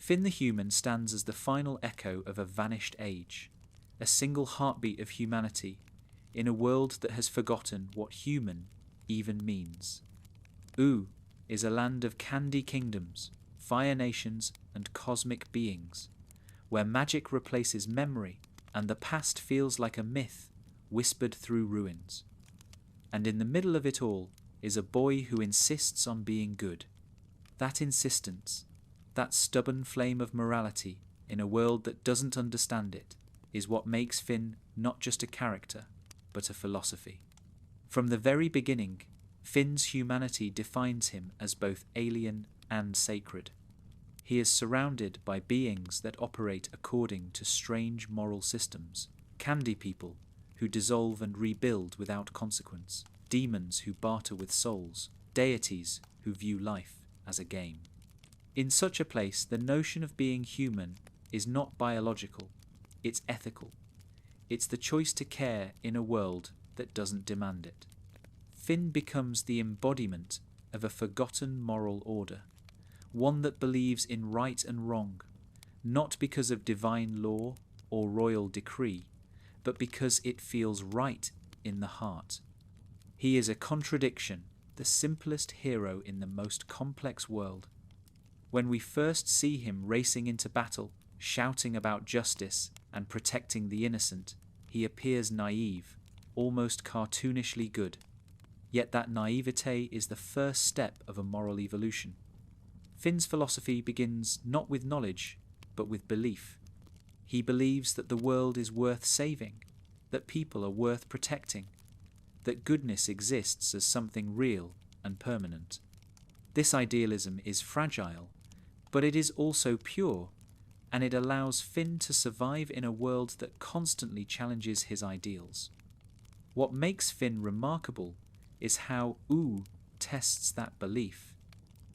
Finn the human stands as the final echo of a vanished age, a single heartbeat of humanity in a world that has forgotten what human even means. Oo is a land of candy kingdoms, fire nations, and cosmic beings, where magic replaces memory and the past feels like a myth whispered through ruins. And in the middle of it all is a boy who insists on being good. That insistence, that stubborn flame of morality in a world that doesn't understand it, is what makes Finn not just a character, but a philosophy. From the very beginning, Finn's humanity defines him as both alien and sacred. He is surrounded by beings that operate according to strange moral systems, candy people who dissolve and rebuild without consequence, demons who barter with souls, deities who view life as a game. In such a place, the notion of being human is not biological, it's ethical. It's the choice to care in a world that doesn't demand it. Finn becomes the embodiment of a forgotten moral order, one that believes in right and wrong, not because of divine law or royal decree, but because it feels right in the heart. He is a contradiction, the simplest hero in the most complex world. When we first see him racing into battle, shouting about justice and protecting the innocent, he appears naive, almost cartoonishly good. Yet that naivete is the first step of a moral evolution. Finn's philosophy begins not with knowledge, but with belief. He believes that the world is worth saving, that people are worth protecting, that goodness exists as something real and permanent. This idealism is fragile, but it is also pure, and it allows Finn to survive in a world that constantly challenges his ideals. What makes Finn remarkable is how Oo tests that belief.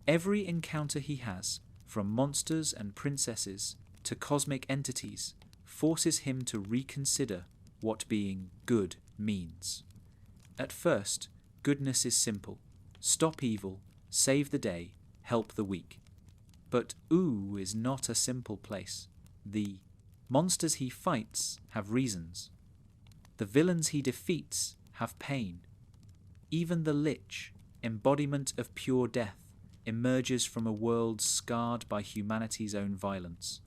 Every encounter he has, from monsters and princesses to cosmic entities, forces him to reconsider what being good means. At first, goodness is simple: stop evil, save the day, help the weak. But Oo is not a simple place. The monsters he fights have reasons. The villains he defeats have pain. Even the Lich, embodiment of pure death, emerges from a world scarred by humanity's own violence.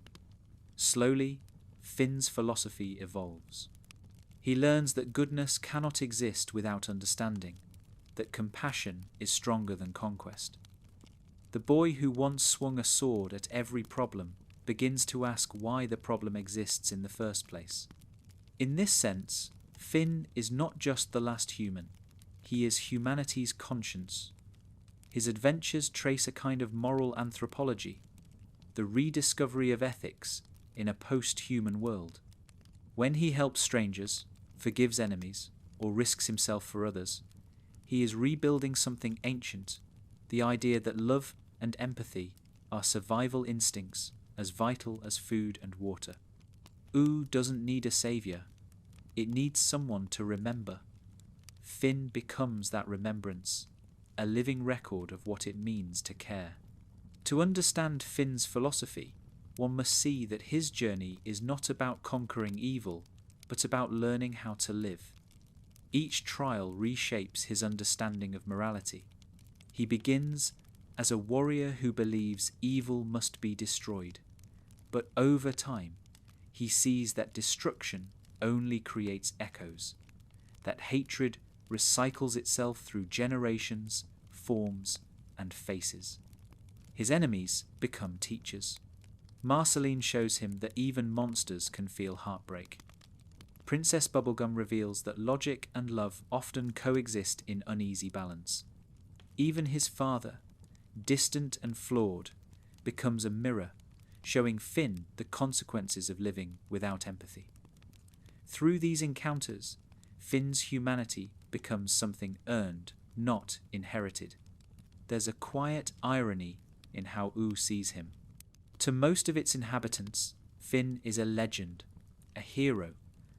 Slowly, Finn's philosophy evolves. He learns that goodness cannot exist without understanding, that compassion is stronger than conquest. The boy who once swung a sword at every problem begins to ask why the problem exists in the first place. In this sense, Finn is not just the last human, he is humanity's conscience. His adventures trace a kind of moral anthropology, the rediscovery of ethics in a post-human world. When he helps strangers, forgives enemies, or risks himself for others, he is rebuilding something ancient, the idea that love and empathy are survival instincts as vital as food and water. Oo doesn't need a savior, it needs someone to remember. Finn becomes that remembrance, a living record of what it means to care. To understand Finn's philosophy, one must see that his journey is not about conquering evil, but about learning how to live. Each trial reshapes his understanding of morality. He begins as a warrior who believes evil must be destroyed, but over time, he sees that destruction only creates echoes, that hatred recycles itself through generations, forms, and faces. His enemies become teachers. Marceline shows him that even monsters can feel heartbreak. Princess Bubblegum reveals that logic and love often coexist in uneasy balance. Even his father, distant and flawed, becomes a mirror, showing Finn the consequences of living without empathy. Through these encounters, Finn's humanity becomes something earned, not inherited. There's a quiet irony in how Oo sees him. To most of its inhabitants, Finn is a legend, a hero,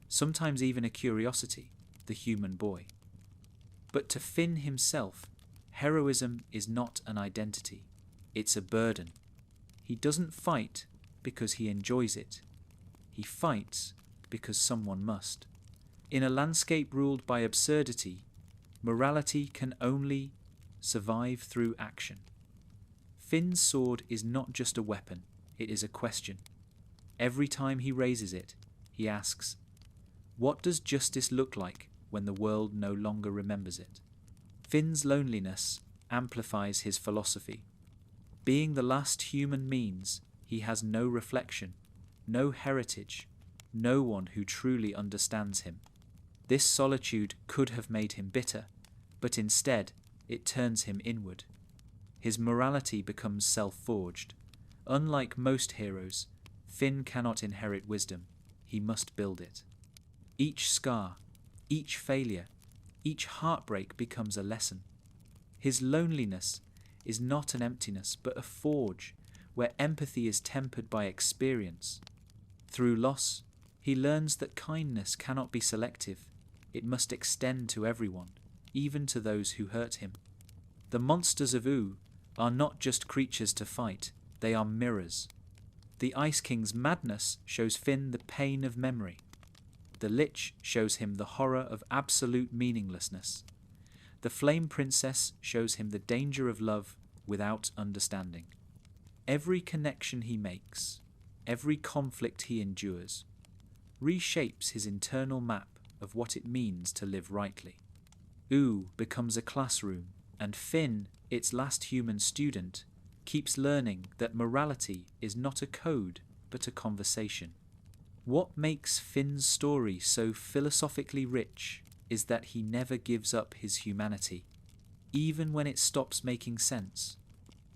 sometimes even a curiosity, the human boy. But to Finn himself, heroism is not an identity, it's a burden. He doesn't fight because he enjoys it. He fights because someone must. In a landscape ruled by absurdity, morality can only survive through action. Finn's sword is not just a weapon, it is a question. Every time he raises it, he asks, what does justice look like when the world no longer remembers it? Finn's loneliness amplifies his philosophy. Being the last human means he has no reflection, no heritage, no one who truly understands him. This solitude could have made him bitter, but instead it turns him inward. His morality becomes self-forged. Unlike most heroes, Finn cannot inherit wisdom, he must build it. Each scar, each failure, each heartbreak becomes a lesson. His loneliness is not an emptiness, but a forge where empathy is tempered by experience. Through loss, he learns that kindness cannot be selective. It must extend to everyone, even to those who hurt him. The monsters of Oo are not just creatures to fight, they are mirrors. The Ice King's madness shows Finn the pain of memory. The Lich shows him the horror of absolute meaninglessness. The Flame Princess shows him the danger of love without understanding. Every connection he makes, every conflict he endures, reshapes his internal map of what it means to live rightly. Oo becomes a classroom, and Finn, its last human student, keeps learning that morality is not a code, but a conversation. What makes Finn's story so philosophically rich is that he never gives up his humanity, even when it stops making sense.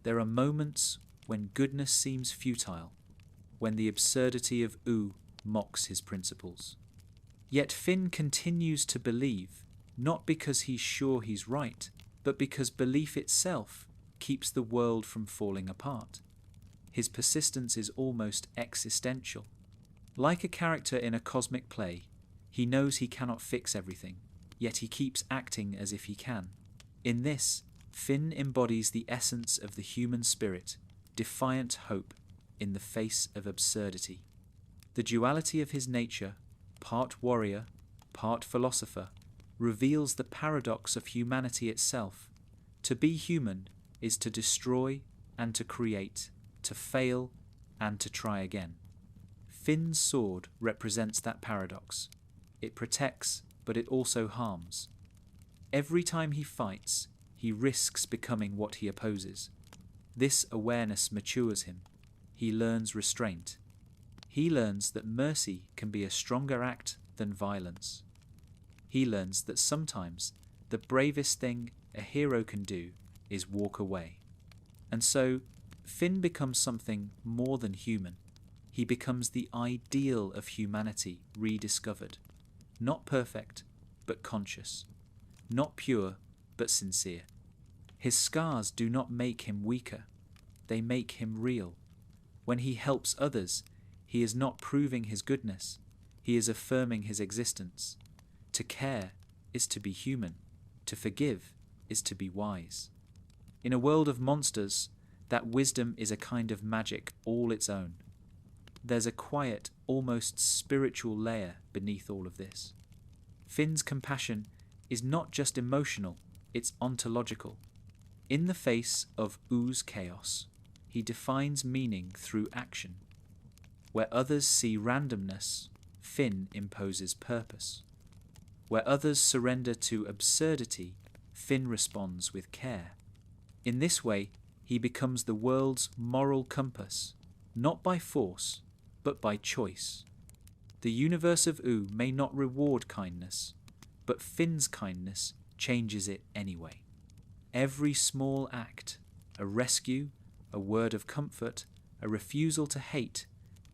There are moments when goodness seems futile, when the absurdity of Oo mocks his principles. Yet Finn continues to believe, not because he's sure he's right, but because belief itself keeps the world from falling apart. His persistence is almost existential. Like a character in a cosmic play, he knows he cannot fix everything, yet he keeps acting as if he can. In this, Finn embodies the essence of the human spirit, defiant hope in the face of absurdity. The duality of his nature, part warrior, part philosopher, reveals the paradox of humanity itself. To be human is to destroy and to create, to fail and to try again. Finn's sword represents that paradox. It protects, but it also harms. Every time he fights, he risks becoming what he opposes. This awareness matures him. He learns restraint. He learns that mercy can be a stronger act than violence. He learns that sometimes the bravest thing a hero can do is walk away. And so, Finn becomes something more than human. He becomes the ideal of humanity rediscovered. Not perfect, but conscious. Not pure, but sincere. His scars do not make him weaker. They make him real. When he helps others, he is not proving his goodness. He is affirming his existence. To care is to be human. To forgive is to be wise. In a world of monsters, that wisdom is a kind of magic all its own. There's a quiet, almost spiritual layer beneath all of this. Finn's compassion is not just emotional, it's ontological. In the face of Oo's chaos, he defines meaning through action. Where others see randomness, Finn imposes purpose. Where others surrender to absurdity, Finn responds with care. In this way, he becomes the world's moral compass, not by force, but by choice. The universe of Oo may not reward kindness, but Finn's kindness changes it anyway. Every small act, a rescue, a word of comfort, a refusal to hate,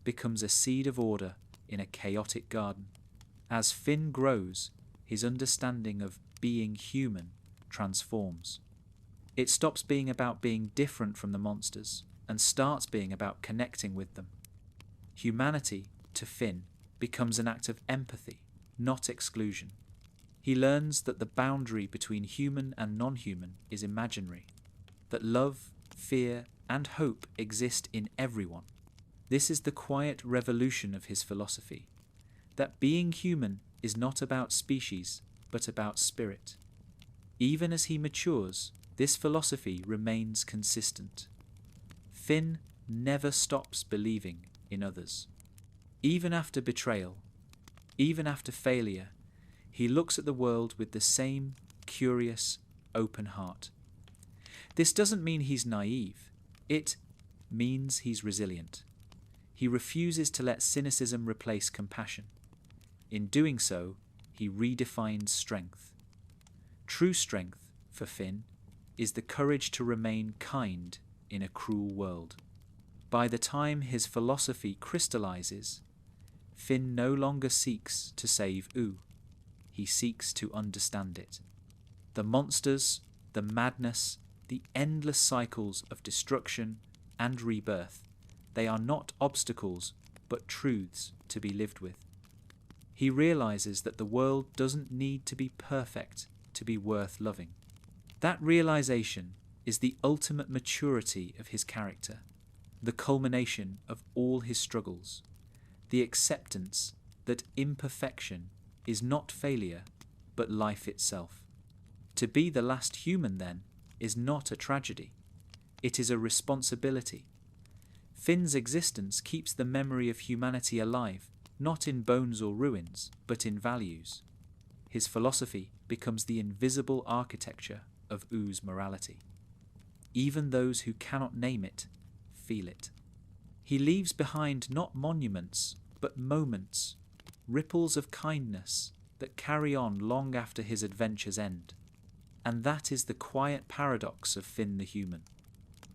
becomes a seed of order in a chaotic garden. As Finn grows, his understanding of being human transforms. It stops being about being different from the monsters and starts being about connecting with them. Humanity, to Finn, becomes an act of empathy, not exclusion. He learns that the boundary between human and non-human is imaginary, that love, fear, and hope exist in everyone. This is the quiet revolution of his philosophy, that being human is not about species, but about spirit. Even as he matures, this philosophy remains consistent. Finn never stops believing in others. Even after betrayal, even after failure, he looks at the world with the same curious, open heart. This doesn't mean he's naive. It means he's resilient. He refuses to let cynicism replace compassion. In doing so, he redefines strength. True strength, for Finn, is the courage to remain kind in a cruel world. By the time his philosophy crystallizes, Finn no longer seeks to save Oo. He seeks to understand it. The monsters, the madness, the endless cycles of destruction and rebirth, they are not obstacles, but truths to be lived with. He realizes that the world doesn't need to be perfect to be worth loving. That realization is the ultimate maturity of his character, the culmination of all his struggles, the acceptance that imperfection is not failure, but life itself. To be the last human, then, is not a tragedy. It is a responsibility. Finn's existence keeps the memory of humanity alive, not in bones or ruins, but in values. His philosophy becomes the invisible architecture of Oo's morality. Even those who cannot name it, feel it. He leaves behind not monuments, but moments, ripples of kindness that carry on long after his adventures end. And that is the quiet paradox of Finn the human.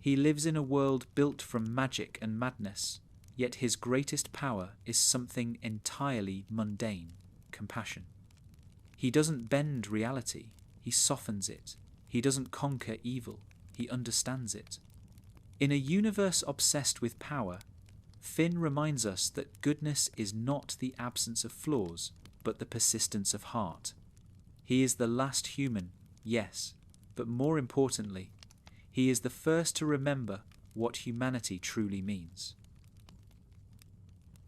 He lives in a world built from magic and madness, yet his greatest power is something entirely mundane, compassion. He doesn't bend reality, he softens it. He doesn't conquer evil, he understands it. In a universe obsessed with power, Finn reminds us that goodness is not the absence of flaws, but the persistence of heart. He is the last human, yes, but more importantly, he is the first to remember what humanity truly means.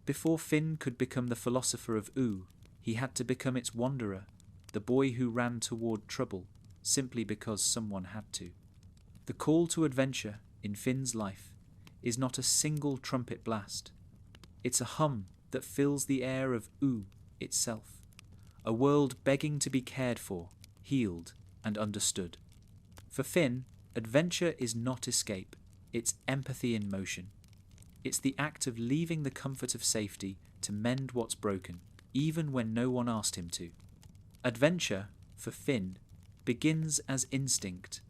Before Finn could become the philosopher of Oo, he had to become its wanderer, the boy who ran toward trouble simply because someone had to. The call to adventure in Finn's life is not a single trumpet blast. It's a hum that fills the air of Oo itself, a world begging to be cared for, healed, and understood. For Finn, adventure is not escape, it's empathy in motion. It's the act of leaving the comfort of safety to mend what's broken, even when no one asked him to. Adventure, for Finn, begins as instinct.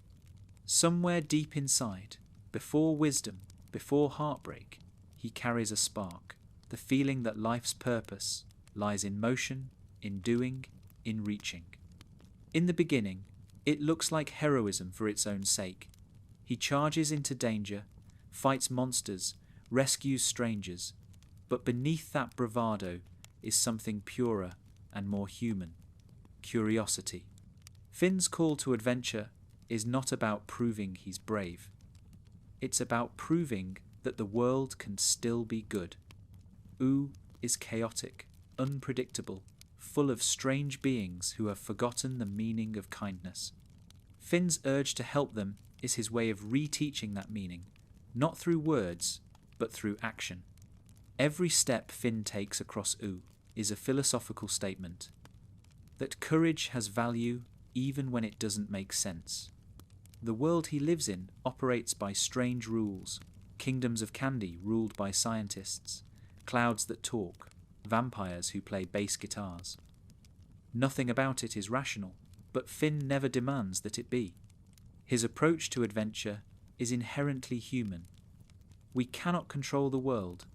Somewhere deep inside, before wisdom, before heartbreak, he carries a spark, the feeling that life's purpose lies in motion, in doing, in reaching. In the beginning, it looks like heroism for its own sake. He charges into danger, fights monsters, rescues strangers, but beneath that bravado is something purer and more human: curiosity. Finn's call to adventure is not about proving he's brave. It's about proving that the world can still be good. Oo is chaotic, unpredictable, full of strange beings who have forgotten the meaning of kindness. Finn's urge to help them is his way of reteaching that meaning, not through words, but through action. Every step Finn takes across Oo is a philosophical statement that courage has value even when it doesn't make sense. The world he lives in operates by strange rules, kingdoms of candy ruled by scientists, clouds that talk, vampires who play bass guitars. Nothing about it is rational, but Finn never demands that it be. His approach to adventure is inherently human. We cannot control the world,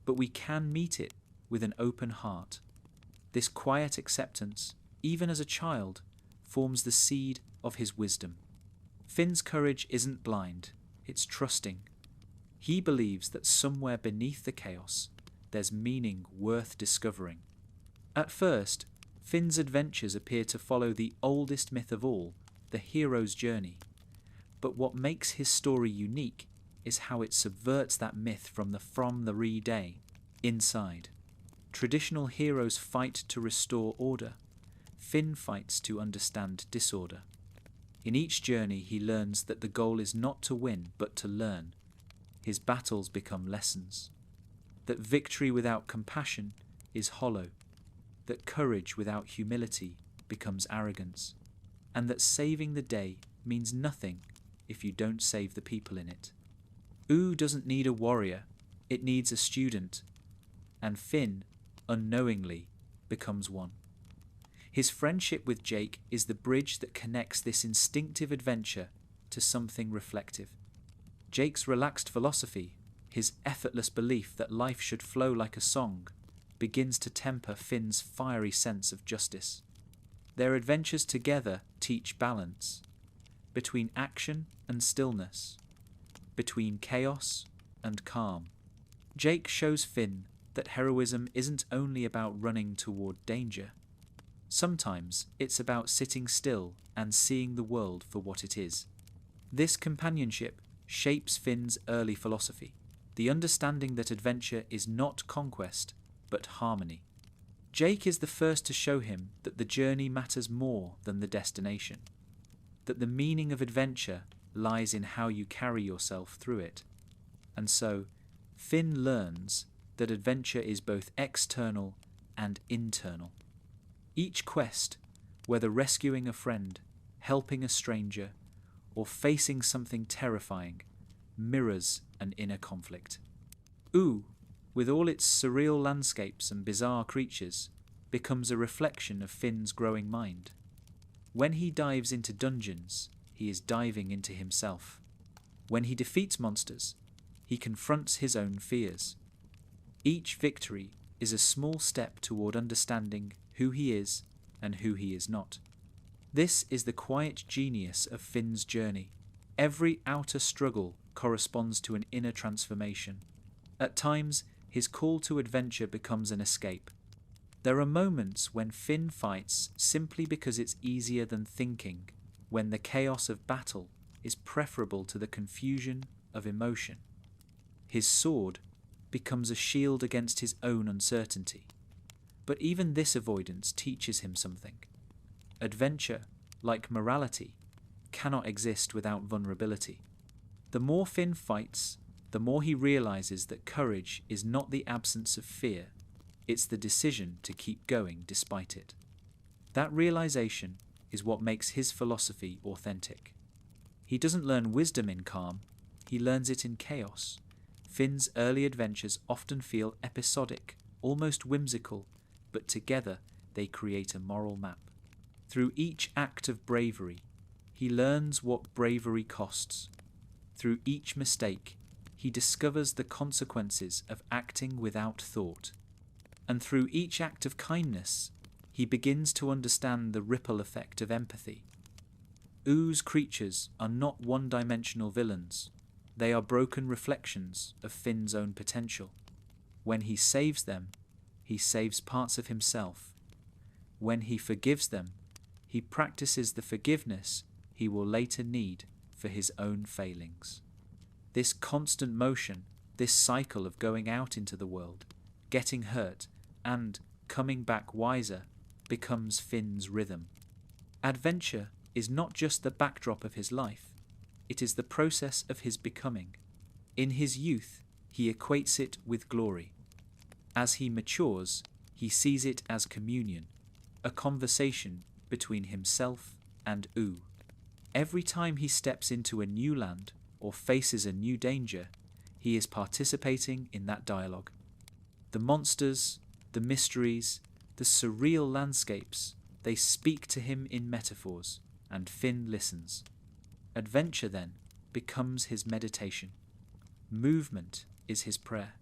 but we can meet it with an open heart. This quiet acceptance, even as a child, forms the seed of his wisdom. Finn's courage isn't blind, it's trusting. He believes that somewhere beneath the chaos, there's meaning worth discovering. At first, Finn's adventures appear to follow the oldest myth of all, the hero's journey. But what makes his story unique is how it subverts that myth from the re-day inside. Traditional heroes fight to restore order. Finn fights to understand disorder. In each journey he learns that the goal is not to win but to learn. His battles become lessons. That victory without compassion is hollow. That courage without humility becomes arrogance. And that saving the day means nothing if you don't save the people in it. Ooo doesn't need a warrior, it needs a student. And Finn, unknowingly, becomes one. His friendship with Jake is the bridge that connects this instinctive adventure to something reflective. Jake's relaxed philosophy, his effortless belief that life should flow like a song, begins to temper Finn's fiery sense of justice. Their adventures together teach balance, between action and stillness, between chaos and calm. Jake shows Finn that heroism isn't only about running toward danger. Sometimes it's about sitting still and seeing the world for what it is. This companionship shapes Finn's early philosophy, the understanding that adventure is not conquest, but harmony. Jake is the first to show him that the journey matters more than the destination, that the meaning of adventure lies in how you carry yourself through it. And so, Finn learns that adventure is both external and internal. Each quest, whether rescuing a friend, helping a stranger, or facing something terrifying, mirrors an inner conflict. Ooo, with all its surreal landscapes and bizarre creatures, becomes a reflection of Finn's growing mind. When he dives into dungeons, he is diving into himself. When he defeats monsters, he confronts his own fears. Each victory is a small step toward understanding who he is and who he is not. This is the quiet genius of Finn's journey. Every outer struggle corresponds to an inner transformation. At times, his call to adventure becomes an escape. There are moments when Finn fights simply because it's easier than thinking, when the chaos of battle is preferable to the confusion of emotion. His sword becomes a shield against his own uncertainty. But even this avoidance teaches him something. Adventure, like morality, cannot exist without vulnerability. The more Finn fights, the more he realizes that courage is not the absence of fear, it's the decision to keep going despite it. That realization is what makes his philosophy authentic. He doesn't learn wisdom in calm, he learns it in chaos. Finn's early adventures often feel episodic, almost whimsical, but together they create a moral map. Through each act of bravery, he learns what bravery costs. Through each mistake, he discovers the consequences of acting without thought. And through each act of kindness, he begins to understand the ripple effect of empathy. Oo's creatures are not one-dimensional villains. They are broken reflections of Finn's own potential. When he saves them, he saves parts of himself. When he forgives them, he practices the forgiveness he will later need for his own failings. This constant motion, this cycle of going out into the world, getting hurt, and coming back wiser, becomes Finn's rhythm. Adventure is not just the backdrop of his life, it is the process of his becoming. In his youth, he equates it with glory. As he matures, he sees it as communion, a conversation between himself and Ooo. Every time he steps into a new land or faces a new danger, he is participating in that dialogue. The monsters, the mysteries, the surreal landscapes, they speak to him in metaphors, and Finn listens. Adventure, then, becomes his meditation. Movement is his prayer.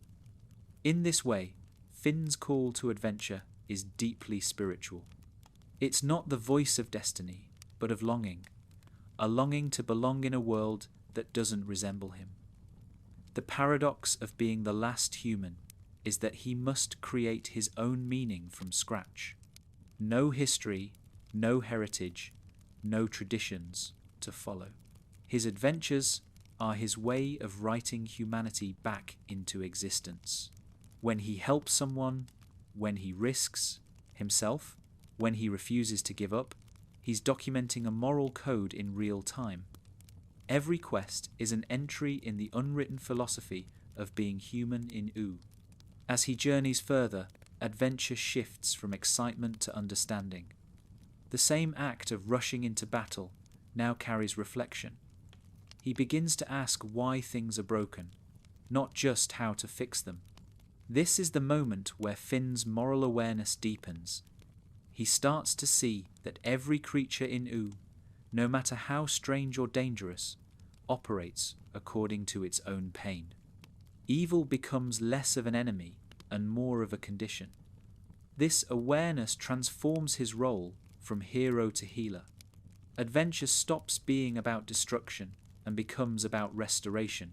In this way, Finn's call to adventure is deeply spiritual. It's not the voice of destiny, but of longing, a longing to belong in a world that doesn't resemble him. The paradox of being the last human is that he must create his own meaning from scratch. No history, no heritage, no traditions to follow. His adventures are his way of writing humanity back into existence. When he helps someone, when he risks himself, when he refuses to give up, he's documenting a moral code in real time. Every quest is an entry in the unwritten philosophy of being human in Ooo. As he journeys further, adventure shifts from excitement to understanding. The same act of rushing into battle now carries reflection. He begins to ask why things are broken, not just how to fix them. This is the moment where Finn's moral awareness deepens. He starts to see that every creature in Ooo, no matter how strange or dangerous, operates according to its own pain. Evil becomes less of an enemy and more of a condition. This awareness transforms his role from hero to healer. Adventure stops being about destruction and becomes about restoration.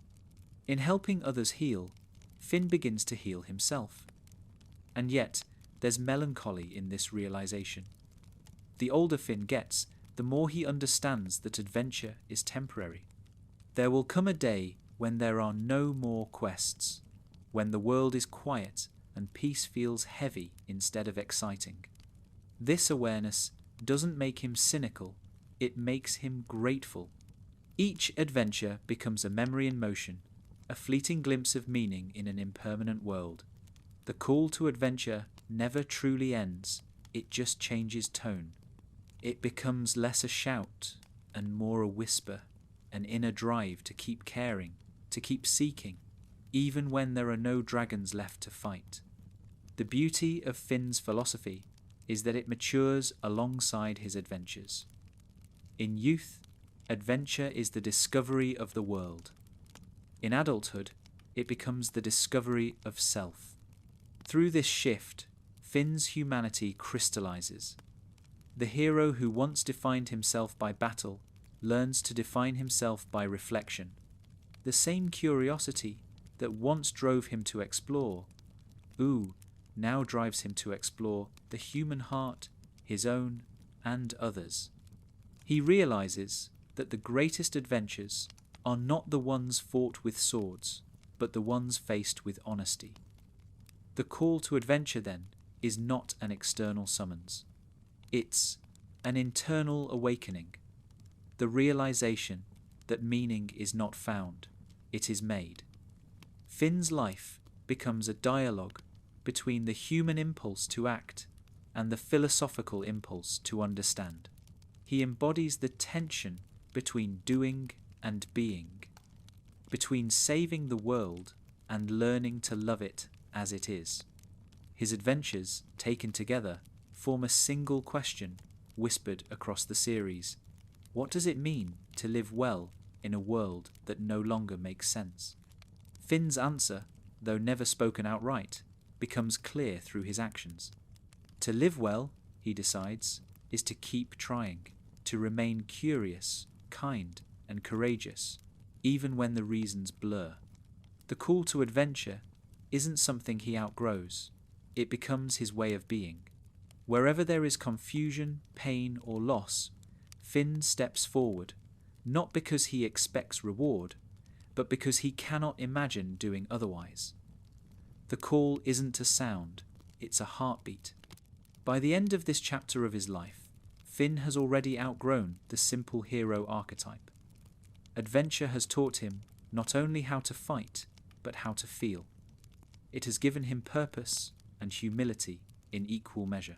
In helping others heal, Finn begins to heal himself. And yet, there's melancholy in this realization. The older Finn gets, the more he understands that adventure is temporary. There will come a day when there are no more quests, when the world is quiet and peace feels heavy instead of exciting. This awareness doesn't make him cynical, it makes him grateful. Each adventure becomes a memory in motion, a fleeting glimpse of meaning in an impermanent world. The call to adventure never truly ends, it just changes tone. It becomes less a shout and more a whisper, an inner drive to keep caring, to keep seeking, even when there are no dragons left to fight. The beauty of Finn's philosophy is that it matures alongside his adventures. In youth, adventure is the discovery of the world. In adulthood, it becomes the discovery of self. Through this shift, Finn's humanity crystallizes. The hero who once defined himself by battle learns to define himself by reflection. The same curiosity that once drove him to explore, Ooo now drives him to explore the human heart, his own and others. He realizes that the greatest adventures are not the ones fought with swords, but the ones faced with honesty. The call to adventure, then, is not an external summons. It's an internal awakening, the realization that meaning is not found, it is made. Finn's life becomes a dialogue between the human impulse to act and the philosophical impulse to understand. He embodies the tension between doing and being, between saving the world and learning to love it as it is. His adventures, taken together, form a single question whispered across the series. What does it mean to live well in a world that no longer makes sense? Finn's answer, though never spoken outright, becomes clear through his actions. To live well, he decides, is to keep trying, to remain curious, kind, and courageous, even when the reasons blur. The call to adventure isn't something he outgrows, it becomes his way of being. Wherever there is confusion, pain, or loss, Finn steps forward, not because he expects reward, but because he cannot imagine doing otherwise. The call isn't a sound, it's a heartbeat. By the end of this chapter of his life, Finn has already outgrown the simple hero archetype. Adventure has taught him not only how to fight, but how to feel. It has given him purpose and humility in equal measure.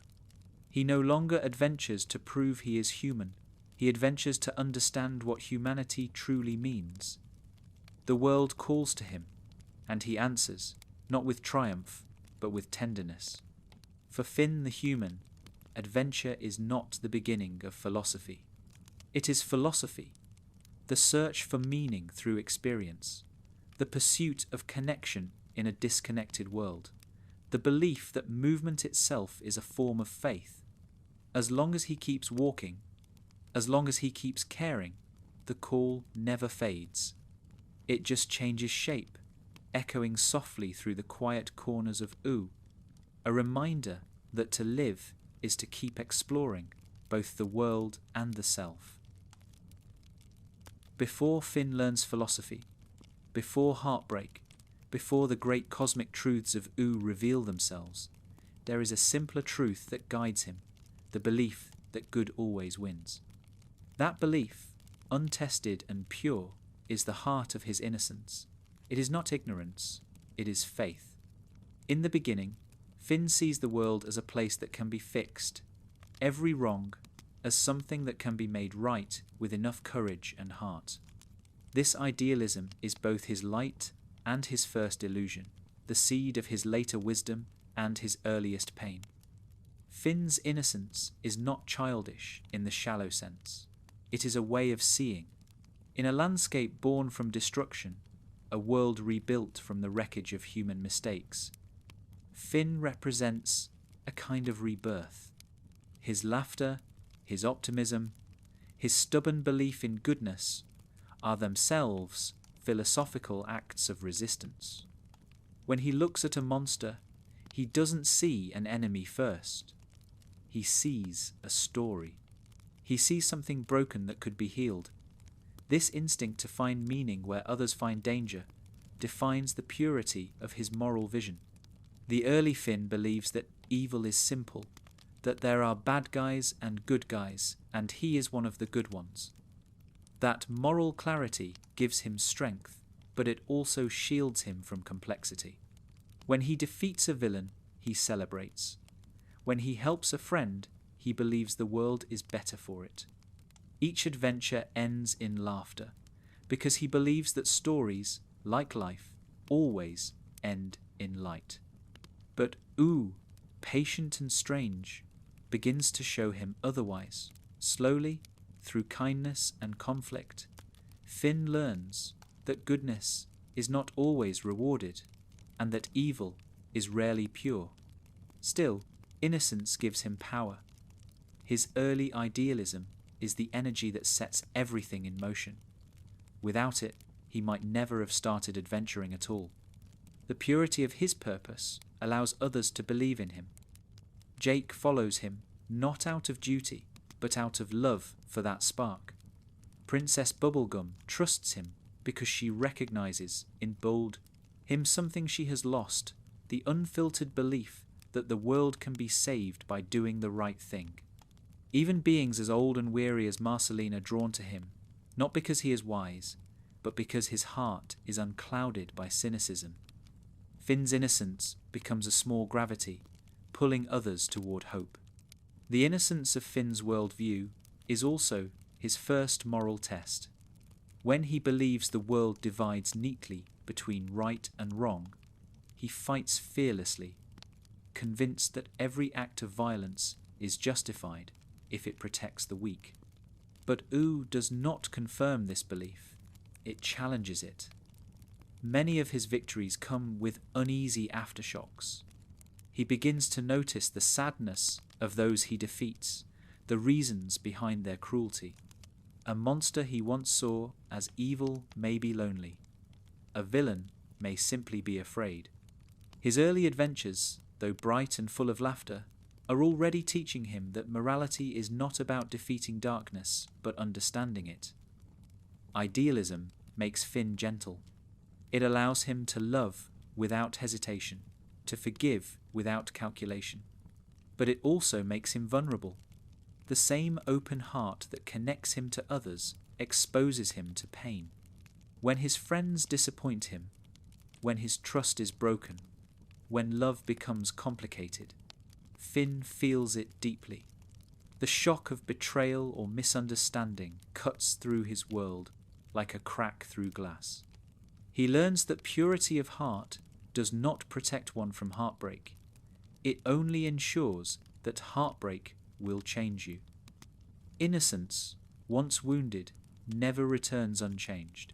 He no longer adventures to prove he is human, he adventures to understand what humanity truly means. The world calls to him, and he answers, not with triumph, but with tenderness. For Finn the human, adventure is not the beginning of philosophy. It is philosophy, the search for meaning through experience, the pursuit of connection in a disconnected world, the belief that movement itself is a form of faith. As long as he keeps walking, as long as he keeps caring, the call never fades. It just changes shape, echoing softly through the quiet corners of Ooo, a reminder that to live is to keep exploring both the world and the self. before Finn learns philosophy, before heartbreak, before the great cosmic truths of Oo reveal themselves, there is a simpler truth that guides him, the belief that good always wins. That belief, untested and pure, is the heart of his innocence. It is not ignorance, it is faith. In the beginning, Finn sees the world as a place that can be fixed, every wrong as something that can be made right with enough courage and heart. This idealism is both his light and his first illusion, the seed of his later wisdom and his earliest pain. Finn's innocence is not childish in the shallow sense. It is a way of seeing. In a landscape born from destruction, a world rebuilt from the wreckage of human mistakes, Finn represents a kind of rebirth. His laughter, his optimism, his stubborn belief in goodness are themselves philosophical acts of resistance. When he looks at a monster, he doesn't see an enemy first. He sees a story. He sees something broken that could be healed. This instinct to find meaning where others find danger defines the purity of his moral vision. The early Finn believes that evil is simple, that there are bad guys and good guys, and he is one of the good ones. That moral clarity gives him strength, but it also shields him from complexity. When he defeats a villain, he celebrates. When he helps a friend, he believes the world is better for it. Each adventure ends in laughter, because he believes that stories, like life, always end in light. But Oo, patient and strange, begins to show him otherwise. Slowly, through kindness and conflict, Finn learns that goodness is not always rewarded, and that evil is rarely pure. Still, innocence gives him power. His early idealism is the energy that sets everything in motion. Without it, he might never have started adventuring at all. The purity of his purpose allows others to believe in him. Jake follows him not out of duty, but out of love for that spark. Princess Bubblegum trusts him because she recognizes in bold him something she has lost, the unfiltered belief that the world can be saved by doing the right thing. Even beings as old and weary as Marceline are drawn to him, not because he is wise, but because his heart is unclouded by cynicism. Finn's innocence becomes a small gravity, pulling others toward hope. The innocence of Finn's worldview is also his first moral test. When he believes the world divides neatly between right and wrong, he fights fearlessly, convinced that every act of violence is justified if it protects the weak. But Oo does not confirm this belief, it challenges it. Many of his victories come with uneasy aftershocks. He begins to notice the sadness of those he defeats, the reasons behind their cruelty. A monster he once saw as evil may be lonely. A villain may simply be afraid. His early adventures, though bright and full of laughter, are already teaching him that morality is not about defeating darkness, but understanding it. Idealism makes Finn gentle. It allows him to love without hesitation, to forgive without calculation. But it also makes him vulnerable. The same open heart that connects him to others exposes him to pain. When his friends disappoint him, when his trust is broken, when love becomes complicated, Finn feels it deeply. The shock of betrayal or misunderstanding cuts through his world like a crack through glass. He learns that purity of heart does not protect one from heartbreak. It only ensures that heartbreak will change you. Innocence, once wounded, never returns unchanged.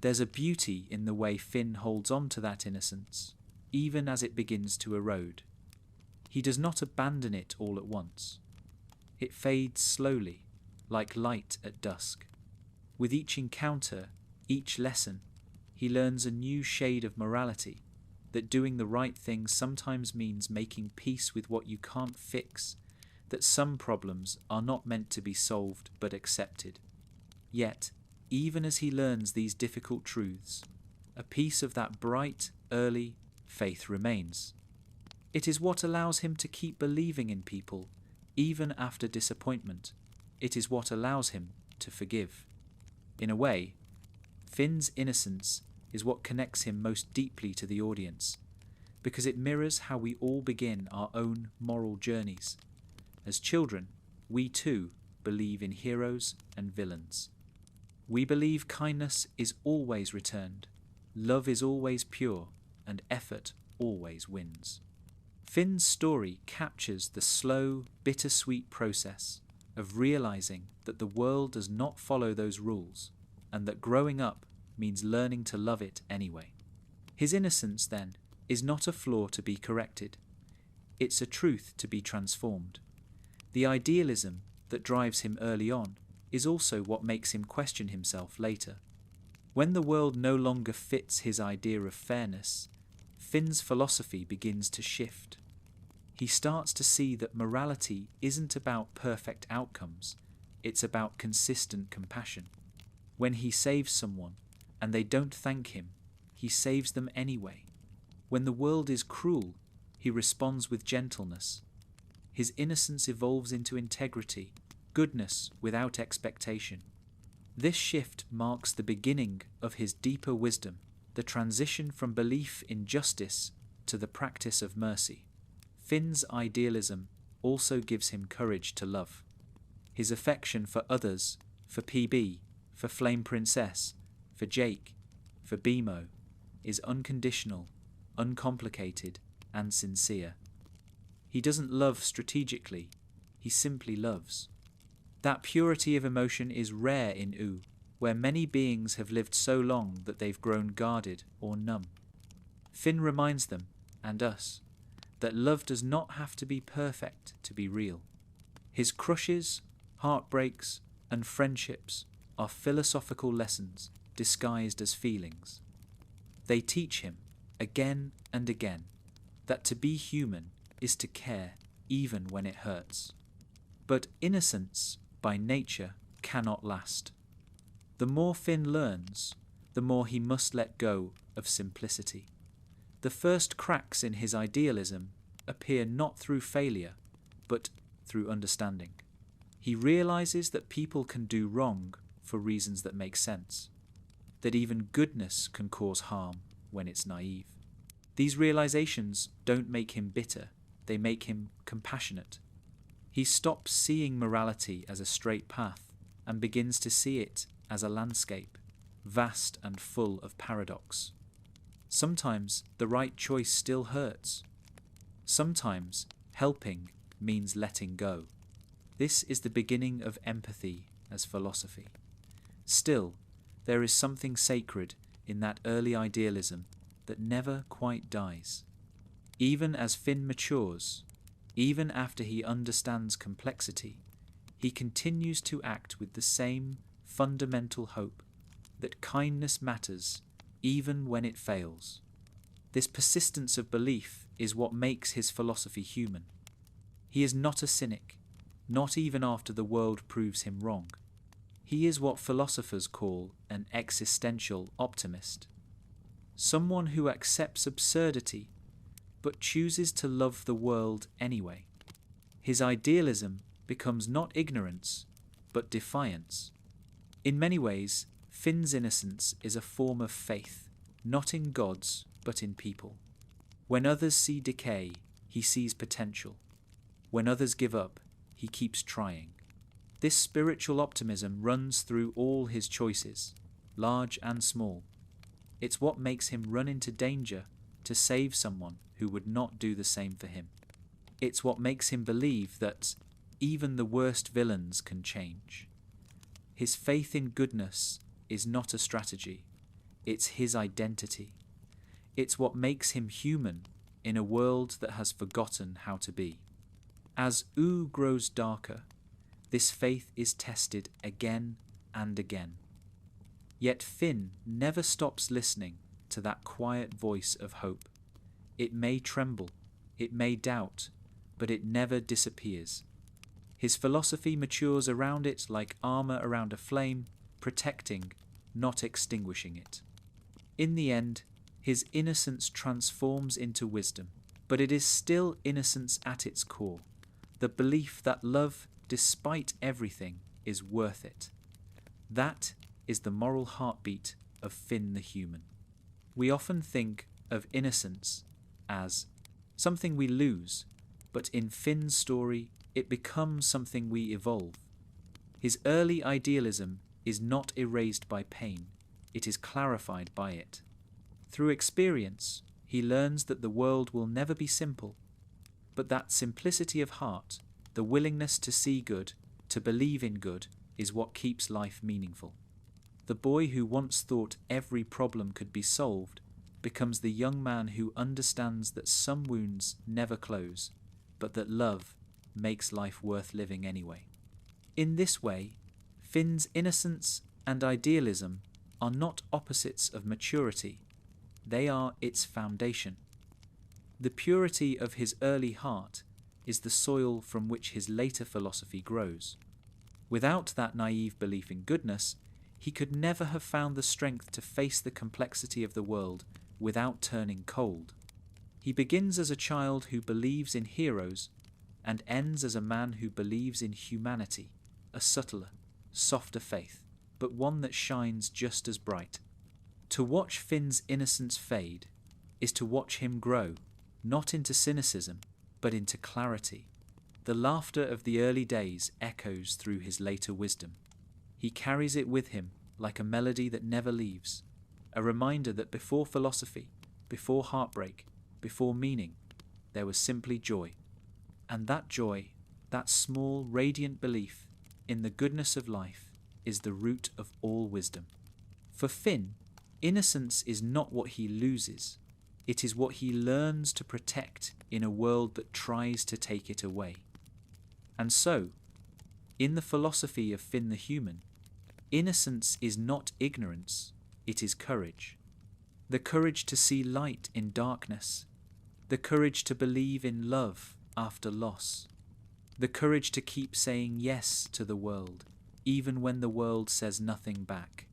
There's a beauty in the way Finn holds on to that innocence, even as it begins to erode. He does not abandon it all at once. It fades slowly, like light at dusk. With each encounter, each lesson, he learns a new shade of morality, that doing the right thing sometimes means making peace with what you can't fix, that some problems are not meant to be solved but accepted. Yet, even as he learns these difficult truths, a piece of that bright, early faith remains. It is what allows him to keep believing in people, even after disappointment. It is what allows him to forgive. In a way, Finn's innocence is what connects him most deeply to the audience, because it mirrors how we all begin our own moral journeys. As children, we too believe in heroes and villains. We believe kindness is always returned, love is always pure, and effort always wins. Finn's story captures the slow, bittersweet process of realizing that the world does not follow those rules, and that growing up means learning to love it anyway. His innocence, then, is not a flaw to be corrected. It's a truth to be transformed. The idealism that drives him early on is also what makes him question himself later. When the world no longer fits his idea of fairness, Finn's philosophy begins to shift. He starts to see that morality isn't about perfect outcomes, it's about consistent compassion. When he saves someone and they don't thank him, he saves them anyway. When the world is cruel, he responds with gentleness. His innocence evolves into integrity, goodness without expectation. This shift marks the beginning of his deeper wisdom, the transition from belief in justice to the practice of mercy. Finn's idealism also gives him courage to love. His affection for others, for PB, for Flame Princess, for Jake, for BMO, is unconditional, uncomplicated, and sincere. He doesn't love strategically, he simply loves. That purity of emotion is rare in Ooo, where many beings have lived so long that they've grown guarded or numb. Finn reminds them, and us, that love does not have to be perfect to be real. His crushes, heartbreaks, and friendships are philosophical lessons disguised as feelings. They teach him, again and again, that to be human is to care even when it hurts. But innocence, by nature, cannot last. The more Finn learns, the more he must let go of simplicity. The first cracks in his idealism appear not through failure, but through understanding. He realizes that people can do wrong for reasons that make sense, that even goodness can cause harm when it's naive. These realizations don't make him bitter, they make him compassionate. He stops seeing morality as a straight path and begins to see it as a landscape, vast and full of paradox. Sometimes the right choice still hurts. Sometimes helping means letting go. This is the beginning of empathy as philosophy. Still, there is something sacred in that early idealism that never quite dies. Even as Finn matures, even after he understands complexity, he continues to act with the same fundamental hope that kindness matters even when it fails. This persistence of belief is what makes his philosophy human. He is not a cynic, not even after the world proves him wrong. He is what philosophers call an existential optimist. Someone who accepts absurdity but chooses to love the world anyway. His idealism becomes not ignorance, but defiance. In many ways, Finn's innocence is a form of faith, not in gods, but in people. When others see decay, he sees potential. When others give up, he keeps trying. This spiritual optimism runs through all his choices, large and small. It's what makes him run into danger to save someone who would not do the same for him. It's what makes him believe that even the worst villains can change. His faith in goodness is not a strategy, it's his identity. It's what makes him human in a world that has forgotten how to be. As Ooo grows darker, this faith is tested again and again. Yet Finn never stops listening to that quiet voice of hope. It may tremble, it may doubt, but it never disappears. His philosophy matures around it like armor around a flame, protecting not extinguishing it. In the end, his innocence transforms into wisdom, but it is still innocence at its core, the belief that love, despite everything, is worth it. That is the moral heartbeat of Finn the human. We often think of innocence as something we lose, but in Finn's story, it becomes something we evolve. His early idealism is not erased by pain, it is clarified by it. Through experience, he learns that the world will never be simple, but that simplicity of heart, the willingness to see good, to believe in good, is what keeps life meaningful. The boy who once thought every problem could be solved becomes the young man who understands that some wounds never close, but that love makes life worth living anyway. In this way, Finn's innocence and idealism are not opposites of maturity, they are its foundation. The purity of his early heart is the soil from which his later philosophy grows. Without that naive belief in goodness, he could never have found the strength to face the complexity of the world without turning cold. He begins as a child who believes in heroes and ends as a man who believes in humanity, a subtler, softer faith, but one that shines just as bright. To watch Finn's innocence fade is to watch him grow, not into cynicism, but into clarity. The laughter of the early days echoes through his later wisdom. He carries it with him like a melody that never leaves, a reminder that before philosophy, before heartbreak, before meaning, there was simply joy. And that joy, that small, radiant belief in the goodness of life, is the root of all wisdom. For Finn, innocence is not what he loses, it is what he learns to protect in a world that tries to take it away. And so, in the philosophy of Finn the human, innocence is not ignorance, it is courage. The courage to see light in darkness, the courage to believe in love after loss, the courage to keep saying yes to the world, even when the world says nothing back.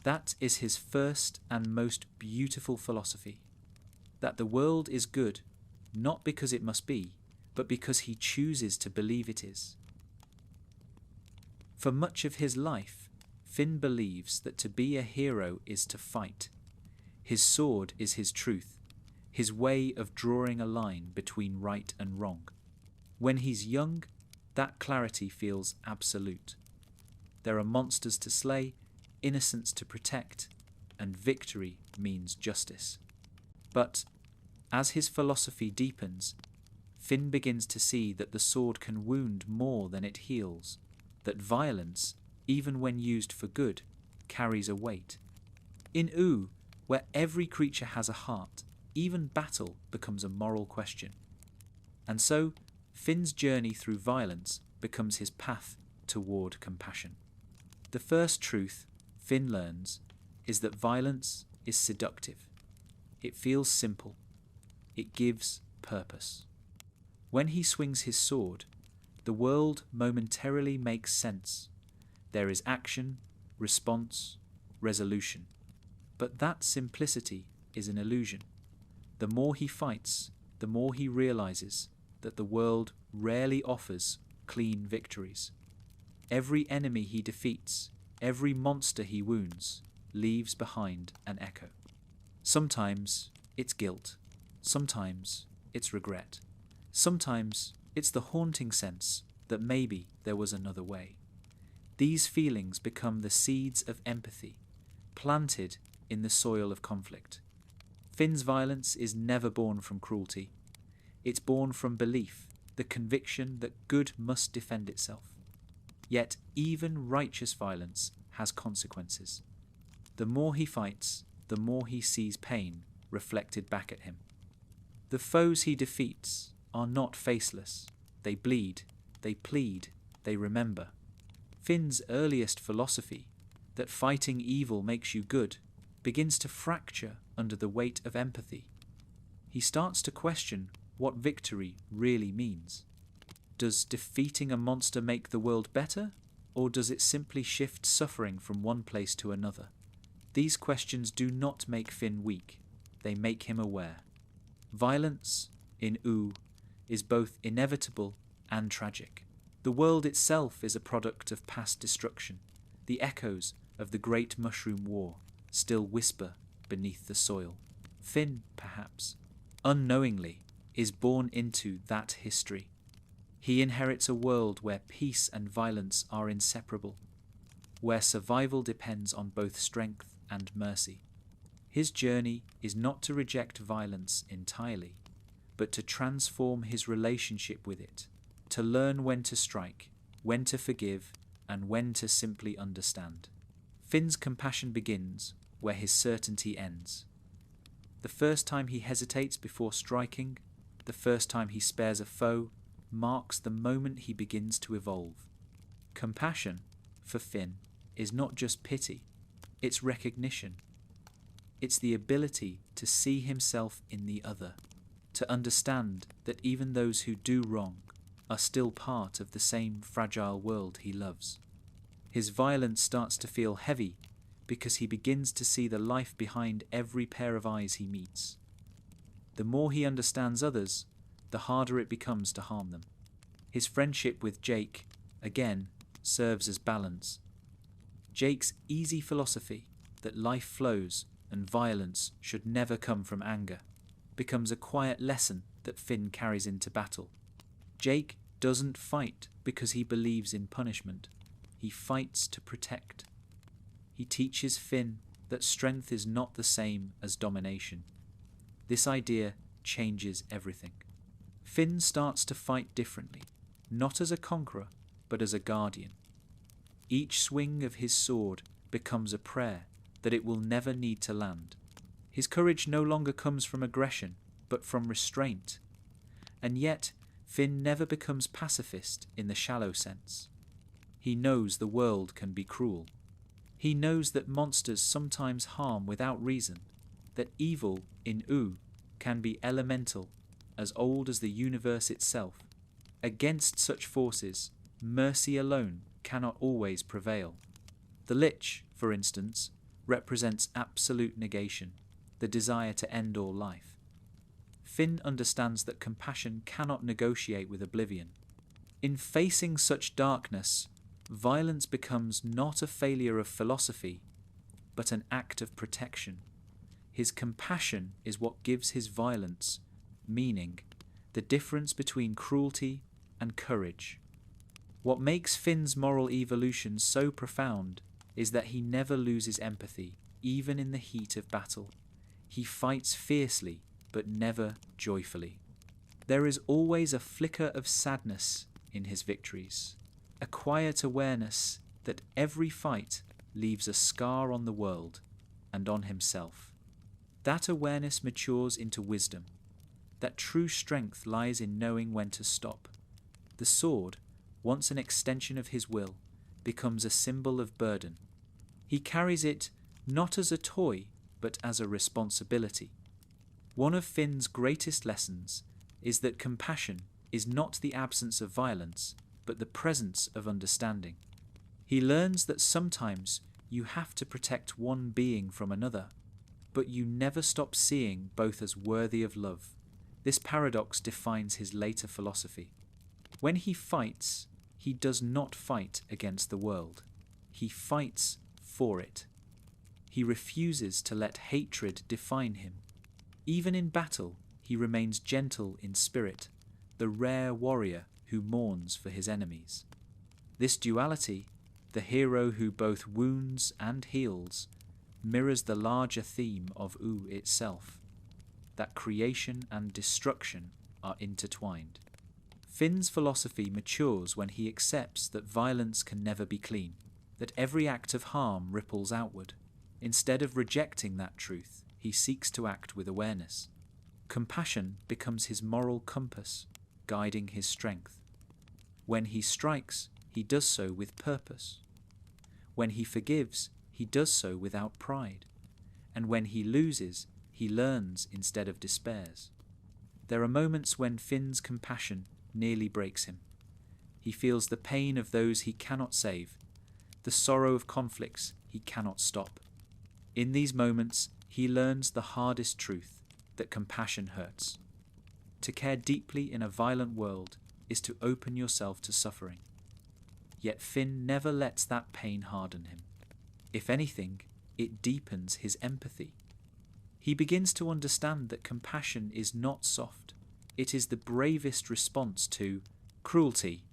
That is his first and most beautiful philosophy, that the world is good, not because it must be, but because he chooses to believe it is. For much of his life, Finn believes that to be a hero is to fight. His sword is his truth, his way of drawing a line between right and wrong. When he's young, that clarity feels absolute. There are monsters to slay, innocence to protect, and victory means justice. But as his philosophy deepens, Finn begins to see that the sword can wound more than it heals, that violence, even when used for good, carries a weight. In Oo, where every creature has a heart, even battle becomes a moral question. And so, Finn's journey through violence becomes his path toward compassion. The first truth Finn learns is that violence is seductive. It feels simple. It gives purpose. When he swings his sword, the world momentarily makes sense. There is action, response, resolution. But that simplicity is an illusion. The more he fights, the more he realizes that the world rarely offers clean victories. Every enemy he defeats, every monster he wounds, leaves behind an echo. Sometimes it's guilt. Sometimes it's regret. Sometimes it's the haunting sense that maybe there was another way. These feelings become the seeds of empathy, planted in the soil of conflict. Finn's violence is never born from cruelty. It's born from belief, the conviction that good must defend itself. Yet even righteous violence has consequences. The more he fights, the more he sees pain reflected back at him. The foes he defeats are not faceless. They bleed, they plead, they remember. Finn's earliest philosophy, that fighting evil makes you good, begins to fracture under the weight of empathy. He starts to question what victory really means. Does defeating a monster make the world better, or does it simply shift suffering from one place to another? These questions do not make Finn weak, they make him aware. Violence, in U, is both inevitable and tragic. The world itself is a product of past destruction. The echoes of the Great Mushroom War still whisper beneath the soil. Finn, perhaps, unknowingly, is born into that history. He inherits a world where peace and violence are inseparable, where survival depends on both strength and mercy. His journey is not to reject violence entirely, but to transform his relationship with it, to learn when to strike, when to forgive, and when to simply understand. Finn's compassion begins where his certainty ends. The first time he hesitates before striking, the first time he spares a foe, marks the moment he begins to evolve. Compassion, for Finn, is not just pity, it's recognition. It's the ability to see himself in the other, to understand that even those who do wrong are still part of the same fragile world he loves. His violence starts to feel heavy because he begins to see the life behind every pair of eyes he meets. The more he understands others, the harder it becomes to harm them. His friendship with Jake, again, serves as balance. Jake's easy philosophy that life flows and violence should never come from anger becomes a quiet lesson that Finn carries into battle. Jake doesn't fight because he believes in punishment. He fights to protect. He teaches Finn that strength is not the same as domination. This idea changes everything. Finn starts to fight differently, not as a conqueror, but as a guardian. Each swing of his sword becomes a prayer that it will never need to land. His courage no longer comes from aggression, but from restraint. And yet, Finn never becomes pacifist in the shallow sense. He knows the world can be cruel. He knows that monsters sometimes harm without reason, that evil in U can be elemental, as old as the universe itself. Against such forces, mercy alone cannot always prevail. The Lich, for instance, represents absolute negation, the desire to end all life. Finn understands that compassion cannot negotiate with oblivion. In facing such darkness, violence becomes not a failure of philosophy, but an act of protection. His compassion is what gives his violence meaning, the difference between cruelty and courage. What makes Finn's moral evolution so profound is that he never loses empathy, even in the heat of battle. He fights fiercely, but never joyfully. There is always a flicker of sadness in his victories, a quiet awareness that every fight leaves a scar on the world and on himself. That awareness matures into wisdom, that true strength lies in knowing when to stop. The sword, once an extension of his will, becomes a symbol of burden. He carries it not as a toy, but as a responsibility. One of Finn's greatest lessons is that compassion is not the absence of violence, but the presence of understanding. He learns that sometimes you have to protect one being from another, but you never stop seeing both as worthy of love. This paradox defines his later philosophy. When he fights, he does not fight against the world. He fights for it. He refuses to let hatred define him. Even in battle, he remains gentle in spirit, the rare warrior who mourns for his enemies. This duality, the hero who both wounds and heals, mirrors the larger theme of U itself, that creation and destruction are intertwined. Finn's philosophy matures when he accepts that violence can never be clean, that every act of harm ripples outward. Instead of rejecting that truth, he seeks to act with awareness. Compassion becomes his moral compass, guiding his strength. When he strikes, he does so with purpose. When he forgives, he does so without pride. And when he loses, he learns instead of despairs. There are moments when Finn's compassion nearly breaks him. He feels the pain of those he cannot save, the sorrow of conflicts he cannot stop. In these moments, he learns the hardest truth, that compassion hurts. To care deeply in a violent world is to open yourself to suffering. Yet Finn never lets that pain harden him. If anything, it deepens his empathy. He begins to understand that compassion is not soft. It is the bravest response to cruelty.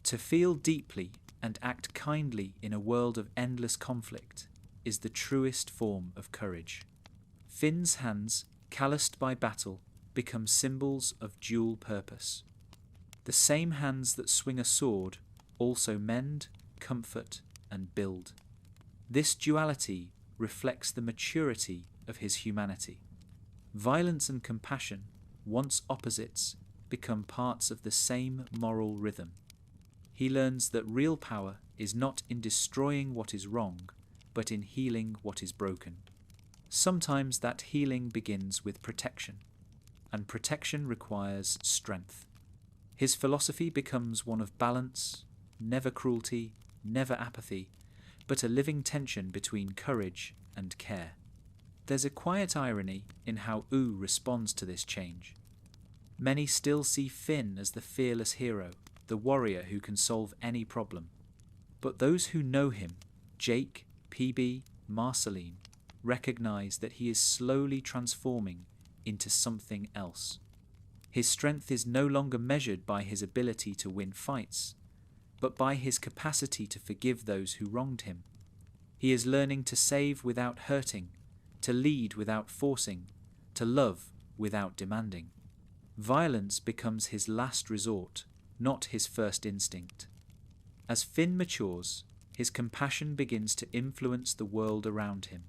To feel deeply and act kindly in a world of endless conflict is the truest form of courage. Finn's hands, calloused by battle, become symbols of dual purpose. The same hands that swing a sword also mend, comfort, and build. This duality reflects the maturity of his humanity. Violence and compassion, once opposites, become parts of the same moral rhythm. He learns that real power is not in destroying what is wrong, but in healing what is broken. Sometimes that healing begins with protection, and protection requires strength. His philosophy becomes one of balance, never cruelty, never apathy, but a living tension between courage and care. There's a quiet irony in how U responds to this change. Many still see Finn as the fearless hero, the warrior who can solve any problem. But those who know him, Jake, PB, Marceline, recognize that he is slowly transforming into something else. His strength is no longer measured by his ability to win fights, but by his capacity to forgive those who wronged him. He is learning to save without hurting, to lead without forcing, to love without demanding. Violence becomes his last resort, not his first instinct. As Finn matures, his compassion begins to influence the world around him.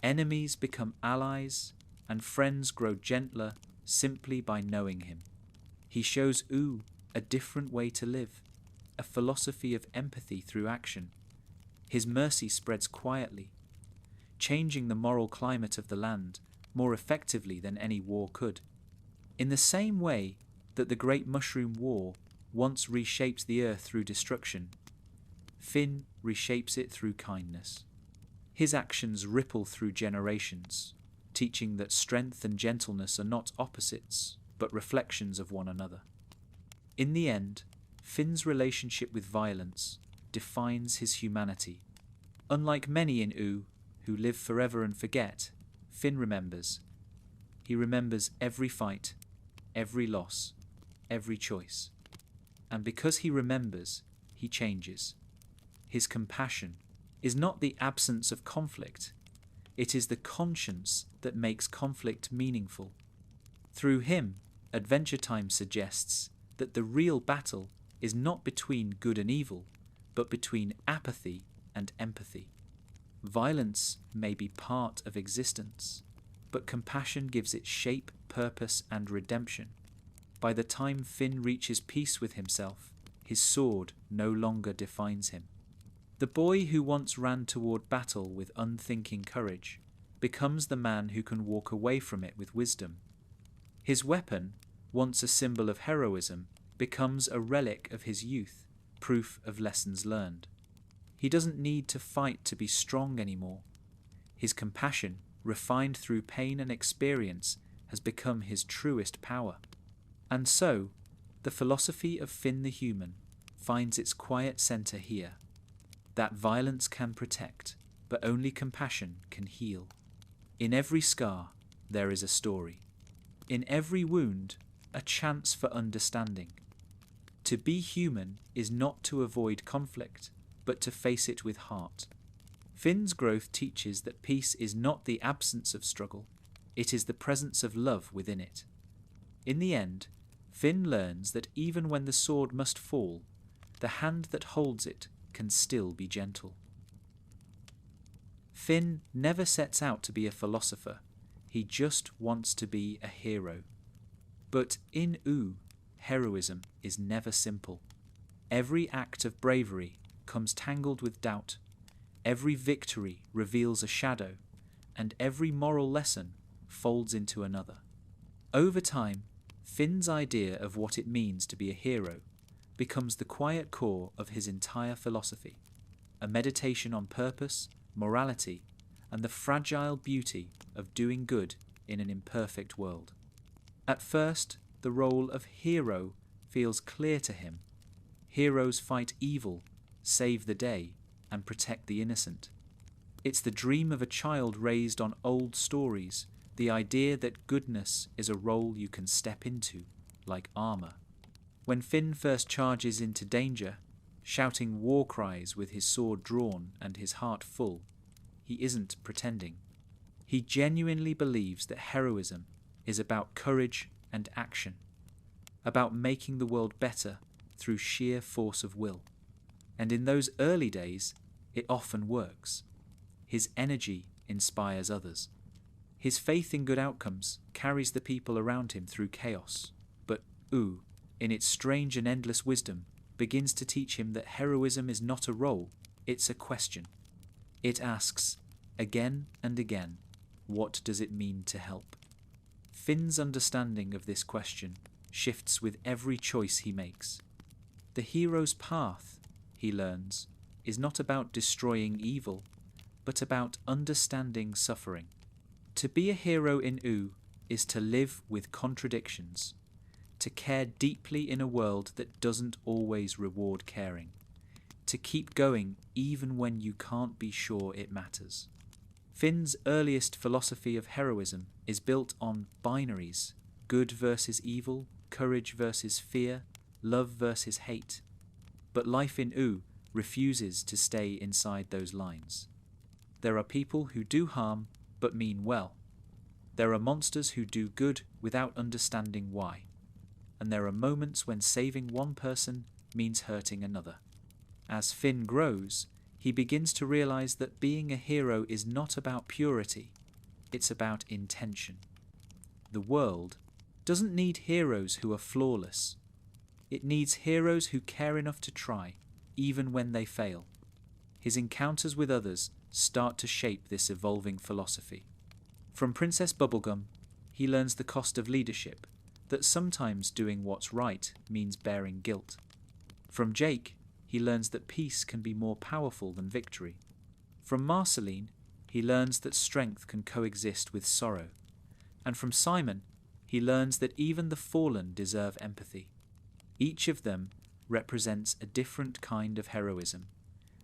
Enemies become allies, and friends grow gentler simply by knowing him. He shows U a different way to live, a philosophy of empathy through action. His mercy spreads quietly, changing the moral climate of the land more effectively than any war could. In the same way that the Great Mushroom War once reshaped the earth through destruction, Finn reshapes it through kindness. His actions ripple through generations, teaching that strength and gentleness are not opposites, but reflections of one another. In the end, Finn's relationship with violence defines his humanity. Unlike many in U who live forever and forget, Finn remembers. He remembers every fight, every loss, every choice. And because he remembers, he changes. His compassion is not the absence of conflict. It is the conscience that makes conflict meaningful. Through him, Adventure Time suggests that the real battle is not between good and evil, but between apathy and empathy. Violence may be part of existence, but compassion gives it shape, purpose, and redemption. By the time Finn reaches peace with himself, his sword no longer defines him. The boy who once ran toward battle with unthinking courage becomes the man who can walk away from it with wisdom. His weapon, once a symbol of heroism, becomes a relic of his youth, proof of lessons learned. He doesn't need to fight to be strong anymore. His compassion, refined through pain and experience, has become his truest power. And so, the philosophy of Finn the Human finds its quiet centre here. That violence can protect, but only compassion can heal. In every scar, there is a story. In every wound, a chance for understanding. To be human is not to avoid conflict, but to face it with heart. Finn's growth teaches that peace is not the absence of struggle, it is the presence of love within it. In the end, Finn learns that even when the sword must fall, the hand that holds it can still be gentle. Finn never sets out to be a philosopher, he just wants to be a hero. But in U, heroism is never simple. Every act of bravery comes tangled with doubt, every victory reveals a shadow, and every moral lesson folds into another. Over time, Finn's idea of what it means to be a hero becomes the quiet core of his entire philosophy, a meditation on purpose, morality, and the fragile beauty of doing good in an imperfect world. At first, the role of hero feels clear to him. Heroes fight evil, save the day, and protect the innocent. It's the dream of a child raised on old stories, the idea that goodness is a role you can step into, like armour. When Finn first charges into danger, shouting war cries with his sword drawn and his heart full, he isn't pretending. He genuinely believes that heroism is about courage and action, about making the world better through sheer force of will. And in those early days, it often works. His energy inspires others. His faith in good outcomes carries the people around him through chaos. But Ooh, in its strange and endless wisdom, begins to teach him that heroism is not a role, it's a question. It asks, again and again, what does it mean to help? Finn's understanding of this question shifts with every choice he makes. The hero's path, he learns, is not about destroying evil, but about understanding suffering. To be a hero in Ooh is to live with contradictions, to care deeply in a world that doesn't always reward caring, to keep going even when you can't be sure it matters. Finn's earliest philosophy of heroism is built on binaries: good versus evil, courage versus fear, love versus hate. But life in Ooh refuses to stay inside those lines. There are people who do harm but mean well. There are monsters who do good without understanding why. And there are moments when saving one person means hurting another. As Finn grows, he begins to realize that being a hero is not about purity, it's about intention. The world doesn't need heroes who are flawless. It needs heroes who care enough to try, even when they fail. His encounters with others start to shape this evolving philosophy. From Princess Bubblegum, he learns the cost of leadership, that sometimes doing what's right means bearing guilt. From Jake, he learns that peace can be more powerful than victory. From Marceline, he learns that strength can coexist with sorrow. And from Simon, he learns that even the fallen deserve empathy. Each of them represents a different kind of heroism,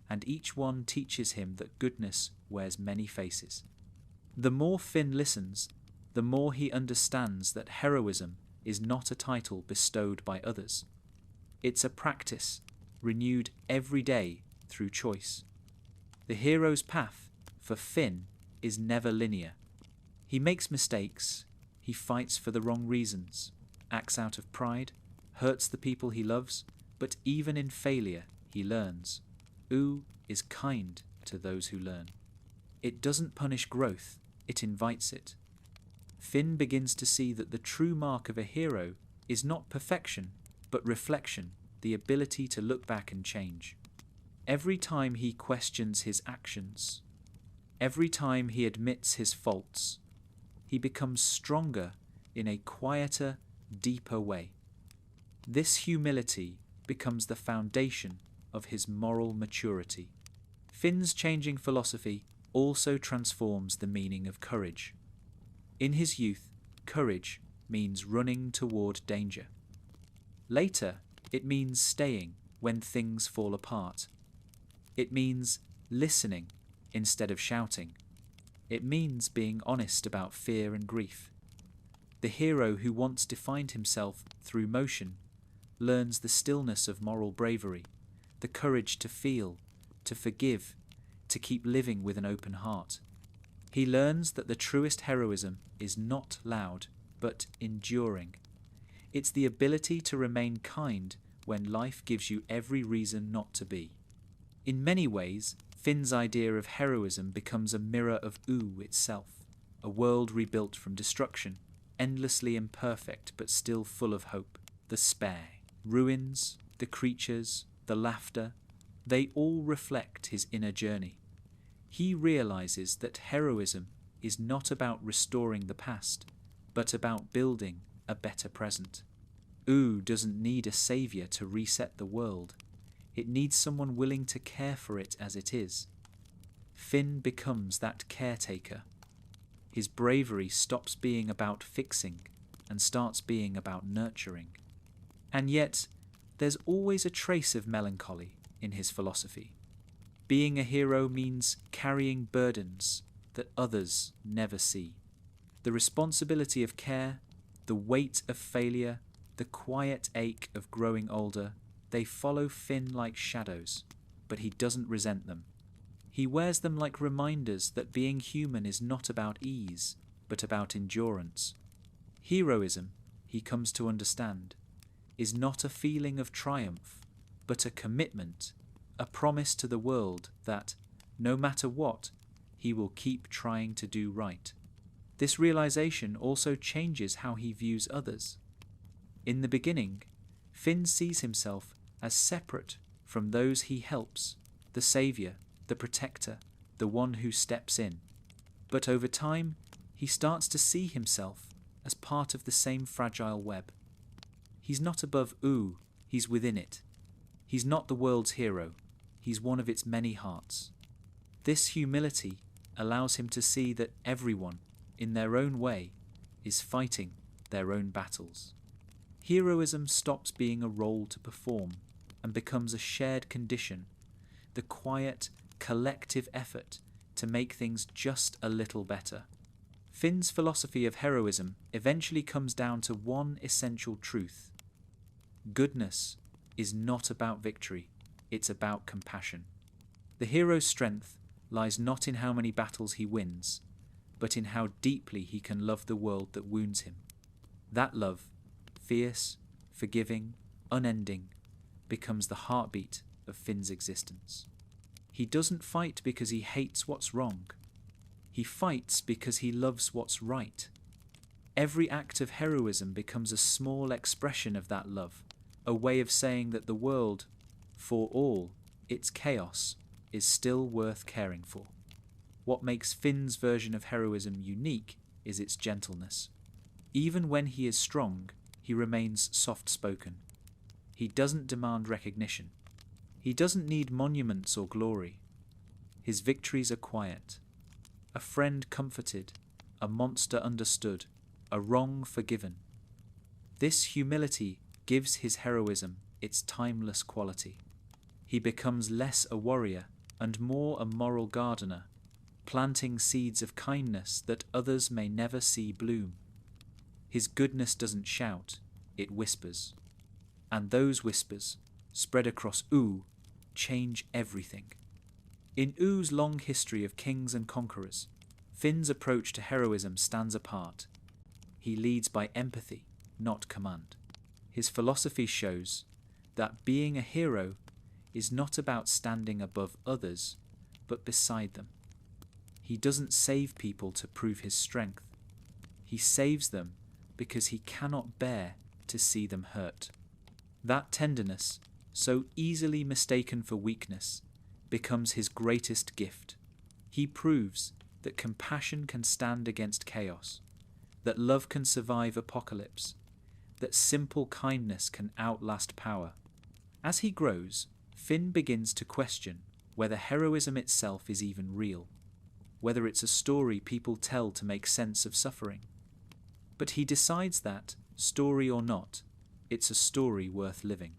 and each one teaches him that goodness wears many faces. The more Finn listens, the more he understands that heroism is not a title bestowed by others. It's a practice, renewed every day through choice. The hero's path, for Finn, is never linear. He makes mistakes, he fights for the wrong reasons, acts out of pride, hurts the people he loves, but even in failure, he learns. Ooh is kind to those who learn. It doesn't punish growth, it invites it. Finn begins to see that the true mark of a hero is not perfection, but reflection, the ability to look back and change. Every time he questions his actions, every time he admits his faults, he becomes stronger in a quieter, deeper way. This humility becomes the foundation of his moral maturity. Finn's changing philosophy also transforms the meaning of courage. In his youth, courage means running toward danger. Later, it means staying when things fall apart. It means listening instead of shouting. It means being honest about fear and grief. The hero who once defined himself through motion learns the stillness of moral bravery, the courage to feel, to forgive, to keep living with an open heart. He learns that the truest heroism is not loud, but enduring. It's the ability to remain kind when life gives you every reason not to be. In many ways, Finn's idea of heroism becomes a mirror of Ooh itself, a world rebuilt from destruction, endlessly imperfect but still full of hope. The spare, ruins, the creatures, the laughter, they all reflect his inner journey. He realizes that heroism is not about restoring the past, but about building a better present. Ooh doesn't need a savior to reset the world. It needs someone willing to care for it as it is. Finn becomes that caretaker. His bravery stops being about fixing and starts being about nurturing. And yet, there's always a trace of melancholy in his philosophy. Being a hero means carrying burdens that others never see. The responsibility of care, the weight of failure, the quiet ache of growing older, they follow Finn like shadows, but he doesn't resent them. He wears them like reminders that being human is not about ease, but about endurance. Heroism, he comes to understand, is not a feeling of triumph, but a commitment, a promise to the world that, no matter what, he will keep trying to do right. This realization also changes how he views others. In the beginning, Finn sees himself as separate from those he helps, the saviour, the protector, the one who steps in. But over time, he starts to see himself as part of the same fragile web. He's not above Oo, he's within it. He's not the world's hero, he's one of its many hearts. This humility allows him to see that everyone, in their own way, is fighting their own battles. Heroism stops being a role to perform and becomes a shared condition, the quiet, collective effort to make things just a little better. Finn's philosophy of heroism eventually comes down to one essential truth. Goodness is not about victory, it's about compassion. The hero's strength lies not in how many battles he wins, but in how deeply he can love the world that wounds him. That love, fierce, forgiving, unending, becomes the heartbeat of Finn's existence. He doesn't fight because he hates what's wrong. He fights because he loves what's right. Every act of heroism becomes a small expression of that love, a way of saying that the world, for all its chaos, is still worth caring for. What makes Finn's version of heroism unique is its gentleness. Even when he is strong, he remains soft-spoken. He doesn't demand recognition. He doesn't need monuments or glory. His victories are quiet. A friend comforted, a monster understood, a wrong forgiven. This humility gives his heroism its timeless quality. He becomes less a warrior and more a moral gardener, planting seeds of kindness that others may never see bloom. His goodness doesn't shout, it whispers. And those whispers, spread across Oo, change everything. In Oo's long history of kings and conquerors, Finn's approach to heroism stands apart. He leads by empathy, not command. His philosophy shows that being a hero is not about standing above others, but beside them. He doesn't save people to prove his strength. He saves them because he cannot bear to see them hurt. That tenderness, so easily mistaken for weakness, becomes his greatest gift. He proves that compassion can stand against chaos, that love can survive apocalypse, that simple kindness can outlast power. As he grows, Finn begins to question whether heroism itself is even real, whether it's a story people tell to make sense of suffering. But he decides that, story or not, it's a story worth living.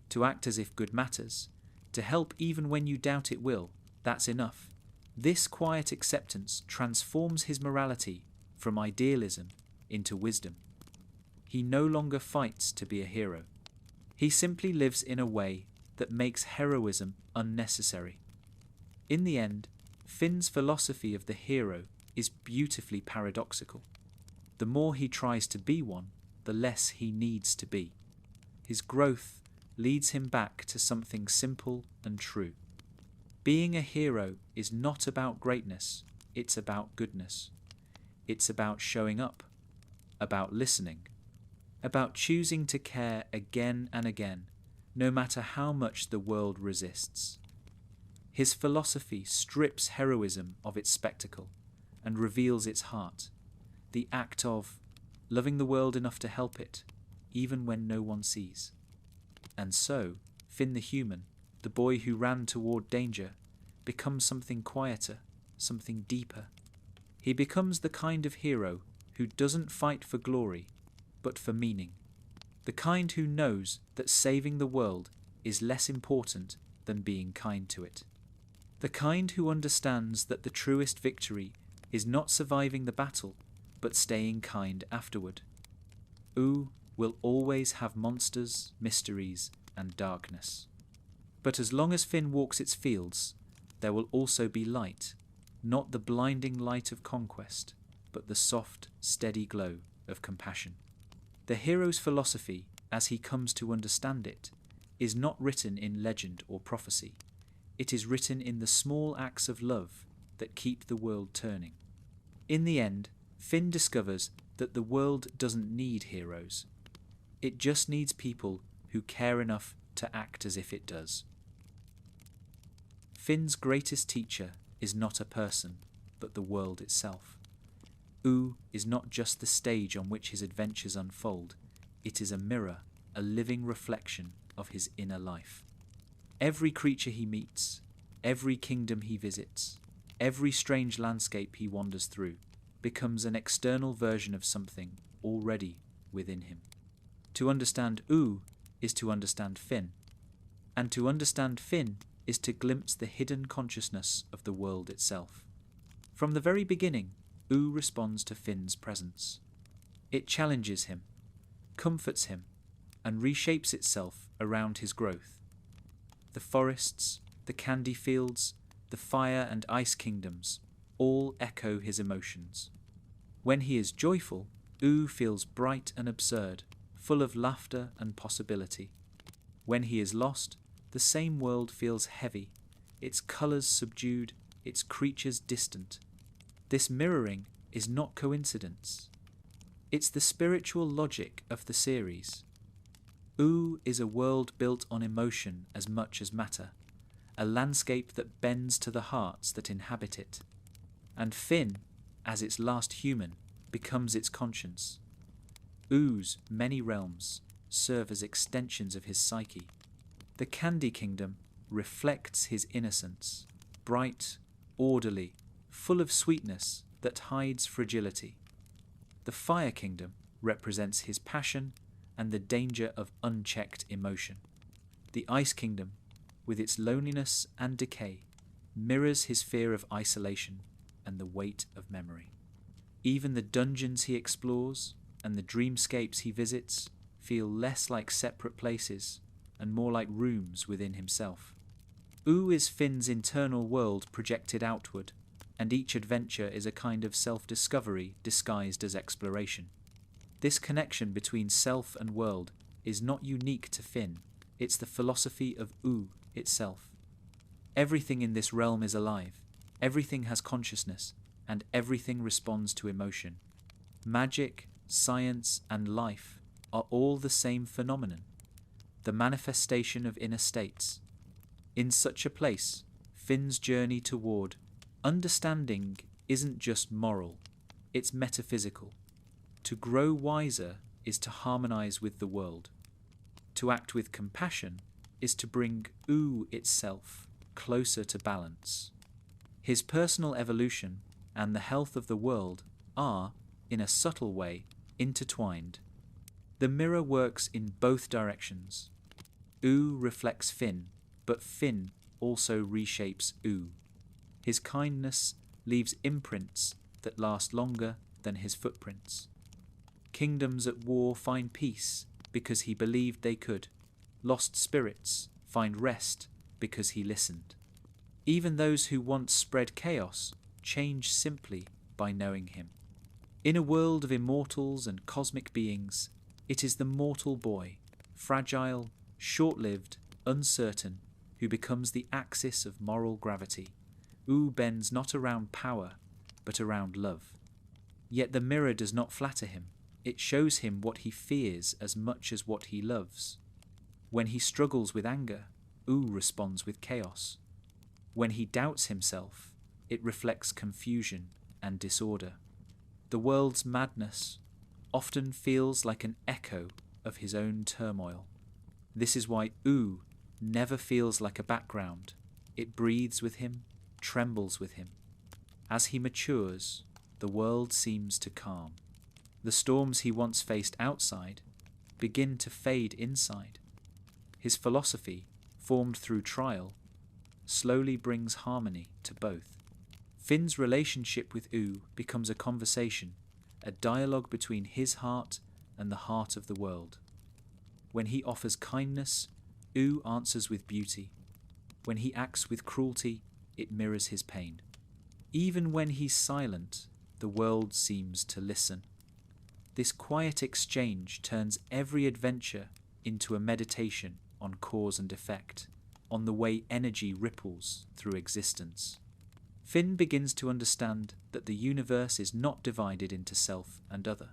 To act as if good matters, to help even when you doubt it will, that's enough. This quiet acceptance transforms his morality from idealism into wisdom. He no longer fights to be a hero. He simply lives in a way that makes heroism unnecessary. In the end, Finn's philosophy of the hero is beautifully paradoxical. The more he tries to be one, the less he needs to be. His growth leads him back to something simple and true. Being a hero is not about greatness, it's about goodness. It's about showing up, about listening, about choosing to care again and again, no matter how much the world resists. His philosophy strips heroism of its spectacle and reveals its heart, the act of loving the world enough to help it, even when no one sees. And so, Finn the human, the boy who ran toward danger, becomes something quieter, something deeper. He becomes the kind of hero who doesn't fight for glory, but for meaning. The kind who knows that saving the world is less important than being kind to it. The kind who understands that the truest victory is not surviving the battle, but staying kind afterward. Ooo will always have monsters, mysteries, and darkness. But as long as Finn walks its fields, there will also be light, not the blinding light of conquest, but the soft, steady glow of compassion. The hero's philosophy, as he comes to understand it, is not written in legend or prophecy. It is written in the small acts of love that keep the world turning. In the end, Finn discovers that the world doesn't need heroes. It just needs people who care enough to act as if it does. Finn's greatest teacher is not a person, but the world itself. Ooo is not just the stage on which his adventures unfold. It is a mirror, a living reflection of his inner life. Every creature he meets, every kingdom he visits, every strange landscape he wanders through, becomes an external version of something already within him. To understand Ooo is to understand Finn, and to understand Finn is to glimpse the hidden consciousness of the world itself. From the very beginning, Ooo responds to Finn's presence. It challenges him, comforts him, and reshapes itself around his growth. The forests, the candy fields, the fire and ice kingdoms all echo his emotions. When he is joyful, Ooo feels bright and absurd, full of laughter and possibility. When he is lost, the same world feels heavy, its colours subdued, its creatures distant. This mirroring is not coincidence. It's the spiritual logic of the series. Ooo is a world built on emotion as much as matter, a landscape that bends to the hearts that inhabit it. And Finn, as its last human, becomes its conscience. Oo's many realms serve as extensions of his psyche. The Candy Kingdom reflects his innocence, bright, orderly, full of sweetness that hides fragility. The Fire Kingdom represents his passion and the danger of unchecked emotion. The Ice Kingdom, with its loneliness and decay, mirrors his fear of isolation and the weight of memory. Even the dungeons he explores and the dreamscapes he visits feel less like separate places and more like rooms within himself. Ooo is Finn's internal world projected outward, and each adventure is a kind of self-discovery disguised as exploration. This connection between self and world is not unique to Finn, it's the philosophy of Ooo itself. Everything in this realm is alive, everything has consciousness, and everything responds to emotion. Magic, science, and life are all the same phenomenon, the manifestation of inner states. In such a place, Finn's journey toward understanding isn't just moral, it's metaphysical. To grow wiser is to harmonize with the world. To act with compassion is to bring Ooo itself closer to balance. His personal evolution and the health of the world are, in a subtle way, intertwined. The mirror works in both directions. Ooo reflects Finn, but Finn also reshapes Ooo. His kindness leaves imprints that last longer than his footprints. Kingdoms at war find peace because he believed they could. Lost spirits find rest because he listened. Even those who once spread chaos change simply by knowing him. In a world of immortals and cosmic beings, it is the mortal boy, fragile, short-lived, uncertain, who becomes the axis of moral gravity. Ooo bends not around power, but around love. Yet the mirror does not flatter him. It shows him what he fears as much as what he loves. When he struggles with anger, Ooo responds with chaos. When he doubts himself, it reflects confusion and disorder. The world's madness often feels like an echo of his own turmoil. This is why Ooo never feels like a background. It breathes with him, trembles with him. As he matures, the world seems to calm. The storms he once faced outside begin to fade inside. His philosophy, formed through trial, slowly brings harmony to both. Finn's relationship with U becomes a conversation, a dialogue between his heart and the heart of the world. When he offers kindness, U answers with beauty. When he acts with cruelty, it mirrors his pain. Even when he's silent, the world seems to listen. This quiet exchange turns every adventure into a meditation on cause and effect, on the way energy ripples through existence. Finn begins to understand that the universe is not divided into self and other.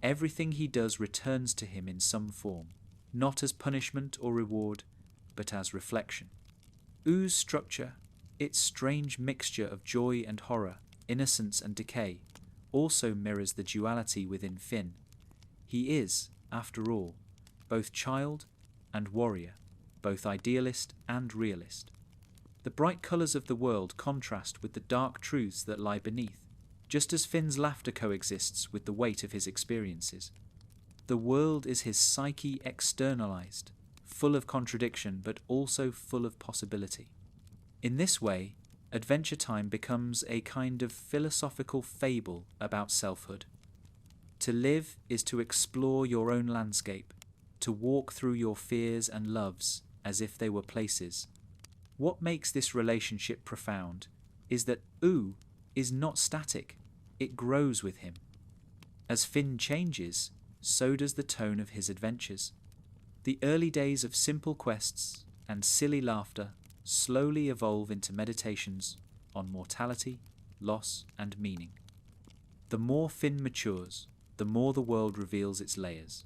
Everything he does returns to him in some form, not as punishment or reward, but as reflection. U's structure, its strange mixture of joy and horror, innocence and decay, also mirrors the duality within Finn. He is, after all, both child and warrior, both idealist and realist. The bright colours of the world contrast with the dark truths that lie beneath, just as Finn's laughter coexists with the weight of his experiences. The world is his psyche externalized, full of contradiction but also full of possibility. In this way, Adventure Time becomes a kind of philosophical fable about selfhood. To live is to explore your own landscape, to walk through your fears and loves as if they were places. What makes this relationship profound is that U is not static, it grows with him. As Finn changes, so does the tone of his adventures. The early days of simple quests and silly laughter slowly evolve into meditations on mortality, loss, and meaning. The more Finn matures, the more the world reveals its layers.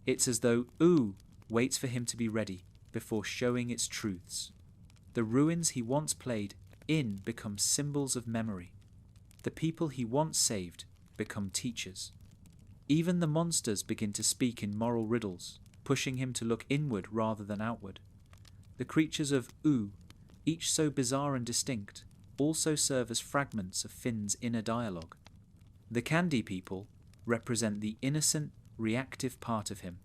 It's as though U waits for him to be ready before showing its truths. The ruins he once played in become symbols of memory. The people he once saved become teachers. Even the monsters begin to speak in moral riddles, pushing him to look inward rather than outward. The creatures of U, each so bizarre and distinct, also serve as fragments of Finn's inner dialogue. The Candy People represent the innocent, reactive part of him,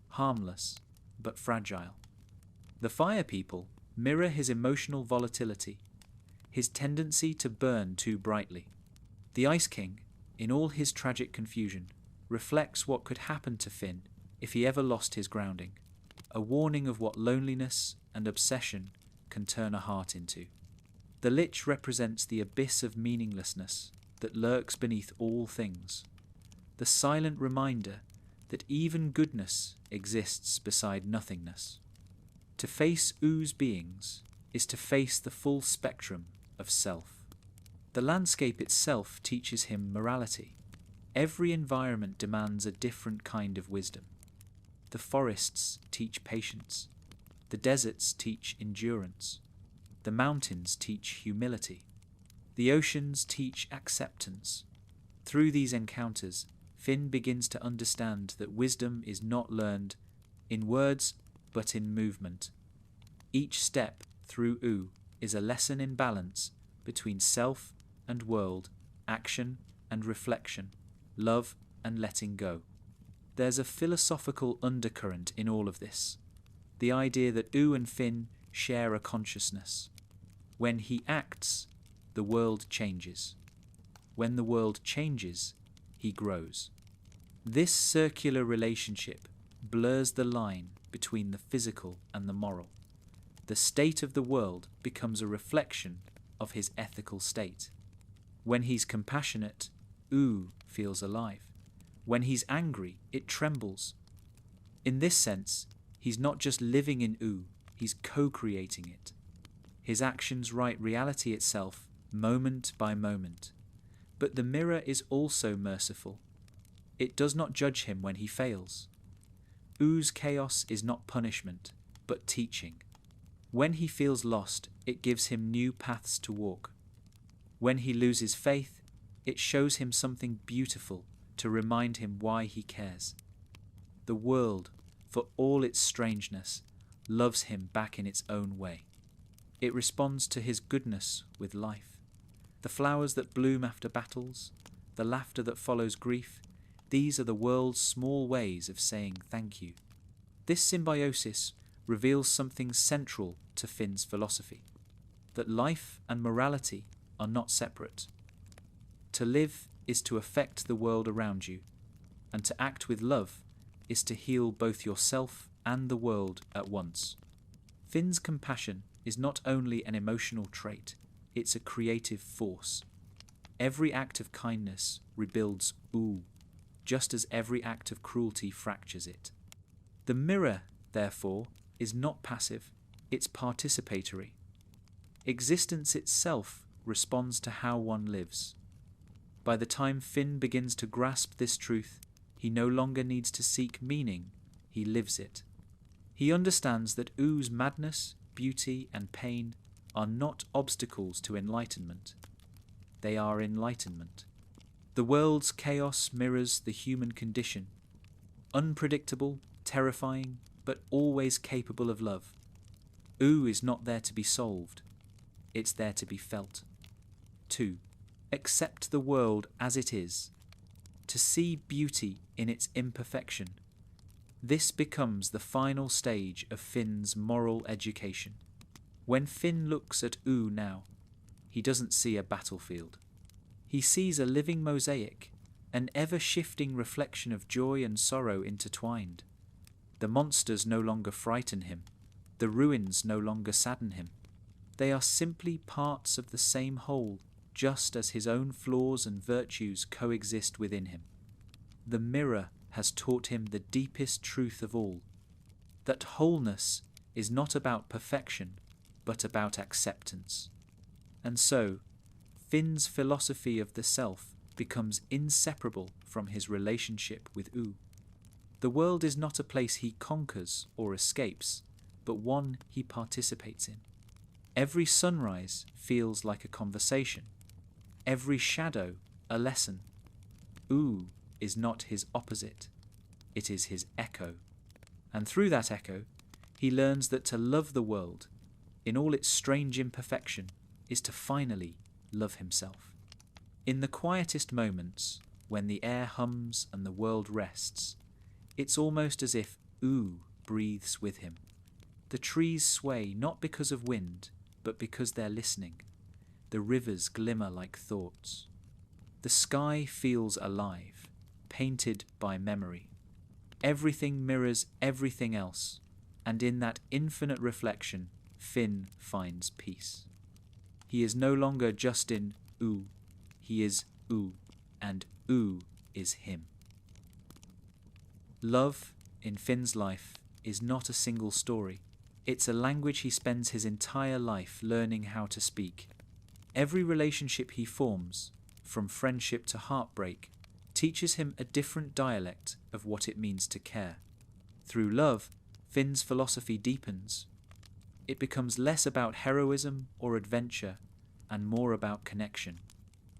harmless but fragile. The Fire People mirror his emotional volatility, his tendency to burn too brightly. The Ice King, in all his tragic confusion, reflects what could happen to Finn if he ever lost his grounding, a warning of what loneliness and obsession can turn a heart into. The Lich represents the abyss of meaninglessness that lurks beneath all things, the silent reminder that even goodness exists beside nothingness. To face U's beings is to face the full spectrum of self. The landscape itself teaches him morality. Every environment demands a different kind of wisdom. The forests teach patience. The deserts teach endurance. The mountains teach humility. The oceans teach acceptance. Through these encounters, Finn begins to understand that wisdom is not learned in words but in movement. Each step through U is a lesson in balance between self and world, action and reflection, love and letting go. There's a philosophical undercurrent in all of this, the idea that U and Finn share a consciousness. When he acts, the world changes. When the world changes, he grows. This circular relationship blurs the line between the physical and the moral. The state of the world becomes a reflection of his ethical state. When he's compassionate, U feels alive. When he's angry, it trembles. In this sense, he's not just living in U, he's co-creating it. His actions write reality itself, moment by moment. But the mirror is also merciful. It does not judge him when he fails. U's chaos is not punishment, but teaching. When he feels lost, it gives him new paths to walk. When he loses faith, it shows him something beautiful to remind him why he cares. The world, for all its strangeness, loves him back in its own way. It responds to his goodness with life. The flowers that bloom after battles, the laughter that follows grief, these are the world's small ways of saying thank you. This symbiosis reveals something central to Finn's philosophy, that life and morality are not separate. To live is to affect the world around you, and to act with love is to heal both yourself and the world at once. Finn's compassion is not only an emotional trait, it's a creative force. Every act of kindness rebuilds Oo, just as every act of cruelty fractures it. The mirror, therefore, is not passive, it's participatory. Existence itself responds to how one lives. By the time Finn begins to grasp this truth, he no longer needs to seek meaning, he lives it. He understands that Oo's madness, beauty, and pain are not obstacles to enlightenment. They are enlightenment. The world's chaos mirrors the human condition, unpredictable, terrifying, but always capable of love. Oo is not there to be solved, it's there to be felt. 2. Accept the world as it is. To see beauty in its imperfection. This becomes the final stage of Finn's moral education. When Finn looks at Oo now, he doesn't see a battlefield. He sees a living mosaic, an ever-shifting reflection of joy and sorrow intertwined. The monsters no longer frighten him. The ruins no longer sadden him. They are simply parts of the same whole, just as his own flaws and virtues coexist within him. The mirror has taught him the deepest truth of all, that wholeness is not about perfection, but about acceptance. And so, Finn's philosophy of the self becomes inseparable from his relationship with Oo. The world is not a place he conquers or escapes, but one he participates in. Every sunrise feels like a conversation, every shadow a lesson. Oo is not his opposite, it is his echo. And through that echo, he learns that to love the world, in all its strange imperfection, is to finally love himself. In the quietest moments, when the air hums and the world rests, it's almost as if Oo breathes with him. The trees sway not because of wind, but because they're listening. The rivers glimmer like thoughts. The sky feels alive, painted by memory. Everything mirrors everything else, and in that infinite reflection, Finn finds peace. He is no longer just in Oo, he is Oo, and Oo is him. Love, in Finn's life, is not a single story. It's a language he spends his entire life learning how to speak. Every relationship he forms, from friendship to heartbreak, teaches him a different dialect of what it means to care. Through love, Finn's philosophy deepens. It becomes less about heroism or adventure and more about connection.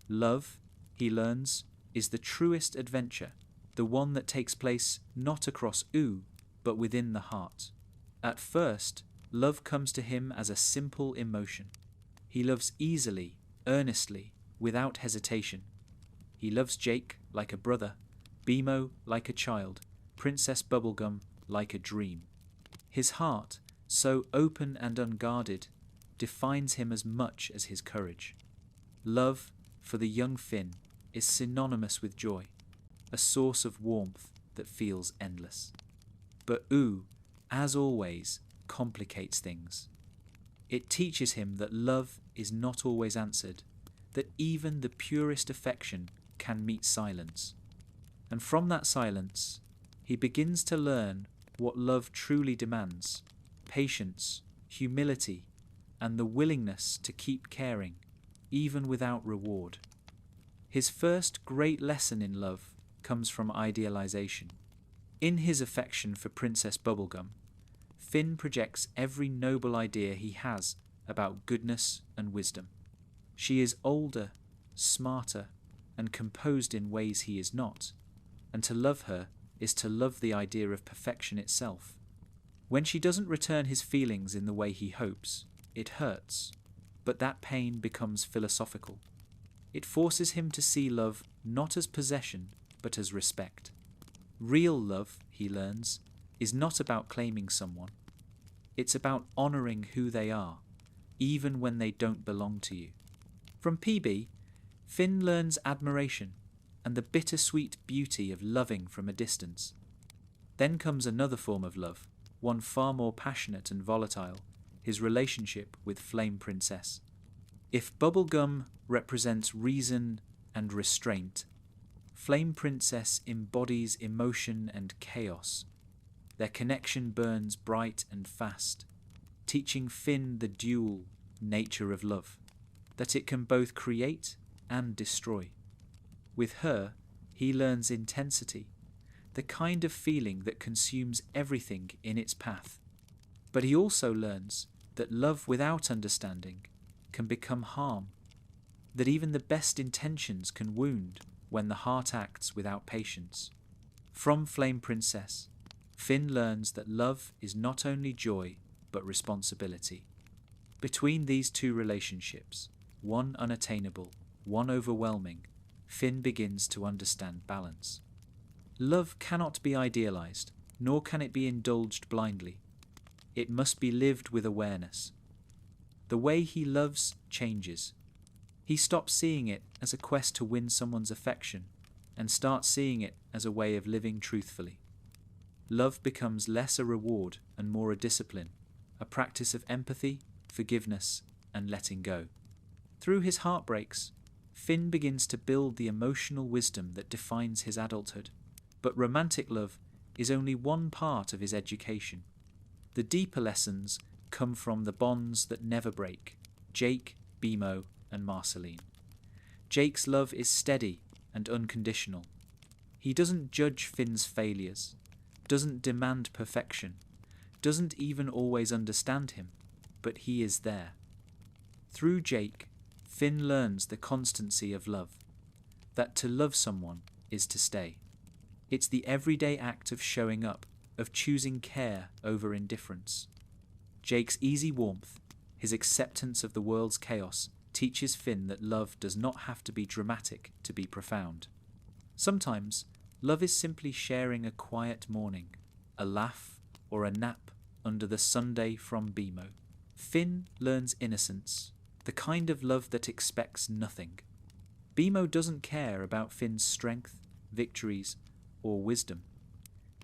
Love, he learns, is the truest adventure, the one that takes place not across Oo, but within the heart. At first, love comes to him as a simple emotion. He loves easily, earnestly, without hesitation. He loves Jake like a brother, Bimo like a child, Princess Bubblegum like a dream. His heart, so open and unguarded, defines him as much as his courage. Love, for the young Finn, is synonymous with joy, a source of warmth that feels endless. But Oo, as always, complicates things. It teaches him that love is not always answered, that even the purest affection can meet silence. And from that silence, he begins to learn what love truly demands: patience, humility, and the willingness to keep caring, even without reward. His first great lesson in love comes from idealization. In his affection for Princess Bubblegum, Finn projects every noble idea he has about goodness and wisdom. She is older, smarter, and composed in ways he is not, and to love her is to love the idea of perfection itself. When she doesn't return his feelings in the way he hopes, it hurts, but that pain becomes philosophical. It forces him to see love not as possession, but as respect. Real love, he learns, is not about claiming someone. It's about honouring who they are, even when they don't belong to you. From PB, Finn learns admiration and the bittersweet beauty of loving from a distance. Then comes another form of love, one far more passionate and volatile, his relationship with Flame Princess. If Bubblegum represents reason and restraint, Flame Princess embodies emotion and chaos. Their connection burns bright and fast, teaching Finn the dual nature of love, that it can both create and destroy. With her, he learns intensity, the kind of feeling that consumes everything in its path. But he also learns that love without understanding can become harm, that even the best intentions can wound when the heart acts without patience. From Flame Princess, Finn learns that love is not only joy, but responsibility. Between these two relationships, one unattainable, one overwhelming, Finn begins to understand balance. Love cannot be idealized, nor can it be indulged blindly. It must be lived with awareness. The way he loves changes. He stops seeing it as a quest to win someone's affection and starts seeing it as a way of living truthfully. Love becomes less a reward and more a discipline, a practice of empathy, forgiveness, and letting go. Through his heartbreaks, Finn begins to build the emotional wisdom that defines his adulthood. But romantic love is only one part of his education. The deeper lessons come from the bonds that never break, Jake, BMO, and Marceline. Jake's love is steady and unconditional. He doesn't judge Finn's failures, doesn't demand perfection, doesn't even always understand him, but he is there. Through Jake, Finn learns the constancy of love, that to love someone is to stay. It's the everyday act of showing up, of choosing care over indifference. Jake's easy warmth, his acceptance of the world's chaos, teaches Finn that love does not have to be dramatic to be profound. Sometimes, love is simply sharing a quiet morning, a laugh, or a nap under the Sunday from BMO. Finn learns innocence, the kind of love that expects nothing. BMO doesn't care about Finn's strength, victories, or wisdom.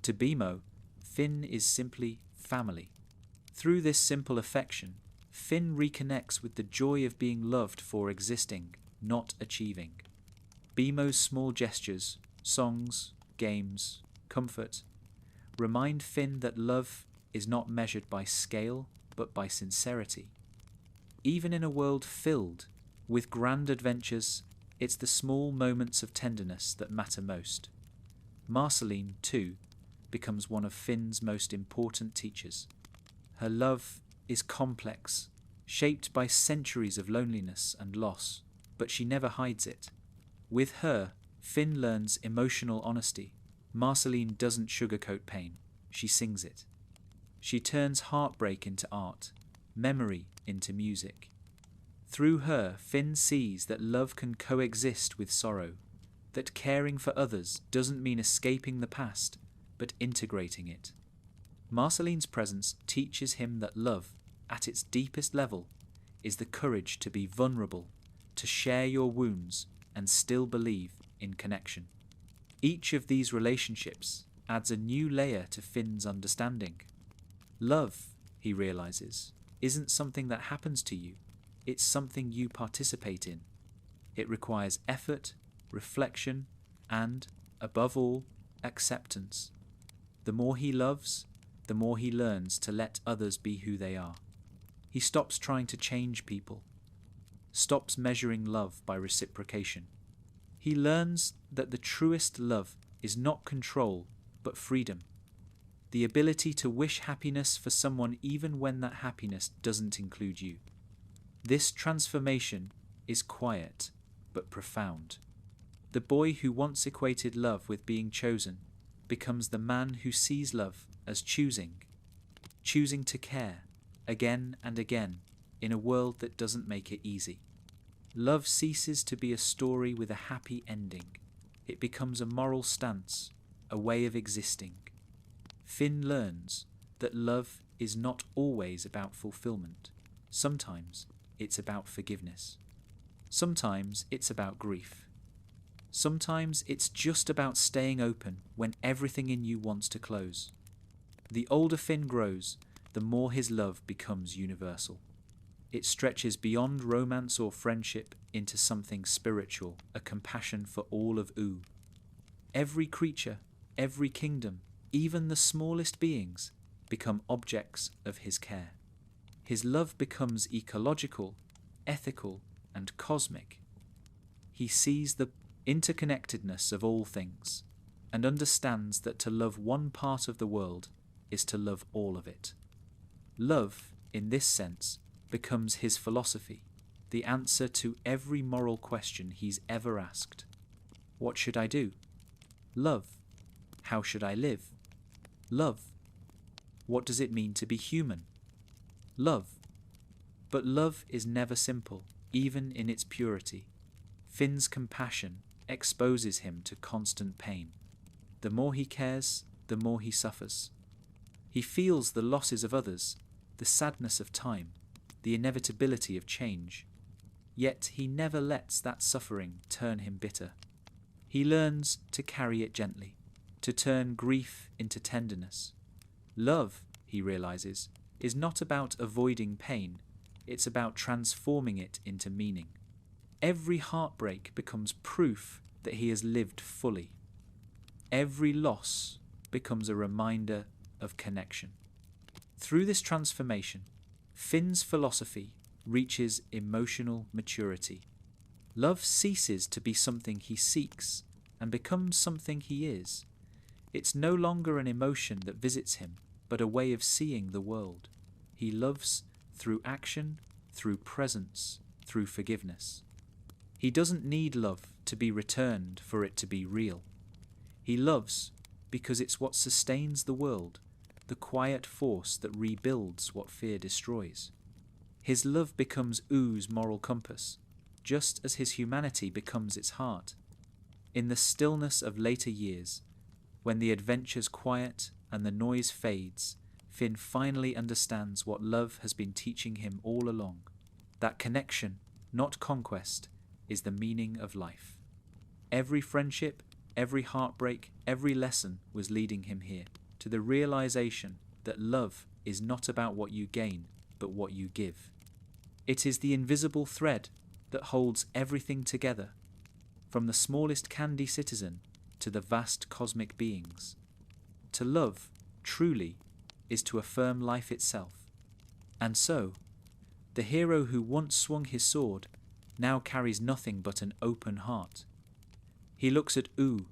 To BMO, Finn is simply family. Through this simple affection, Finn reconnects with the joy of being loved for existing, not achieving. BMO's small gestures, songs, games, comfort, remind Finn that love is not measured by scale, but by sincerity. Even in a world filled with grand adventures, it's the small moments of tenderness that matter most. Marceline, too, becomes one of Finn's most important teachers. Her love is complex, shaped by centuries of loneliness and loss, but she never hides it. With her, Finn learns emotional honesty. Marceline doesn't sugarcoat pain, she sings it. She turns heartbreak into art, memory into music. Through her, Finn sees that love can coexist with sorrow, that caring for others doesn't mean escaping the past, but integrating it. Marceline's presence teaches him that love, at its deepest level, is the courage to be vulnerable, to share your wounds, and still believe in connection. Each of these relationships adds a new layer to Finn's understanding. Love, he realizes, isn't something that happens to you, it's something you participate in. It requires effort, reflection, and, above all, acceptance. The more he loves, the more he learns to let others be who they are. He stops trying to change people, stops measuring love by reciprocation. He learns that the truest love is not control, but freedom. The ability to wish happiness for someone even when that happiness doesn't include you. This transformation is quiet, but profound. The boy who once equated love with being chosen becomes the man who sees love as choosing to care, again and again, in a world that doesn't make it easy. Love ceases to be a story with a happy ending. It becomes a moral stance, a way of existing. Finn learns that love is not always about fulfillment. Sometimes it's about forgiveness. Sometimes it's about grief. Sometimes it's just about staying open when everything in you wants to close. The older Finn grows, the more his love becomes universal. It stretches beyond romance or friendship into something spiritual, a compassion for all of Oo. Every creature, every kingdom, even the smallest beings, become objects of his care. His love becomes ecological, ethical, and cosmic. He sees the interconnectedness of all things and understands that to love one part of the world is to love all of it. Love, in this sense, becomes his philosophy, the answer to every moral question he's ever asked. What should I do? Love. How should I live? Love. What does it mean to be human? Love. But love is never simple, even in its purity. Finn's compassion exposes him to constant pain. The more he cares, the more he suffers. He feels the losses of others, the sadness of time, the inevitability of change. Yet he never lets that suffering turn him bitter. He learns to carry it gently, to turn grief into tenderness. Love, he realizes, is not about avoiding pain, it's about transforming it into meaning. Every heartbreak becomes proof that he has lived fully. Every loss becomes a reminder of connection. Through this transformation, Finn's philosophy reaches emotional maturity. Love ceases to be something he seeks and becomes something he is. It's no longer an emotion that visits him, but a way of seeing the world. He loves through action, through presence, through forgiveness. He doesn't need love to be returned for it to be real. He loves because it's what sustains the world, the quiet force that rebuilds what fear destroys. His love becomes Oo's moral compass, just as his humanity becomes its heart. In the stillness of later years, when the adventure's quiet and the noise fades, Finn finally understands what love has been teaching him all along. That connection, not conquest, is the meaning of life. Every friendship, every heartbreak, every lesson was leading him here, to the realization that love is not about what you gain, but what you give. It is the invisible thread that holds everything together, from the smallest candy citizen to the vast cosmic beings. To love, truly, is to affirm life itself. And so, the hero who once swung his sword now carries nothing but an open heart. He looks at Oo,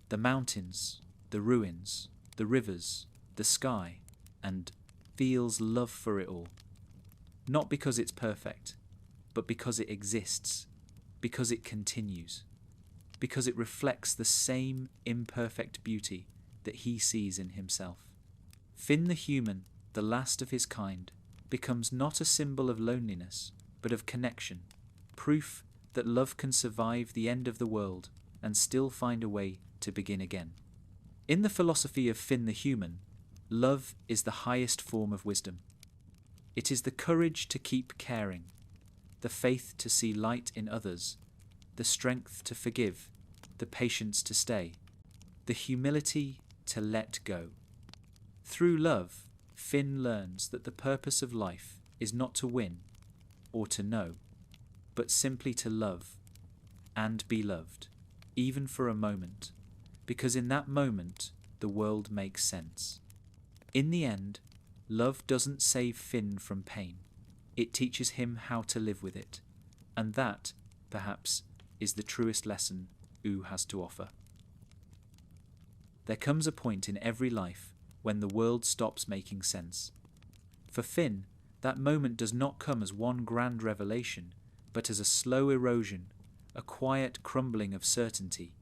the mountains, the ruins, the rivers, the sky, and feels love for it all. Not because it's perfect, but because it exists, because it continues, because it reflects the same imperfect beauty that he sees in himself. Finn the human, the last of his kind, becomes not a symbol of loneliness, but of connection, proof that love can survive the end of the world and still find a way to begin again. In the philosophy of Finn the human, love is the highest form of wisdom. It is the courage to keep caring, the faith to see light in others, the strength to forgive, the patience to stay, the humility to let go. Through love, Finn learns that the purpose of life is not to win or to know, but simply to love and be loved, even for a moment, because in that moment the world makes sense. In the end, love doesn't save Finn from pain. It teaches him how to live with it, and that, perhaps, is the truest lesson Oo has to offer. There comes a point in every life when the world stops making sense. For Finn, that moment does not come as one grand revelation, but as a slow erosion, a quiet crumbling of certainty.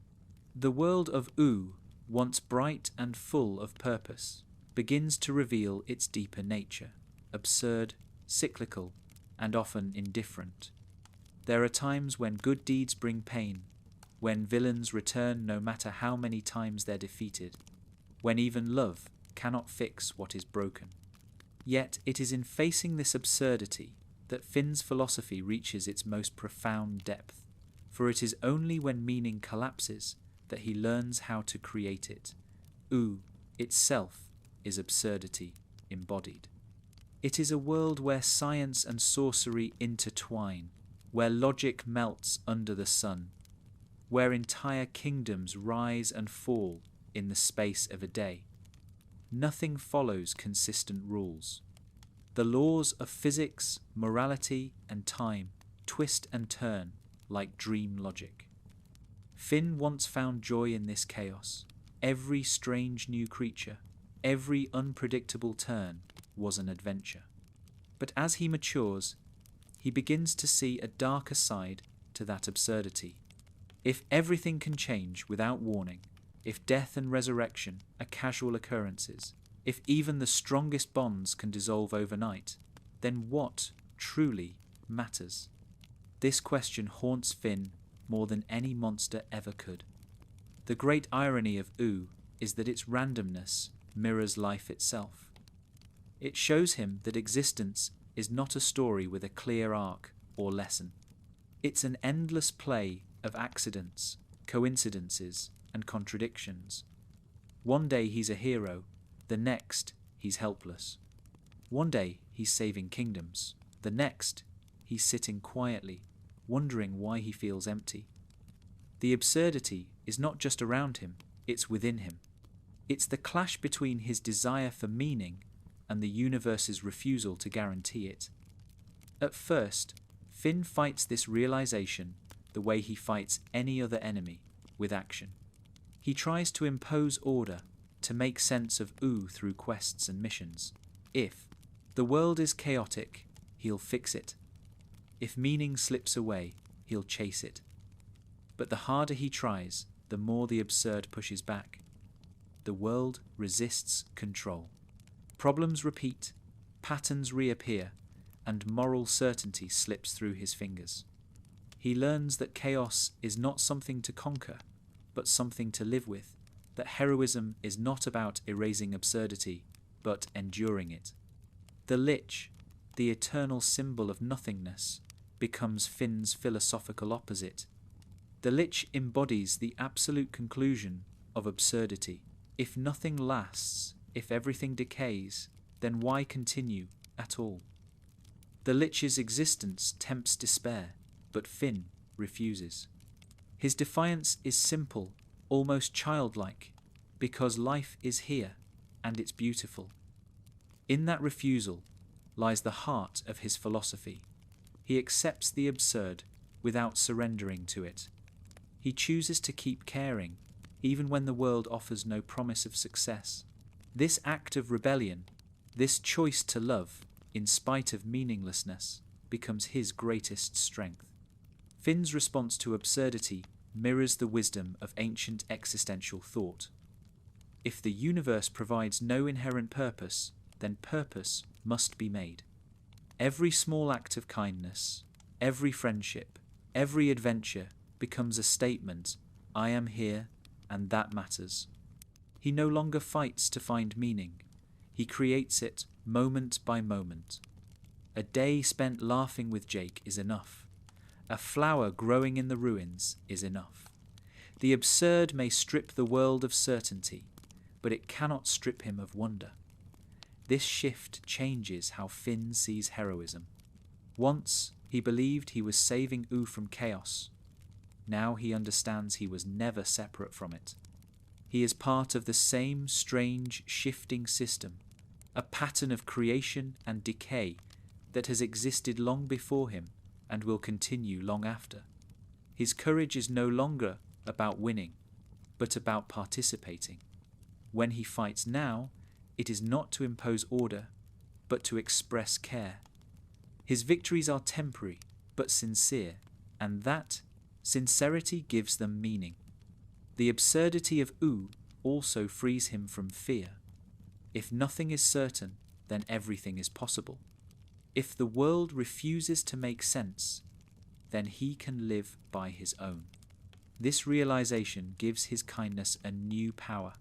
The world of Oo, once bright and full of purpose, begins to reveal its deeper nature, absurd, cyclical, and often indifferent. There are times when good deeds bring pain, when villains return no matter how many times they're defeated, when even love cannot fix what is broken. Yet it is in facing this absurdity that Finn's philosophy reaches its most profound depth, for it is only when meaning collapses that he learns how to create it. Oo itself is absurdity embodied. It is a world where science and sorcery intertwine, where logic melts under the sun, where entire kingdoms rise and fall in the space of a day. Nothing follows consistent rules. The laws of physics, morality, and time twist and turn like dream logic. Finn once found joy in this chaos. Every strange new creature, every unpredictable turn was an adventure. But as he matures, he begins to see a darker side to that absurdity. If everything can change without warning, if death and resurrection are casual occurrences, if even the strongest bonds can dissolve overnight, then what truly matters? This question haunts Finn more than any monster ever could. The great irony of Oo is that its randomness mirrors life itself. It shows him that existence is not a story with a clear arc or lesson. It's an endless play of accidents, coincidences, and contradictions. One day he's a hero, the next he's helpless. One day he's saving kingdoms, the next he's sitting quietly, wondering why he feels empty. The absurdity is not just around him, it's within him. It's the clash between his desire for meaning and the universe's refusal to guarantee it. At first, Finn fights this realization the way he fights any other enemy, with action. He tries to impose order, to make sense of Oo through quests and missions. If the world is chaotic, he'll fix it. If meaning slips away, he'll chase it. But the harder he tries, the more the absurd pushes back. The world resists control. Problems repeat, patterns reappear, and moral certainty slips through his fingers. He learns that chaos is not something to conquer, but something to live with, that heroism is not about erasing absurdity, but enduring it. The Lich, the eternal symbol of nothingness, becomes Finn's philosophical opposite. The Lich embodies the absolute conclusion of absurdity. If nothing lasts, if everything decays, then why continue at all? The Lich's existence tempts despair, but Finn refuses. His defiance is simple, almost childlike, because life is here, and it's beautiful. In that refusal lies the heart of his philosophy. He accepts the absurd without surrendering to it. He chooses to keep caring, even when the world offers no promise of success. This act of rebellion, this choice to love, in spite of meaninglessness, becomes his greatest strength. Finn's response to absurdity mirrors the wisdom of ancient existential thought. If the universe provides no inherent purpose, then purpose must be made. Every small act of kindness, every friendship, every adventure becomes a statement, I am here, and that matters. He no longer fights to find meaning. He creates it moment by moment. A day spent laughing with Jake is enough. A flower growing in the ruins is enough. The absurd may strip the world of certainty, but it cannot strip him of wonder. This shift changes how Finn sees heroism. Once he believed he was saving Oo from chaos. Now he understands he was never separate from it. He is part of the same strange, shifting system, a pattern of creation and decay that has existed long before him and will continue long after. His courage is no longer about winning, but about participating. When he fights now, it is not to impose order, but to express care. His victories are temporary, but sincere, and that sincerity gives them meaning. The absurdity of Oo also frees him from fear. If nothing is certain, then everything is possible. If the world refuses to make sense, then he can live by his own. This realization gives his kindness a new power.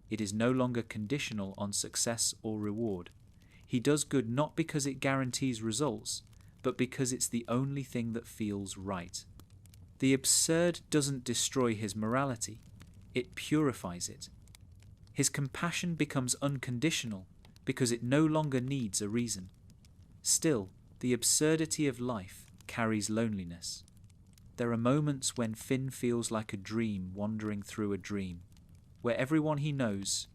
It is no longer conditional on success or reward. He does good not because it guarantees results, but because it's the only thing that feels right. The absurd doesn't destroy his morality, it purifies it. His compassion becomes unconditional because it no longer needs a reason. Still, the absurdity of life carries loneliness. There are moments when Finn feels like a dream wandering through a dream, where everyone he knows,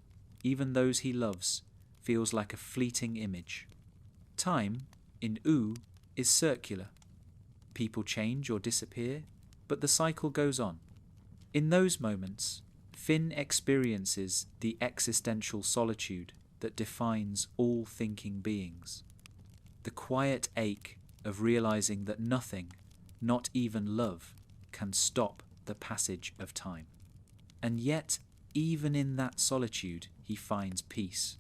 even those he loves, feels like a fleeting image. Time, in Ooo, is circular. People change or disappear, but the cycle goes on. In those moments, Finn experiences the existential solitude that defines all thinking beings. The quiet ache of realizing that nothing, not even love, can stop the passage of time. And yet, even in that solitude, he finds peace,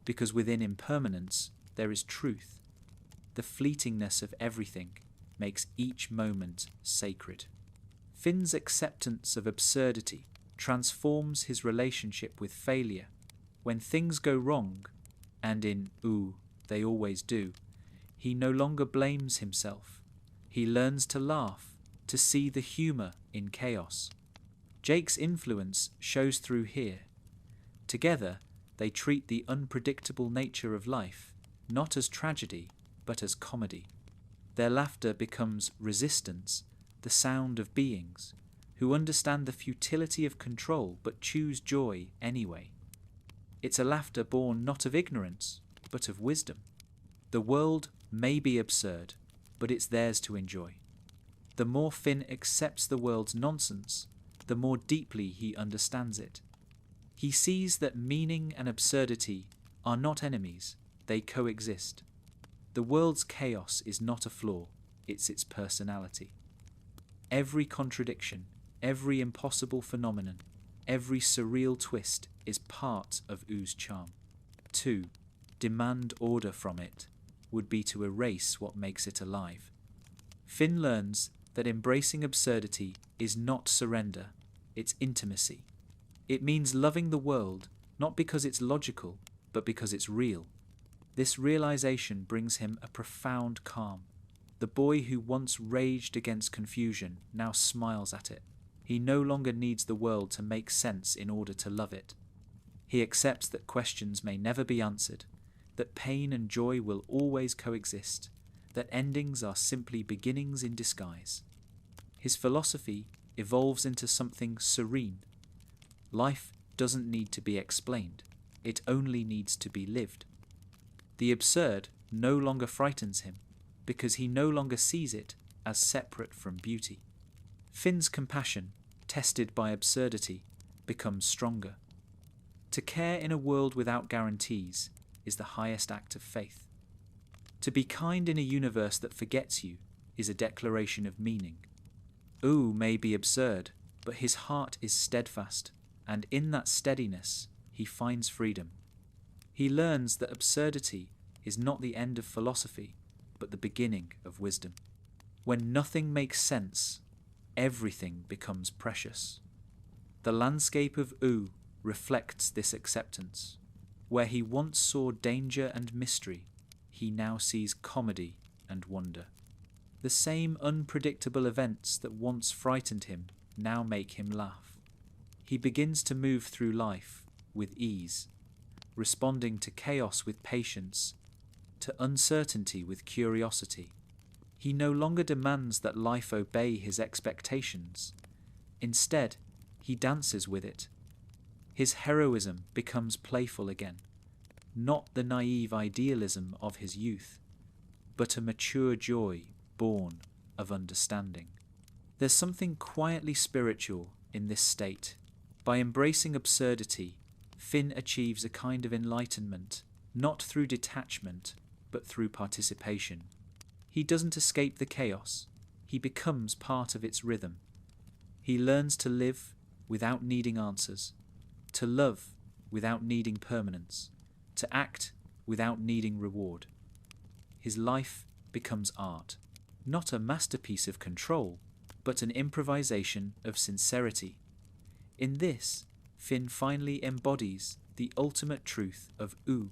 because within impermanence there is truth. The fleetingness of everything makes each moment sacred. Finn's acceptance of absurdity transforms his relationship with failure. When things go wrong, and in Ooo they always do, he no longer blames himself. He learns to laugh, to see the humour in chaos. Jake's influence shows through here. Together, they treat the unpredictable nature of life not as tragedy, but as comedy. Their laughter becomes resistance, the sound of beings who understand the futility of control but choose joy anyway. It's a laughter born not of ignorance, but of wisdom. The world may be absurd, but it's theirs to enjoy. The more Finn accepts the world's nonsense, the more deeply he understands it. He sees that meaning and absurdity are not enemies, they coexist. The world's chaos is not a flaw, it's its personality. Every contradiction, every impossible phenomenon, every surreal twist is part of Oo's charm. To demand order from it would be to erase what makes it alive. Finn learns that embracing absurdity is not surrender, it's intimacy. It means loving the world not because it's logical, but because it's real. This realization brings him a profound calm. The boy who once raged against confusion now smiles at it. He no longer needs the world to make sense in order to love it. He accepts that questions may never be answered, that pain and joy will always coexist, that endings are simply beginnings in disguise. His philosophy evolves into something serene. Life doesn't need to be explained, it only needs to be lived. The absurd no longer frightens him, because he no longer sees it as separate from beauty. Finn's compassion, tested by absurdity, becomes stronger. To care in a world without guarantees is the highest act of faith. To be kind in a universe that forgets you is a declaration of meaning. Ooo may be absurd, but his heart is steadfast, and in that steadiness he finds freedom. He learns that absurdity is not the end of philosophy, but the beginning of wisdom. When nothing makes sense, everything becomes precious. The landscape of Ooo reflects this acceptance. Where he once saw danger and mystery, he now sees comedy and wonder. The same unpredictable events that once frightened him now make him laugh. He begins to move through life with ease, responding to chaos with patience, to uncertainty with curiosity. He no longer demands that life obey his expectations. Instead, he dances with it. His heroism becomes playful again, not the naive idealism of his youth, but a mature joy born of understanding. There's something quietly spiritual in this state. By embracing absurdity, Finn achieves a kind of enlightenment, not through detachment, but through participation. He doesn't escape the chaos, he becomes part of its rhythm. He learns to live without needing answers, to love without needing permanence, to act without needing reward. his life becomes art, not a masterpiece of control, but an improvisation of sincerity. In this, Finn finally embodies the ultimate truth of Oo,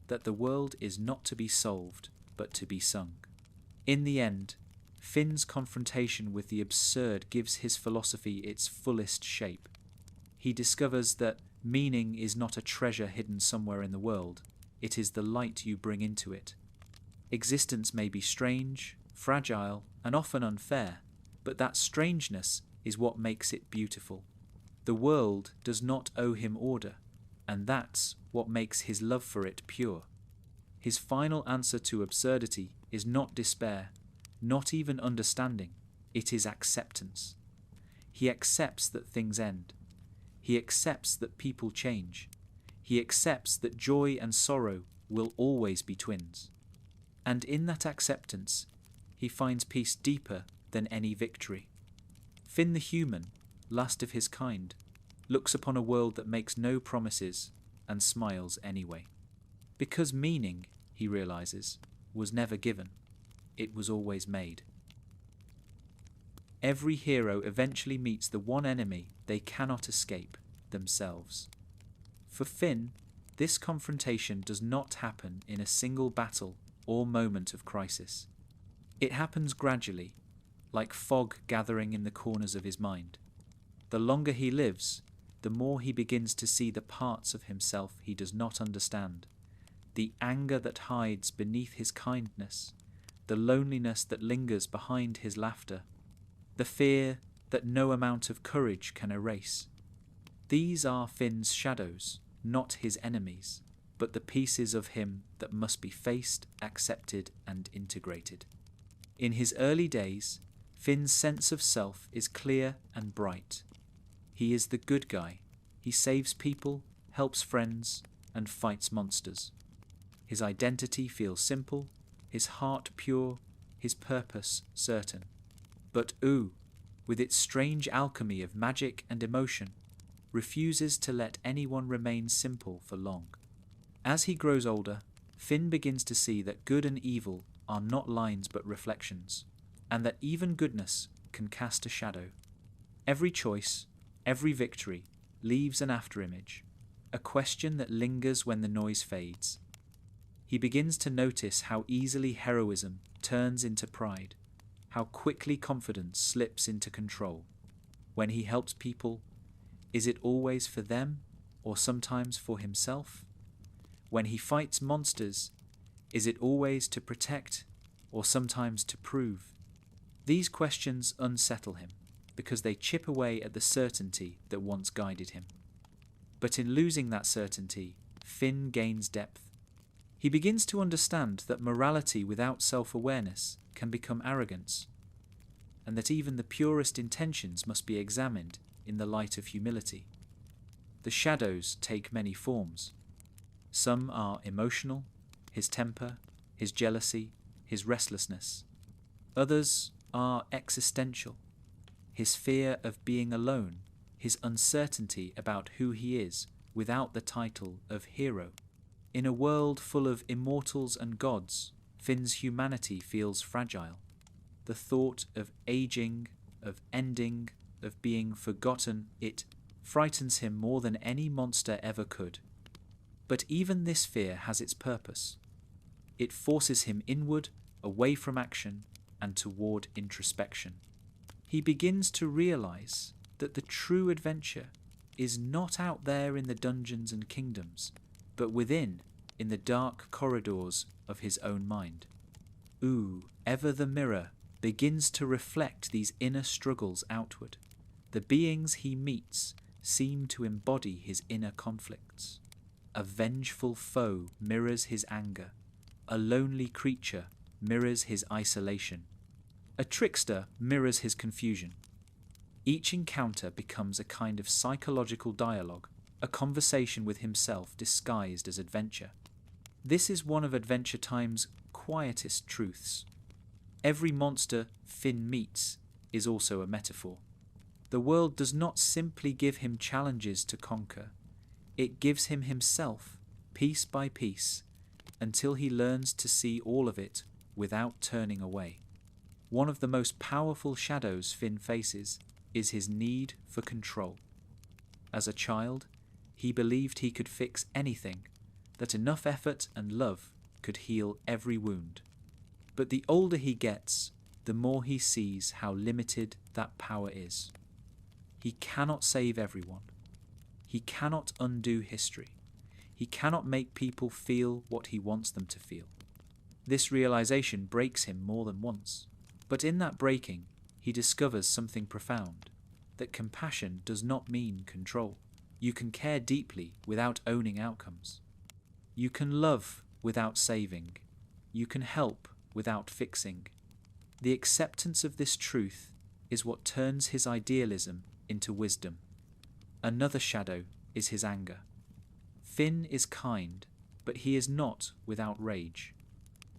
that the world is not to be solved, but to be sung. In the end, Finn's confrontation with the absurd gives his philosophy its fullest shape. He discovers that meaning is not a treasure hidden somewhere in the world, it is the light you bring into it. Existence may be strange, fragile, and often unfair, but that strangeness is what makes it beautiful. The world does not owe him order, and that's what makes his love for it pure. His final answer to absurdity is not despair, not even understanding, it is acceptance. He accepts that things end. He accepts that people change. He accepts that joy and sorrow will always be twins. And in that acceptance, he finds peace deeper than any victory. Finn the human, last of his kind, looks upon a world that makes no promises and smiles anyway. Because meaning, he realizes, was never given. It was always made. Every hero eventually meets the one enemy they cannot escape, themselves. For Finn, this confrontation does not happen in a single battle or moment of crisis. It happens gradually, like fog gathering in the corners of his mind. The longer he lives, the more he begins to see the parts of himself he does not understand, the anger that hides beneath his kindness, the loneliness that lingers behind his laughter, the fear that no amount of courage can erase. These are Finn's shadows, not his enemies, but the pieces of him that must be faced, accepted, and integrated. In his early days, Finn's sense of self is clear and bright. He is the good guy. He saves people, helps friends, and fights monsters. His identity feels simple, his heart pure, his purpose certain. But Oo, with its strange alchemy of magic and emotion, refuses to let anyone remain simple for long. As he grows older, Finn begins to see that good and evil are not lines but reflections, and that even goodness can cast a shadow. Every choice, every victory, leaves an afterimage, a question that lingers when the noise fades. He begins to notice how easily heroism turns into pride, how quickly confidence slips into control. When he helps people, is it always for them or sometimes for himself? When he fights monsters, is it always to protect or sometimes to prove? These questions unsettle him because they chip away at the certainty that once guided him. But in losing that certainty, Finn gains depth. He begins to understand that morality without self-awareness can become arrogance, and that even the purest intentions must be examined in the light of humility. The shadows take many forms. Some are emotional, his temper, his jealousy, his restlessness. Others are existential, his fear of being alone, his uncertainty about who he is without the title of hero. In a world full of immortals and gods, Finn's humanity feels fragile. The thought of aging, of ending, of being forgotten, it frightens him more than any monster ever could. But even this fear has its purpose. It forces him inward, away from action, and toward introspection. He begins to realize that the true adventure is not out there in the dungeons and kingdoms, but within, in the dark corridors of his own mind. Oo, ever the mirror, begins to reflect these inner struggles outward. The beings he meets seem to embody his inner conflicts. A vengeful foe mirrors his anger. A lonely creature mirrors his isolation. A trickster mirrors his confusion. Each encounter becomes a kind of psychological dialogue, a conversation with himself disguised as adventure. This is one of Adventure Time's quietest truths. Every monster Finn meets is also a metaphor. The world does not simply give him challenges to conquer. It gives him himself, piece by piece, until he learns to see all of it without turning away. One of the most powerful shadows Finn faces is his need for control. As a child, he believed he could fix anything, that enough effort and love could heal every wound. But the older he gets, the more he sees how limited that power is. He cannot save everyone. He cannot undo history. He cannot make people feel what he wants them to feel. This realization breaks him more than once. But in that breaking, he discovers something profound, that compassion does not mean control. You can care deeply without owning outcomes. You can love without saving. You can help without fixing. The acceptance of this truth is what turns his idealism into wisdom. Another shadow is his anger. Finn is kind, but he is not without rage.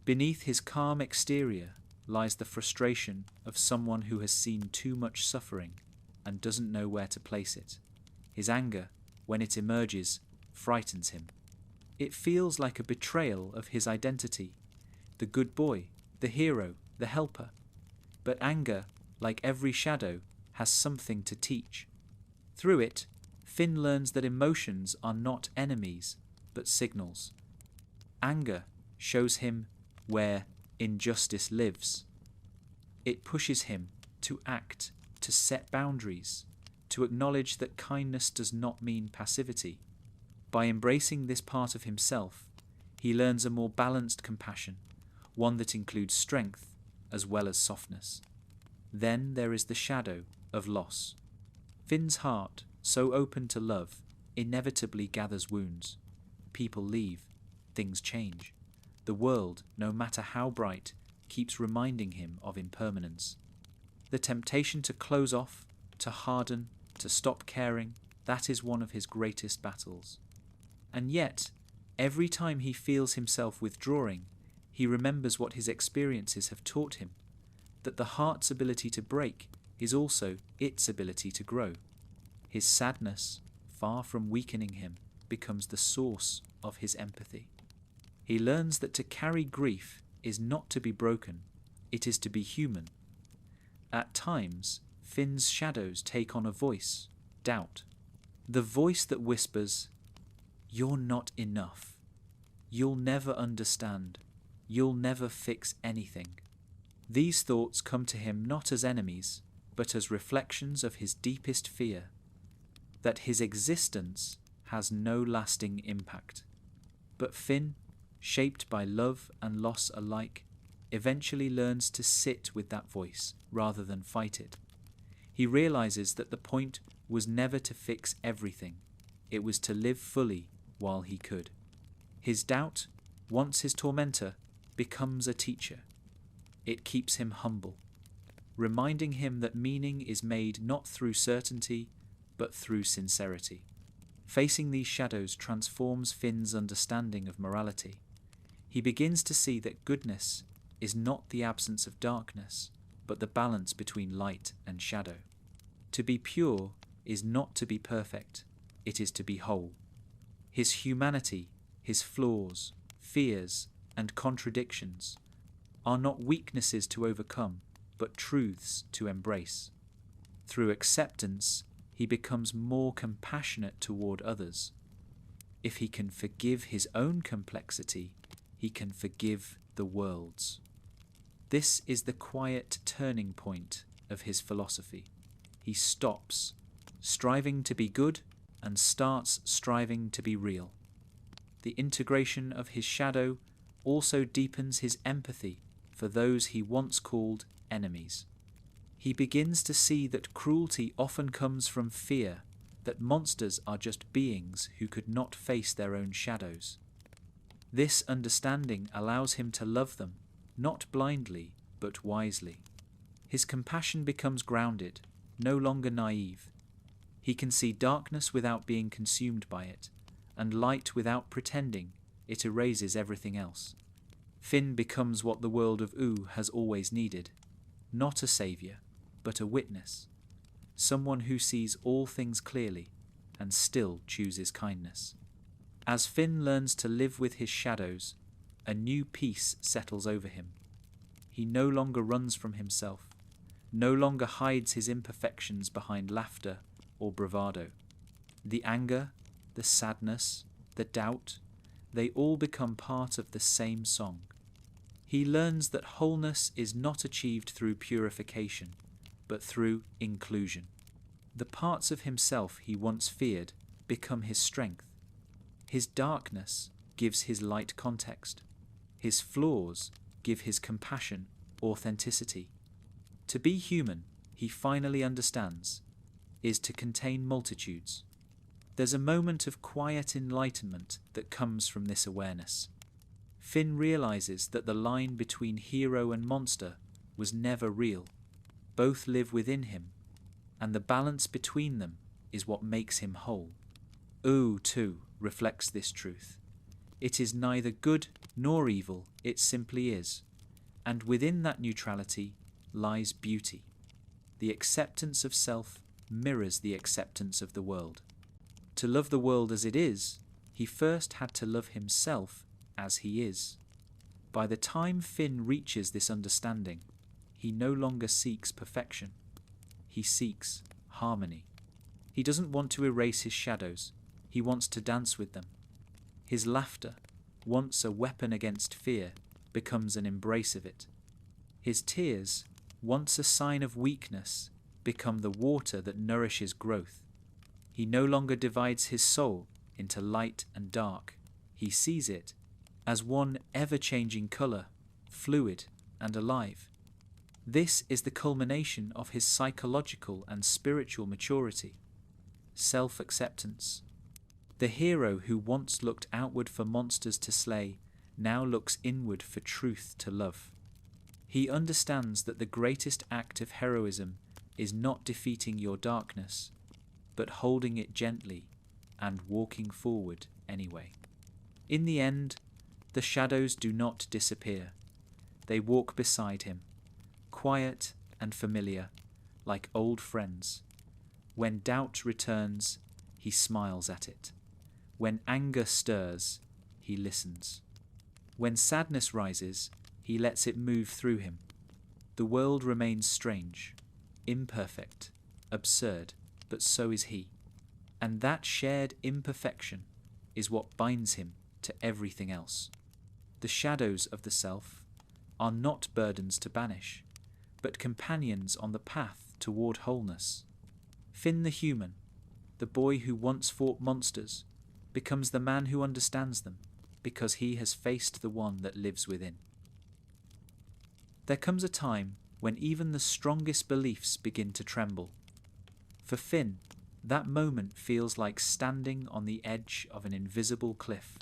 Beneath his calm exterior lies the frustration of someone who has seen too much suffering and doesn't know where to place it. His anger, when it emerges, frightens him. It feels like a betrayal of his identity, the good boy, the hero, the helper. But anger, like every shadow, has something to teach. Through it, Finn learns that emotions are not enemies, but signals. Anger shows him where injustice lives. It pushes him to act, to set boundaries, to acknowledge that kindness does not mean passivity. By embracing this part of himself, he learns a more balanced compassion, one that includes strength as well as softness. Then there is the shadow of loss. Finn's heart, so open to love, inevitably gathers wounds. People leave, things change. The world, no matter how bright, keeps reminding him of impermanence. The temptation to close off, to harden, to stop caring, that is one of his greatest battles. And yet, every time he feels himself withdrawing, he remembers what his experiences have taught him, that the heart's ability to break is also its ability to grow. His sadness, far from weakening him, becomes the source of his empathy. He learns that to carry grief is not to be broken, it is to be human. At times, Finn's shadows take on a voice, doubt. The voice that whispers, "You're not enough. You'll never understand. You'll never fix anything." These thoughts come to him not as enemies, but as reflections of his deepest fear, that his existence has no lasting impact. But Finn, shaped by love and loss alike, eventually learns to sit with that voice rather than fight it. He realizes that the point was never to fix everything, it was to live fully while he could. His doubt, once his tormentor, becomes a teacher. It keeps him humble, reminding him that meaning is made not through certainty, but through sincerity. Facing these shadows transforms Finn's understanding of morality. He begins to see that goodness is not the absence of darkness, but the balance between light and shadow. To be pure is not to be perfect, it is to be whole. His humanity, his flaws, fears, and contradictions are not weaknesses to overcome, but truths to embrace. Through acceptance, he becomes more compassionate toward others. If he can forgive his own complexity, he can forgive the world's. This is the quiet turning point of his philosophy. He stops striving to be good and starts striving to be real. The integration of his shadow also deepens his empathy for those he once called enemies. He begins to see that cruelty often comes from fear, that monsters are just beings who could not face their own shadows. This understanding allows him to love them, not blindly, but wisely. His compassion becomes grounded, no longer naive. He can see darkness without being consumed by it, and light without pretending it erases everything else. Finn becomes what the world of Ooo has always needed, not a saviour, but a witness, someone who sees all things clearly and still chooses kindness. As Finn learns to live with his shadows, a new peace settles over him. He no longer runs from himself, no longer hides his imperfections behind laughter or bravado. The anger, the sadness, the doubt, they all become part of the same song. He learns that wholeness is not achieved through purification, but through inclusion. The parts of himself he once feared become his strength. His darkness gives his light context. His flaws give his compassion authenticity. To be human, he finally understands, is to contain multitudes. There's a moment of quiet enlightenment that comes from this awareness. Finn realizes that the line between hero and monster was never real. Both live within him, and the balance between them is what makes him whole. Ooh, too, reflects this truth. It is neither good nor evil, it simply is. And within that neutrality lies beauty. The acceptance of self mirrors the acceptance of the world. To love the world as it is, he first had to love himself as he is. By the time Finn reaches this understanding, he no longer seeks perfection. He seeks harmony. He doesn't want to erase his shadows. He wants to dance with them. His laughter, once a weapon against fear, becomes an embrace of it. His tears, once a sign of weakness, become the water that nourishes growth. He no longer divides his soul into light and dark. He sees it as one ever-changing colour, fluid and alive. This is the culmination of his psychological and spiritual maturity. Self-acceptance. The hero who once looked outward for monsters to slay now looks inward for truth to love. He understands that the greatest act of heroism is not defeating your darkness, but holding it gently and walking forward anyway. In the end, the shadows do not disappear. They walk beside him, quiet and familiar, like old friends. When doubt returns, he smiles at it. When anger stirs, he listens. When sadness rises, he lets it move through him. The world remains strange, imperfect, absurd, but so is he. And that shared imperfection is what binds him to everything else. The shadows of the self are not burdens to banish, but companions on the path toward wholeness. Finn the human, the boy who once fought monsters, becomes the man who understands them because he has faced the one that lives within. There comes a time when even the strongest beliefs begin to tremble. For Finn, that moment feels like standing on the edge of an invisible cliff,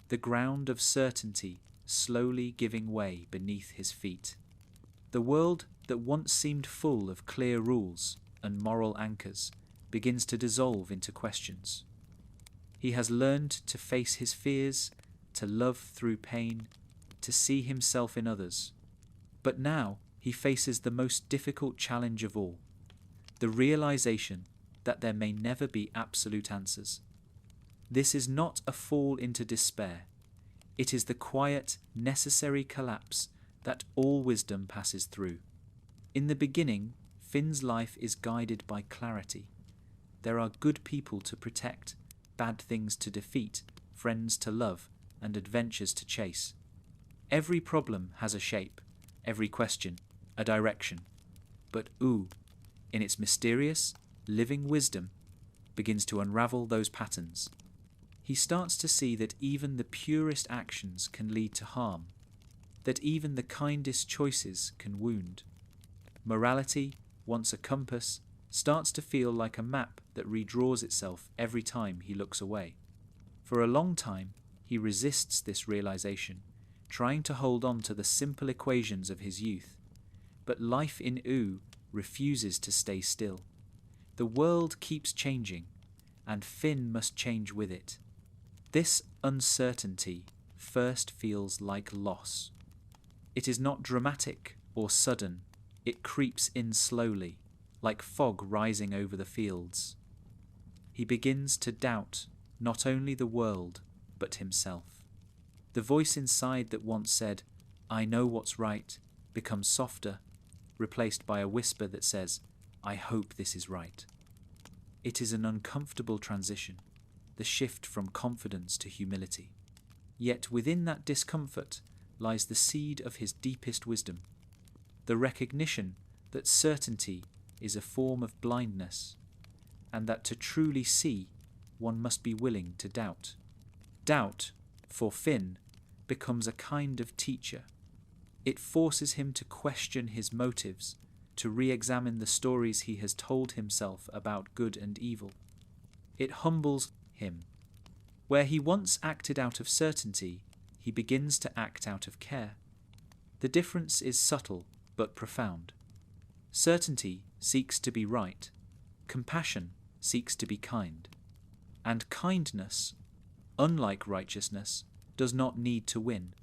the ground of certainty slowly giving way beneath his feet. The world that once seemed full of clear rules and moral anchors begins to dissolve into questions. He has learned to face his fears, to love through pain, to see himself in others. But now he faces the most difficult challenge of all, the realization that there may never be absolute answers. This is not a fall into despair. It is the quiet, necessary collapse that all wisdom passes through. In the beginning, Finn's life is guided by clarity. There are good people to protect, bad things to defeat, friends to love, and adventures to chase. Every problem has a shape, every question a direction. But Ooh, in its mysterious, living wisdom, begins to unravel those patterns. He starts to see that even the purest actions can lead to harm, that even the kindest choices can wound. Morality, once a compass, starts to feel like a map that redraws itself every time he looks away. For a long time, he resists this realization, trying to hold on to the simple equations of his youth. But life in Ooh refuses to stay still. The world keeps changing, and Finn must change with it. This uncertainty first feels like loss. It is not dramatic or sudden. It creeps in slowly, like fog rising over the fields. He begins to doubt not only the world, but himself. The voice inside that once said, "I know what's right," becomes softer, replaced by a whisper that says, "I hope this is right." It is an uncomfortable transition, the shift from confidence to humility. Yet within that discomfort lies the seed of his deepest wisdom, the recognition that certainty is a form of blindness, and that to truly see, one must be willing to doubt. Doubt, for Finn, becomes a kind of teacher. It forces him to question his motives, to re-examine the stories he has told himself about good and evil. It humbles him. Where he once acted out of certainty, he begins to act out of care. The difference is subtle but profound. Certainty seeks to be right. Compassion seeks to be kind. And kindness, unlike righteousness, does not need to win.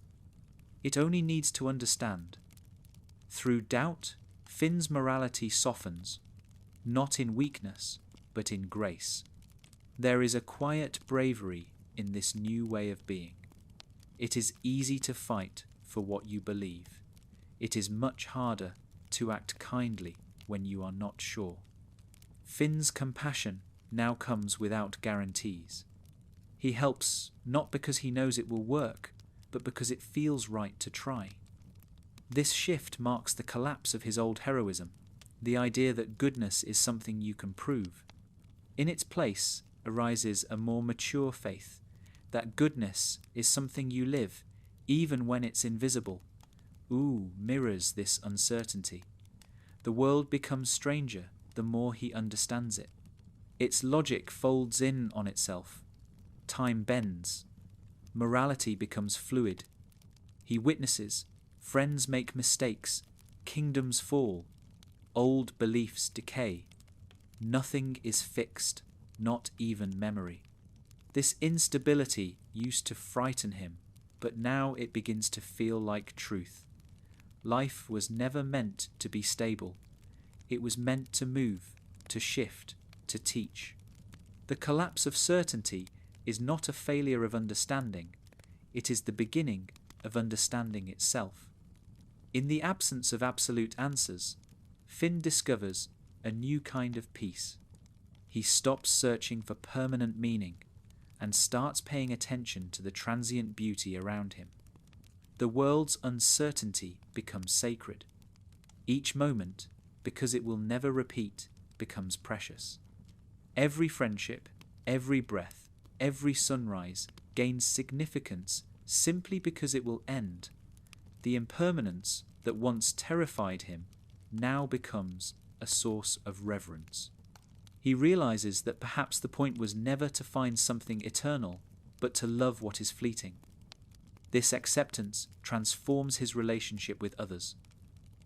It only needs to understand. Through doubt, Finn's morality softens, not in weakness, but in grace. There is a quiet bravery in this new way of being. It is easy to fight for what you believe. It is much harder to act kindly when you are not sure. Finn's compassion now comes without guarantees. He helps not because he knows it will work, but because it feels right to try. This shift marks the collapse of his old heroism, the idea that goodness is something you can prove. In its place arises a more mature faith, that goodness is something you live, even when it's invisible. Mirrors this uncertainty. The world becomes stranger the more he understands it. Its logic folds in on itself. Time bends. Morality becomes fluid. He witnesses, friends make mistakes, kingdoms fall, old beliefs decay. Nothing is fixed, not even memory. This instability used to frighten him, but now it begins to feel like truth. Life was never meant to be stable. It was meant to move, to shift, to teach. The collapse of certainty is not a failure of understanding. It is the beginning of understanding itself. In the absence of absolute answers, Finn discovers a new kind of peace. He stops searching for permanent meaning and starts paying attention to the transient beauty around him. The world's uncertainty becomes sacred. Each moment, because it will never repeat, becomes precious. Every friendship, every breath, every sunrise gains significance simply because it will end. The impermanence that once terrified him now becomes a source of reverence. He realizes that perhaps the point was never to find something eternal, but to love what is fleeting. This acceptance transforms his relationship with others.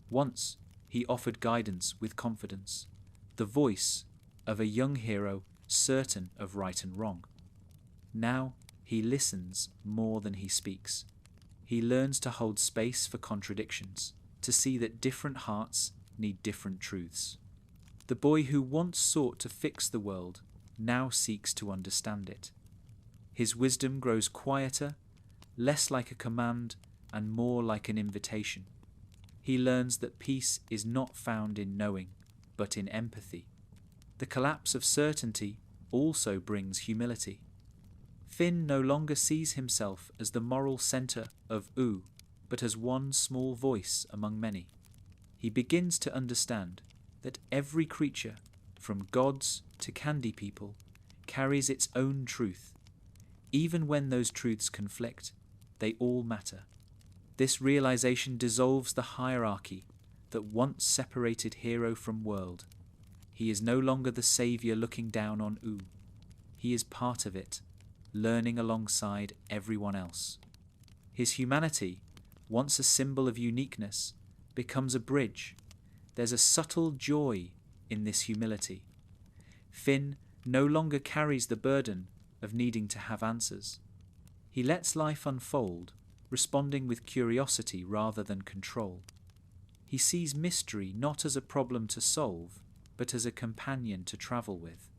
Once, he offered guidance with confidence, the voice of a young hero certain of right and wrong. Now, he listens more than he speaks. He learns to hold space for contradictions, to see that different hearts need different truths. The boy who once sought to fix the world now seeks to understand it. His wisdom grows quieter, less like a command and more like an invitation. He learns that peace is not found in knowing, but in empathy. The collapse of certainty also brings humility. Finn no longer sees himself as the moral centre of U, but as one small voice among many. He begins to understand that every creature, from gods to candy people, carries its own truth. Even when those truths conflict, they all matter. This realization dissolves the hierarchy that once separated hero from world. He is no longer the saviour looking down on U. He is part of it, learning alongside everyone else. His humanity, once a symbol of uniqueness, becomes a bridge. There's a subtle joy in this humility. Finn no longer carries the burden of needing to have answers. He lets life unfold, responding with curiosity rather than control. He sees mystery not as a problem to solve, but as a companion to travel with.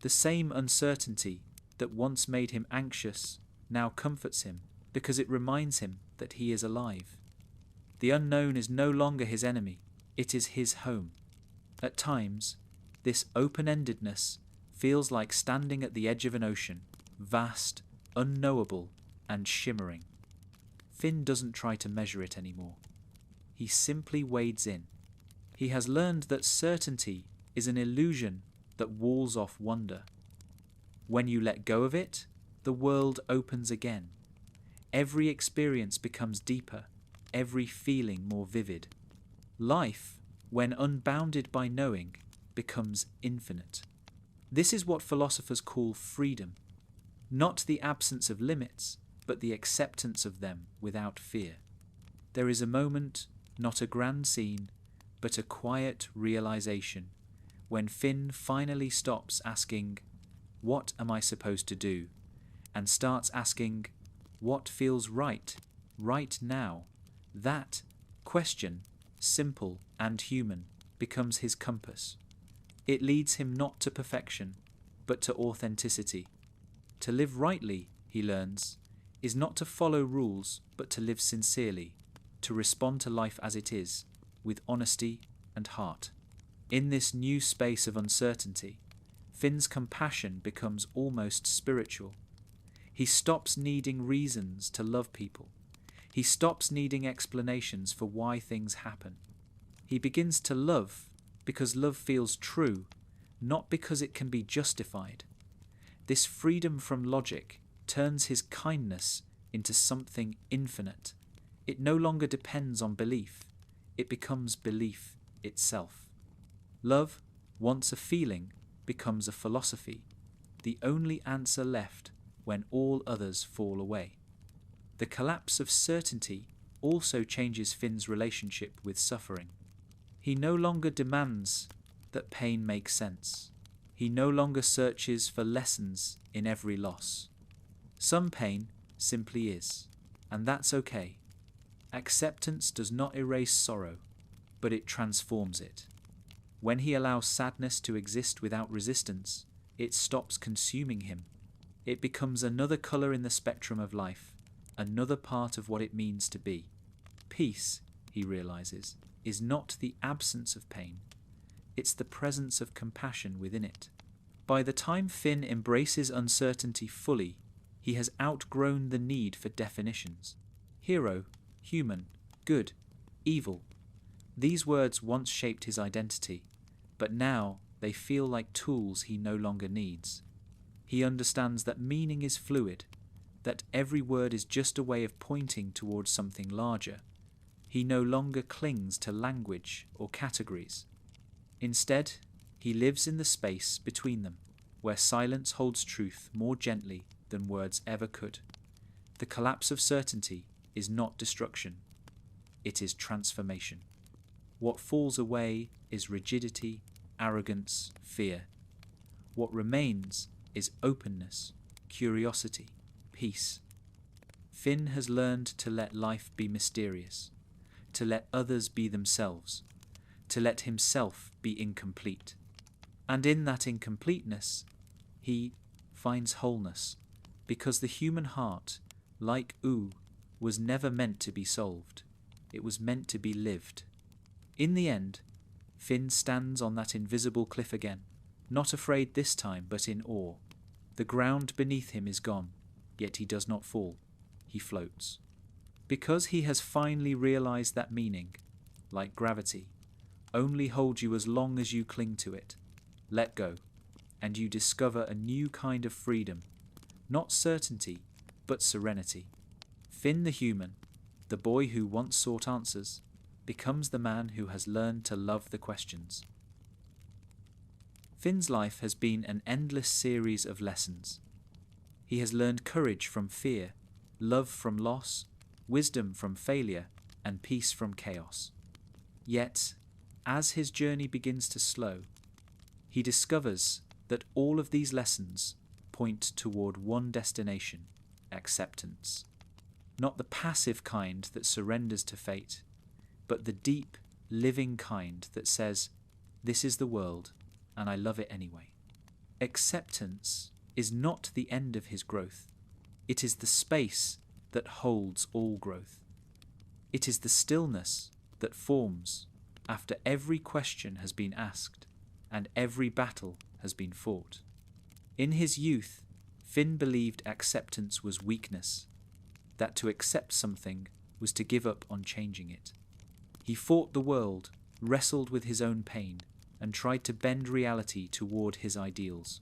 The same uncertainty that once made him anxious now comforts him, because it reminds him that he is alive. The unknown is no longer his enemy, it is his home. At times, this open-endedness feels like standing at the edge of an ocean, vast, unknowable, and shimmering. Finn doesn't try to measure it anymore. He simply wades in. He has learned that certainty is an illusion that walls off wonder. When you let go of it, the world opens again. Every experience becomes deeper, every feeling more vivid. Life, when unbounded by knowing, becomes infinite. This is what philosophers call freedom, not the absence of limits, but the acceptance of them without fear. There is a moment, not a grand scene, but a quiet realization, when Finn finally stops asking, "What am I supposed to do?" and starts asking, "What feels right now?" That question, simple and human, becomes his compass. It leads him not to perfection, but to authenticity. To live rightly, he learns, is not to follow rules, but to live sincerely, to respond to life as it is, with honesty and heart. In this new space of uncertainty, Finn's compassion becomes almost spiritual. He stops needing reasons to love people. He stops needing explanations for why things happen. He begins to love because love feels true, not because it can be justified. This freedom from logic turns his kindness into something infinite. It no longer depends on belief. It becomes belief itself. Love, once a feeling, becomes a philosophy, the only answer left when all others fall away. The collapse of certainty also changes Finn's relationship with suffering. He no longer demands that pain make sense. He no longer searches for lessons in every loss. Some pain simply is, and that's okay. Acceptance does not erase sorrow, but it transforms it. When he allows sadness to exist without resistance, it stops consuming him. It becomes another colour in the spectrum of life, another part of what it means to be. Peace, he realises, is not the absence of pain. It's the presence of compassion within it. By the time Finn embraces uncertainty fully, he has outgrown the need for definitions. Hero, human, good, evil. These words once shaped his identity, but now they feel like tools he no longer needs. He understands that meaning is fluid, that every word is just a way of pointing towards something larger. He no longer clings to language or categories. Instead, he lives in the space between them, where silence holds truth more gently than words ever could. The collapse of certainty is not destruction, it is transformation. What falls away is rigidity, arrogance, fear. What remains is openness, curiosity, peace. Finn has learned to let life be mysterious, to let others be themselves, to let himself be incomplete. And in that incompleteness, he finds wholeness, because the human heart, like Oo, was never meant to be solved. It was meant to be lived. In the end, Finn stands on that invisible cliff again, not afraid this time, but in awe. The ground beneath him is gone, yet he does not fall. He floats. Because he has finally realized that meaning, like gravity, only holds you as long as you cling to it. Let go, and you discover a new kind of freedom, not certainty, but serenity. Finn the human, the boy who once sought answers, becomes the man who has learned to love the questions. Finn's life has been an endless series of lessons. He has learned courage from fear, love from loss, wisdom from failure, and peace from chaos. Yet, as his journey begins to slow, he discovers that all of these lessons point toward one destination: acceptance. Not the passive kind that surrenders to fate, but the deep, living kind that says, "This is the world, and I love it anyway." Acceptance is not the end of his growth. It is the space that holds all growth. It is the stillness that forms after every question has been asked and every battle has been fought. In his youth, Finn believed acceptance was weakness, that to accept something was to give up on changing it. He fought the world, wrestled with his own pain, and tried to bend reality toward his ideals.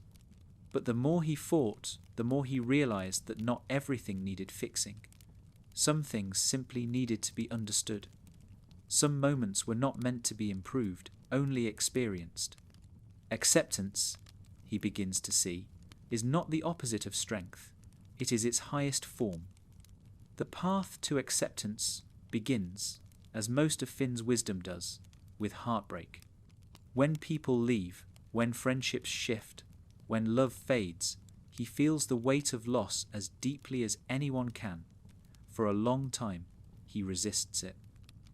But the more he fought, the more he realized that not everything needed fixing. Some things simply needed to be understood. Some moments were not meant to be improved, only experienced. Acceptance, he begins to see, is not the opposite of strength. It is its highest form. The path to acceptance begins, as most of Finn's wisdom does, with heartbreak. When people leave, when friendships shift, when love fades, he feels the weight of loss as deeply as anyone can. For a long time, he resists it.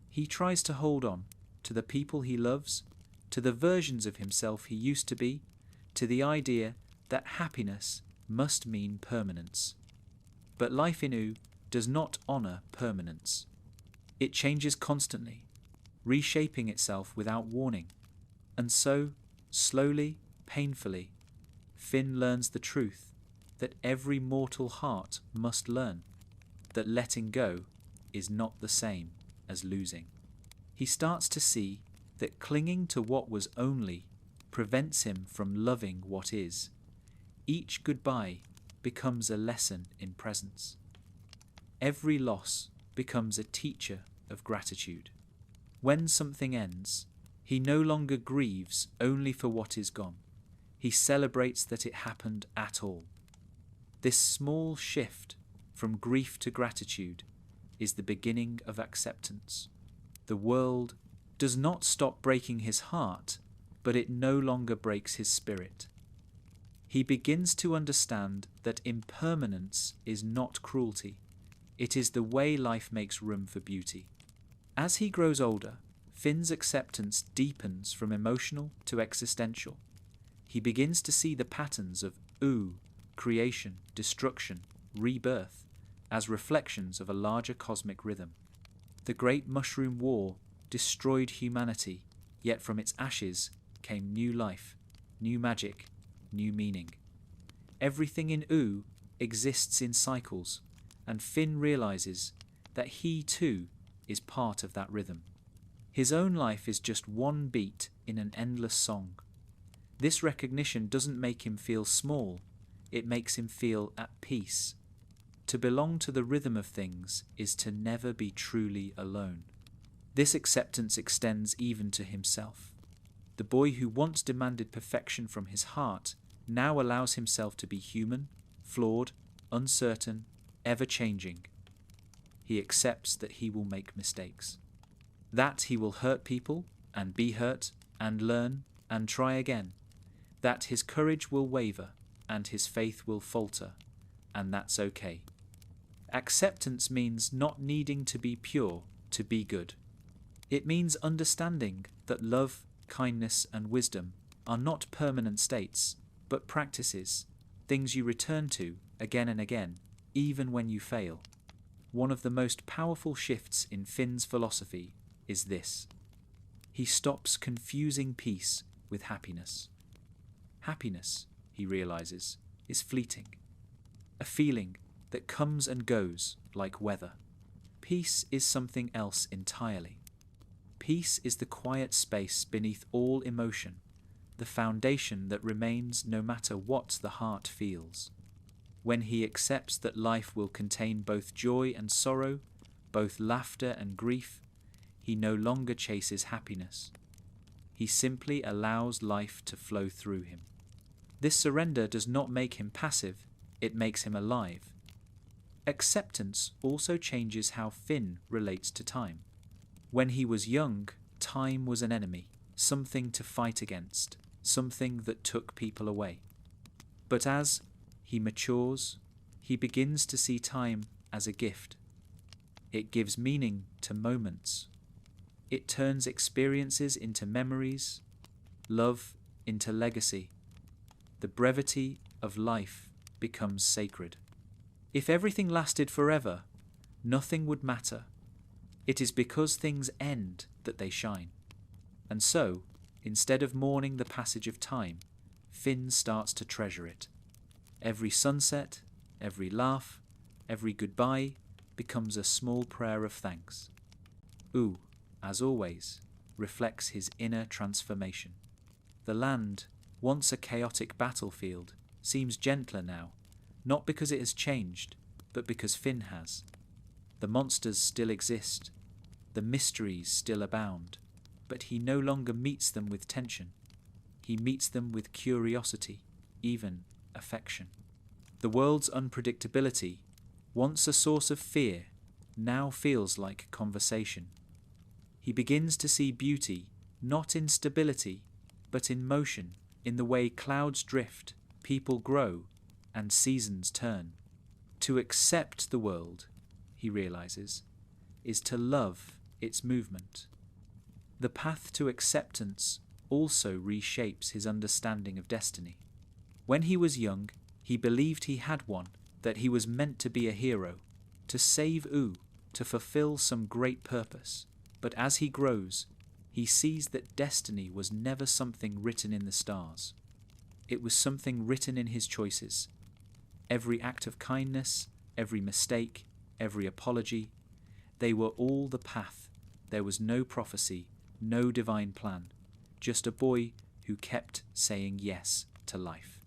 He tries to hold on to the people he loves, to the versions of himself he used to be, to the idea that happiness must mean permanence. But life in U does not honour permanence. It changes constantly, reshaping itself without warning. And so, slowly, painfully, Finn learns the truth that every mortal heart must learn, that letting go is not the same as losing. He starts to see that clinging to what was only prevents him from loving what is. Each goodbye becomes a lesson in presence. Every loss becomes a teacher of gratitude. When something ends, he no longer grieves only for what is gone. He celebrates that it happened at all. This small shift from grief to gratitude is the beginning of acceptance. The world does not stop breaking his heart, but it no longer breaks his spirit. He begins to understand that impermanence is not cruelty. It is the way life makes room for beauty. As he grows older, Finn's acceptance deepens from emotional to existential. He begins to see the patterns of creation, destruction, rebirth, as reflections of a larger cosmic rhythm. The Great Mushroom War destroyed humanity, yet from its ashes came new life, new magic, new meaning. Everything in exists in cycles, and Finn realizes that he too is part of that rhythm. His own life is just one beat in an endless song. This recognition doesn't make him feel small, it makes him feel at peace. To belong to the rhythm of things is to never be truly alone. This acceptance extends even to himself. The boy who once demanded perfection from his heart now allows himself to be human, flawed, uncertain, ever-changing. He accepts that he will make mistakes, that he will hurt people and be hurt and learn and try again, that his courage will waver and his faith will falter, and that's okay. Acceptance means not needing to be pure to be good. It means understanding that love, kindness, and wisdom are not permanent states, but practices, things you return to again and again, even when you fail. One of the most powerful shifts in Finn's philosophy is this. He stops confusing peace with happiness. Happiness, he realizes, is fleeting, a feeling that comes and goes like weather. Peace is something else entirely. Peace is the quiet space beneath all emotion, the foundation that remains no matter what the heart feels. When he accepts that life will contain both joy and sorrow, both laughter and grief, he no longer chases happiness. He simply allows life to flow through him. This surrender does not make him passive, it makes him alive. Acceptance also changes how Finn relates to time. When he was young, time was an enemy, something to fight against, something that took people away. But as he matures, he begins to see time as a gift. It gives meaning to moments. It turns experiences into memories, love into legacy. The brevity of life becomes sacred. If everything lasted forever, nothing would matter. It is because things end that they shine. And so, instead of mourning the passage of time, Finn starts to treasure it. Every sunset, every laugh, every goodbye becomes a small prayer of thanks. Oo, as always, reflects his inner transformation. The land, once a chaotic battlefield, seems gentler now, not because it has changed, but because Finn has. The monsters still exist, the mysteries still abound, but he no longer meets them with tension. He meets them with curiosity, even affection. The world's unpredictability, once a source of fear, now feels like conversation. He begins to see beauty not in stability, but in motion, in the way clouds drift, people grow, and seasons turn. To accept the world, he realizes, is to love its movement. The path to acceptance also reshapes his understanding of destiny. When he was young, he believed he had one, that he was meant to be a hero, to save Oo, to fulfill some great purpose. But as he grows, he sees that destiny was never something written in the stars. It was something written in his choices. Every act of kindness, every mistake, every apology, they were all the path. There was no prophecy, no divine plan, just a boy who kept saying yes to life.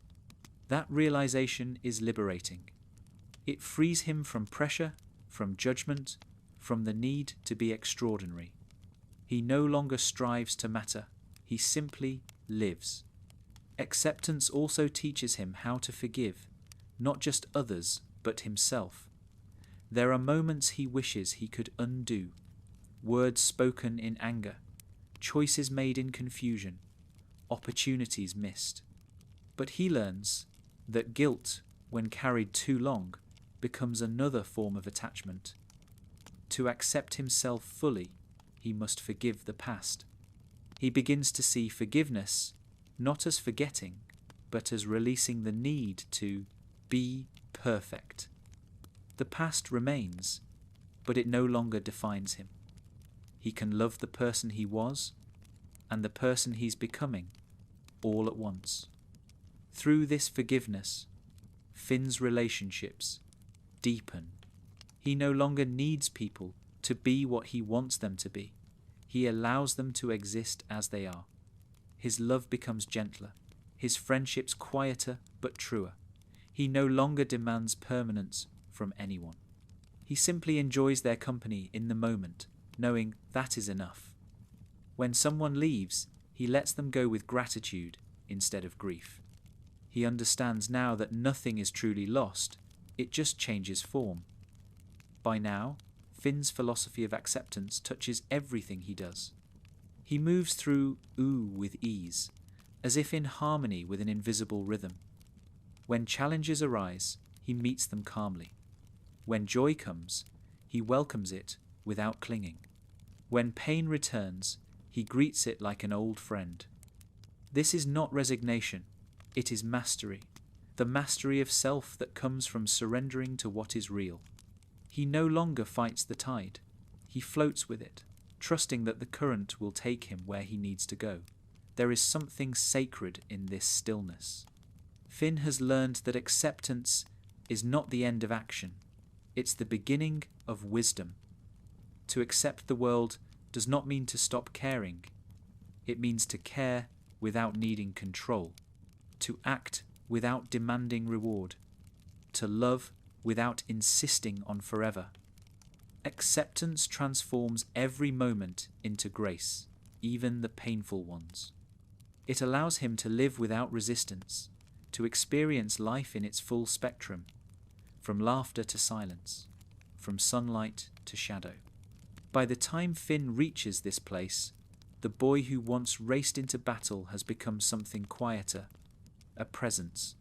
That realization is liberating. It frees him from pressure, from judgment, from the need to be extraordinary. He no longer strives to matter, he simply lives. Acceptance also teaches him how to forgive, not just others, but himself. There are moments he wishes he could undo, words spoken in anger, choices made in confusion, opportunities missed. But he learns that guilt, when carried too long, becomes another form of attachment. To accept himself fully, he must forgive the past. He begins to see forgiveness not as forgetting, but as releasing the need to be perfect. The past remains, but it no longer defines him. He can love the person he was and the person he's becoming all at once. Through this forgiveness, Finn's relationships deepen. He no longer needs people to be what he wants them to be. He allows them to exist as they are. His love becomes gentler, his friendships quieter but truer. He no longer demands permanence from anyone. He simply enjoys their company in the moment, knowing that is enough. When someone leaves, he lets them go with gratitude instead of grief. He understands now that nothing is truly lost, it just changes form. By now, Finn's philosophy of acceptance touches everything he does. He moves through Oo with ease, as if in harmony with an invisible rhythm. When challenges arise, he meets them calmly. When joy comes, he welcomes it without clinging. When pain returns, he greets it like an old friend. This is not resignation, it is mastery, the mastery of self that comes from surrendering to what is real. He no longer fights the tide, he floats with it, trusting that the current will take him where he needs to go. There is something sacred in this stillness. Finn has learned that acceptance is not the end of action, it's the beginning of wisdom. To accept the world does not mean to stop caring. It means to care without needing control, to act without demanding reward, to love without insisting on forever. Acceptance transforms every moment into grace, even the painful ones. It allows him to live without resistance, to experience life in its full spectrum, from laughter to silence, from sunlight to shadow. By the time Finn reaches this place, the boy who once raced into battle has become something quieter, a presence.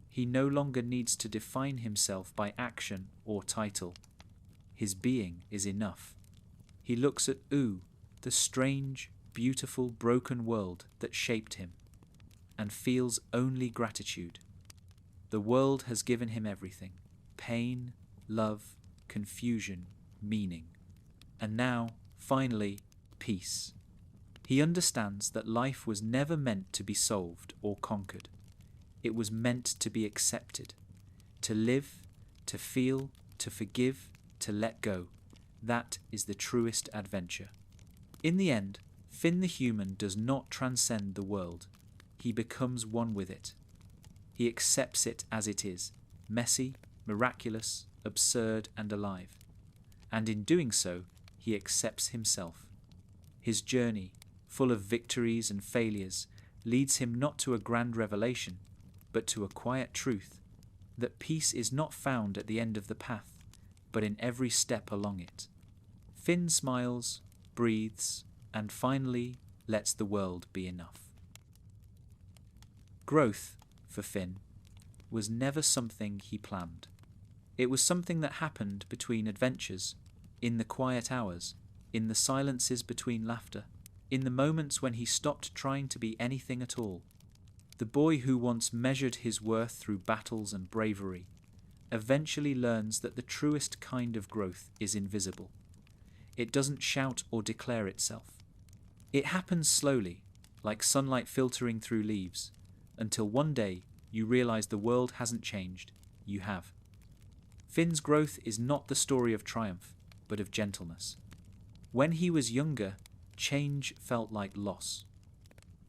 He no longer needs to define himself by action or title. His being is enough. He looks at Oo, the strange, beautiful, broken world that shaped him, and feels only gratitude. The world has given him everything: pain, love, confusion, meaning. And now, finally, peace. He understands that life was never meant to be solved or conquered. It was meant to be accepted, to live, to feel, to forgive, to let go. That is the truest adventure. In the end, Finn the human does not transcend the world. He becomes one with it. He accepts it as it is, messy, miraculous, absurd, and alive. And in doing so, he accepts himself. His journey, full of victories and failures, leads him not to a grand revelation, but to a quiet truth, that peace is not found at the end of the path, but in every step along it. Finn smiles, breathes, and finally lets the world be enough. Growth, for Finn, was never something he planned. It was something that happened between adventures, in the quiet hours, in the silences between laughter, in the moments when he stopped trying to be anything at all. The boy who once measured his worth through battles and bravery eventually learns that the truest kind of growth is invisible. It doesn't shout or declare itself. It happens slowly, like sunlight filtering through leaves, until one day you realize the world hasn't changed, you have. Finn's growth is not the story of triumph, but of gentleness. When he was younger, change felt like loss.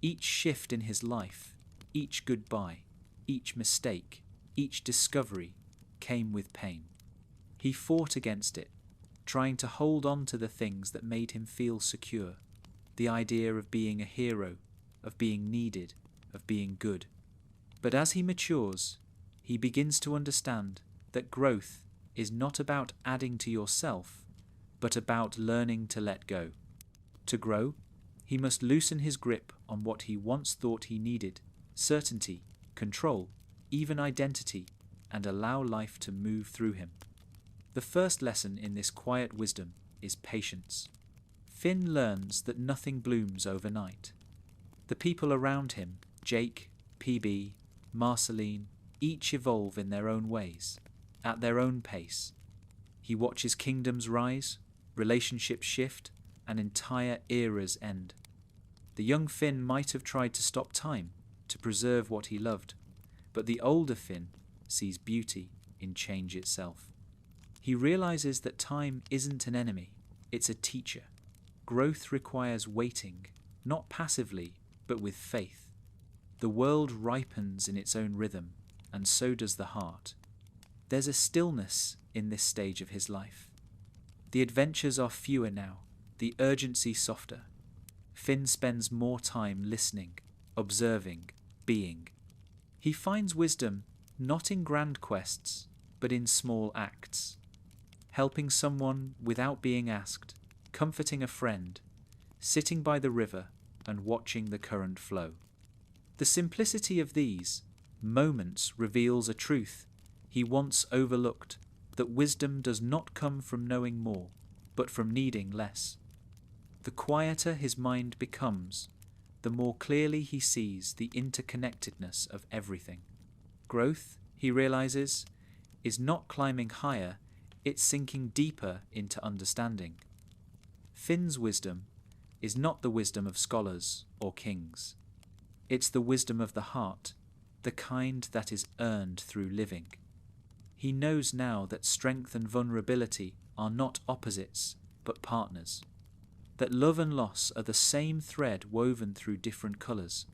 Each shift in his life, each goodbye, each mistake, each discovery came with pain. He fought against it, trying to hold on to the things that made him feel secure. The idea of being a hero, of being needed, of being good. But as he matures, he begins to understand that growth is not about adding to yourself, but about learning to let go. To grow, he must loosen his grip on what he once thought he needed, certainty, control, even identity, and allow life to move through him. The first lesson in this quiet wisdom is patience. Finn learns that nothing blooms overnight. The people around him, Jake, PB, Marceline, each evolve in their own ways, at their own pace. He watches kingdoms rise, relationships shift, and entire eras end. The young Finn might have tried to stop time, to preserve what he loved, but the older Finn sees beauty in change itself. He realizes that time isn't an enemy, it's a teacher. Growth requires waiting, not passively, but with faith. The world ripens in its own rhythm, and so does the heart. There's a stillness in this stage of his life. The adventures are fewer now, the urgency softer. Finn spends more time listening, observing, being. He finds wisdom not in grand quests, but in small acts. Helping someone without being asked, comforting a friend, sitting by the river and watching the current flow. The simplicity of these moments reveals a truth he once overlooked, that wisdom does not come from knowing more, but from needing less. The quieter his mind becomes, the more clearly he sees the interconnectedness of everything. Growth, he realizes, is not climbing higher, it's sinking deeper into understanding. Finn's wisdom is not the wisdom of scholars or kings. It's the wisdom of the heart, the kind that is earned through living. He knows now that strength and vulnerability are not opposites, but partners. That love and loss are the same thread woven through different colours.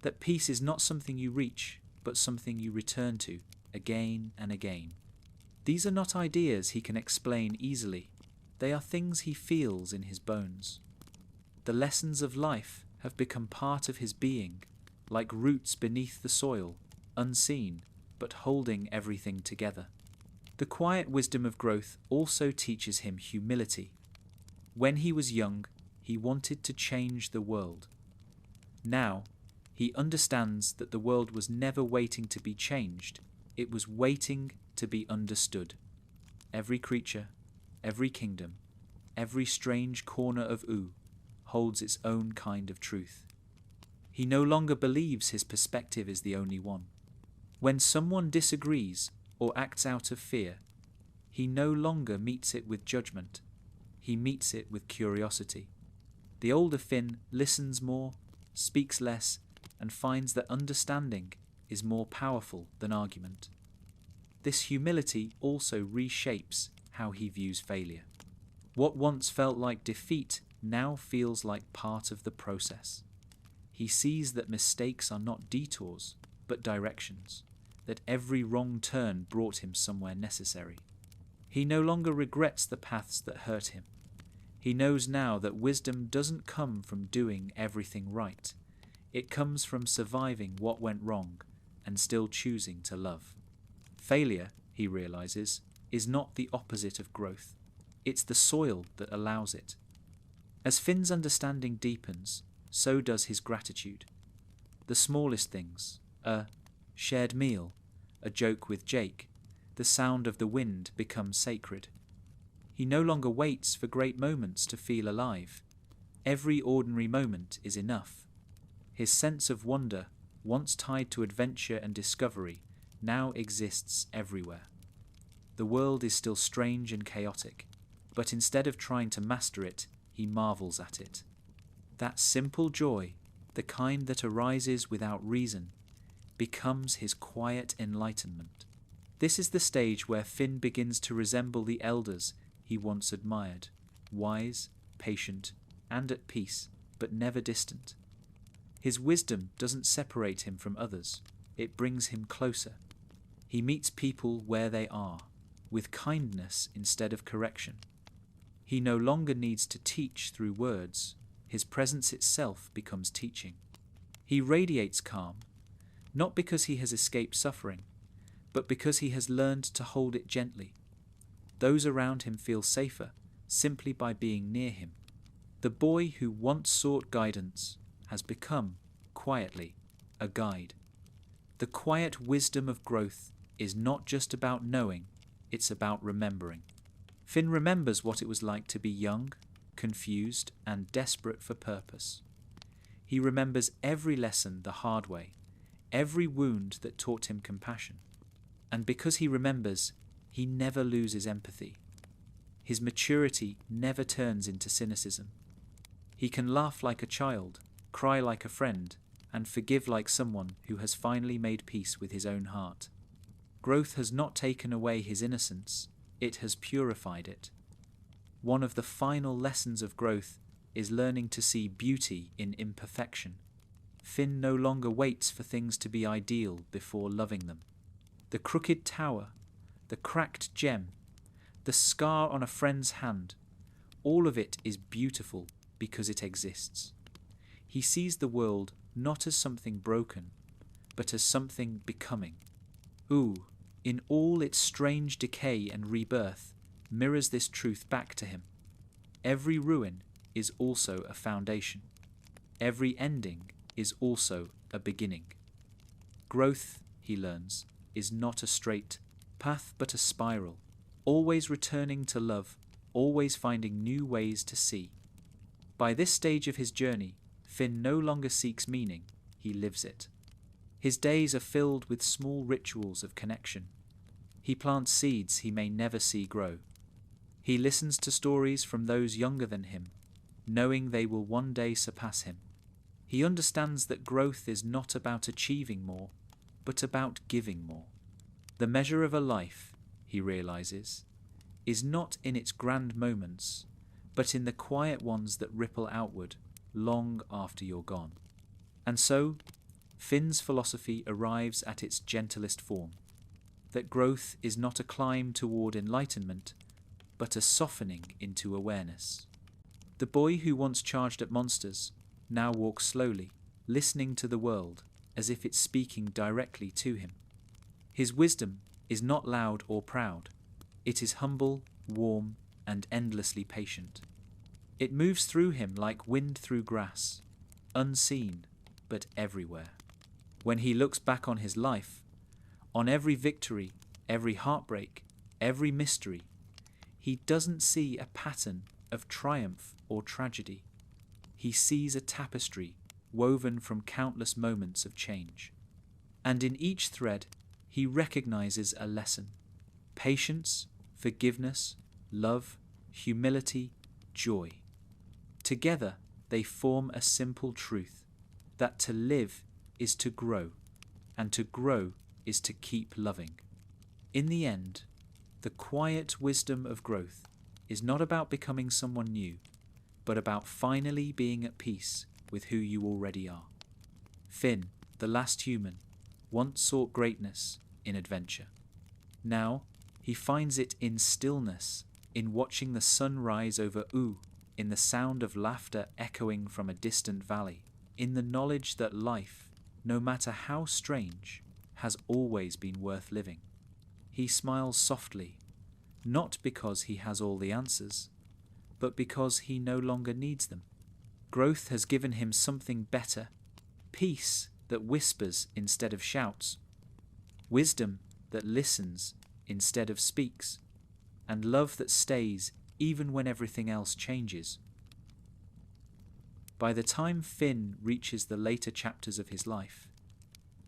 That peace is not something you reach, but something you return to, again and again. These are not ideas he can explain easily. They are things he feels in his bones. The lessons of life have become part of his being, like roots beneath the soil, unseen, but holding everything together. The quiet wisdom of growth also teaches him humility. When he was young, he wanted to change the world. Now, he understands that the world was never waiting to be changed, it was waiting to be understood. Every creature, every kingdom, every strange corner of Ooo holds its own kind of truth. He no longer believes his perspective is the only one. When someone disagrees or acts out of fear, he no longer meets it with judgment. He meets it with curiosity. The older Finn listens more, speaks less, and finds that understanding is more powerful than argument. This humility also reshapes how he views failure. What once felt like defeat now feels like part of the process. He sees that mistakes are not detours, but directions, that every wrong turn brought him somewhere necessary. He no longer regrets the paths that hurt him. He knows now that wisdom doesn't come from doing everything right. It comes from surviving what went wrong and still choosing to love. Failure, he realizes, is not the opposite of growth. It's the soil that allows it. As Finn's understanding deepens, so does his gratitude. The smallest things, a shared meal, a joke with Jake, the sound of the wind become sacred. He no longer waits for great moments to feel alive. Every ordinary moment is enough. His sense of wonder, once tied to adventure and discovery, now exists everywhere. The world is still strange and chaotic, but instead of trying to master it, he marvels at it. That simple joy, the kind that arises without reason, becomes his quiet enlightenment. This is the stage where Finn begins to resemble the elders he once admired, wise, patient, and at peace, but never distant. His wisdom doesn't separate him from others, it brings him closer. He meets people where they are, with kindness instead of correction. He no longer needs to teach through words, his presence itself becomes teaching. He radiates calm, not because he has escaped suffering, but because he has learned to hold it gently. Those around him feel safer simply by being near him. The boy who once sought guidance has become, quietly, a guide. The quiet wisdom of growth is not just about knowing, it's about remembering. Finn remembers what it was like to be young, confused, and desperate for purpose. He remembers every lesson the hard way, every wound that taught him compassion. And because he remembers, he never loses empathy. His maturity never turns into cynicism. He can laugh like a child, cry like a friend, and forgive like someone who has finally made peace with his own heart. Growth has not taken away his innocence, it has purified it. One of the final lessons of growth is learning to see beauty in imperfection. Finn no longer waits for things to be ideal before loving them. The crooked tower, the cracked gem, the scar on a friend's hand, all of it is beautiful because it exists. He sees the world not as something broken, but as something becoming. Ooh, in all its strange decay and rebirth, mirrors this truth back to him. Every ruin is also a foundation. Every ending is also a beginning. Growth, he learns, is not a straight path but a spiral, always returning to love, always finding new ways to see. By this stage of his journey, Finn no longer seeks meaning, he lives it. His days are filled with small rituals of connection. He plants seeds he may never see grow. He listens to stories from those younger than him, knowing they will one day surpass him. He understands that growth is not about achieving more, but about giving more. The measure of a life, he realizes, is not in its grand moments, but in the quiet ones that ripple outward long after you're gone. And so, Finn's philosophy arrives at its gentlest form, that growth is not a climb toward enlightenment, but a softening into awareness. The boy who once charged at monsters now walks slowly, listening to the world as if it's speaking directly to him. His wisdom is not loud or proud. It is humble, warm, and endlessly patient. It moves through him like wind through grass, unseen, but everywhere. When he looks back on his life, on every victory, every heartbreak, every mystery, he doesn't see a pattern of triumph or tragedy. He sees a tapestry woven from countless moments of change. And in each thread, he recognizes a lesson: patience, forgiveness, love, humility, joy. Together they form a simple truth, that to live is to grow, and to grow is to keep loving. In the end, the quiet wisdom of growth is not about becoming someone new, but about finally being at peace with who you already are. Finn, the last human, once sought greatness in adventure. Now he finds it in stillness, in watching the sun rise over Ooo, in the sound of laughter echoing from a distant valley, in the knowledge that life, no matter how strange, has always been worth living. He smiles softly, not because he has all the answers, but because he no longer needs them. Growth has given him something better, peace that whispers instead of shouts, wisdom that listens instead of speaks, and love that stays even when everything else changes. By the time Finn reaches the later chapters of his life,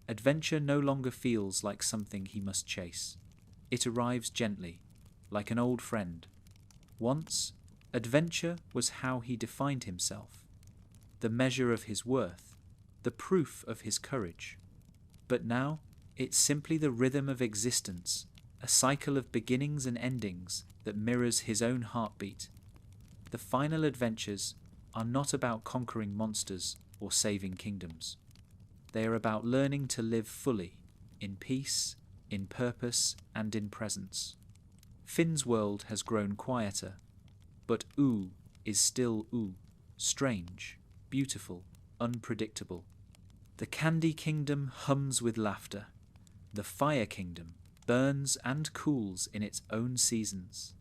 adventure no longer feels like something he must chase. It arrives gently, like an old friend. Once, adventure was how he defined himself, the measure of his worth, the proof of his courage. But now, it's simply the rhythm of existence, a cycle of beginnings and endings that mirrors his own heartbeat. The final adventures are not about conquering monsters or saving kingdoms. They are about learning to live fully, in peace, in purpose, and in presence. Finn's world has grown quieter, but Ooo is still Ooo, strange, beautiful, unpredictable. The Candy Kingdom hums with laughter. The Fire Kingdom burns and cools in its own seasons.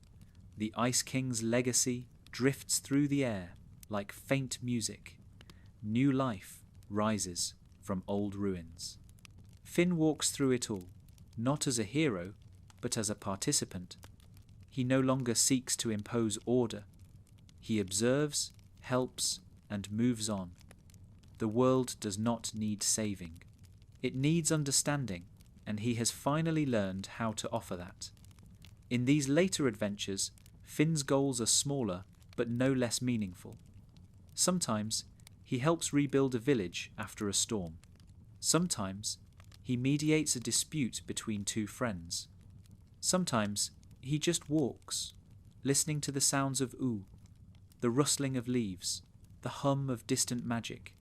The Ice King's legacy drifts through the air like faint music. New life rises from old ruins. Finn walks through it all, not as a hero, but as a participant. He no longer seeks to impose order. He observes, helps, and moves on. The world does not need saving. It needs understanding, and he has finally learned how to offer that. In these later adventures, Finn's goals are smaller, but no less meaningful. Sometimes, he helps rebuild a village after a storm. Sometimes, he mediates a dispute between two friends. Sometimes, he just walks, listening to the sounds of Ooo, the rustling of leaves, the hum of distant magic,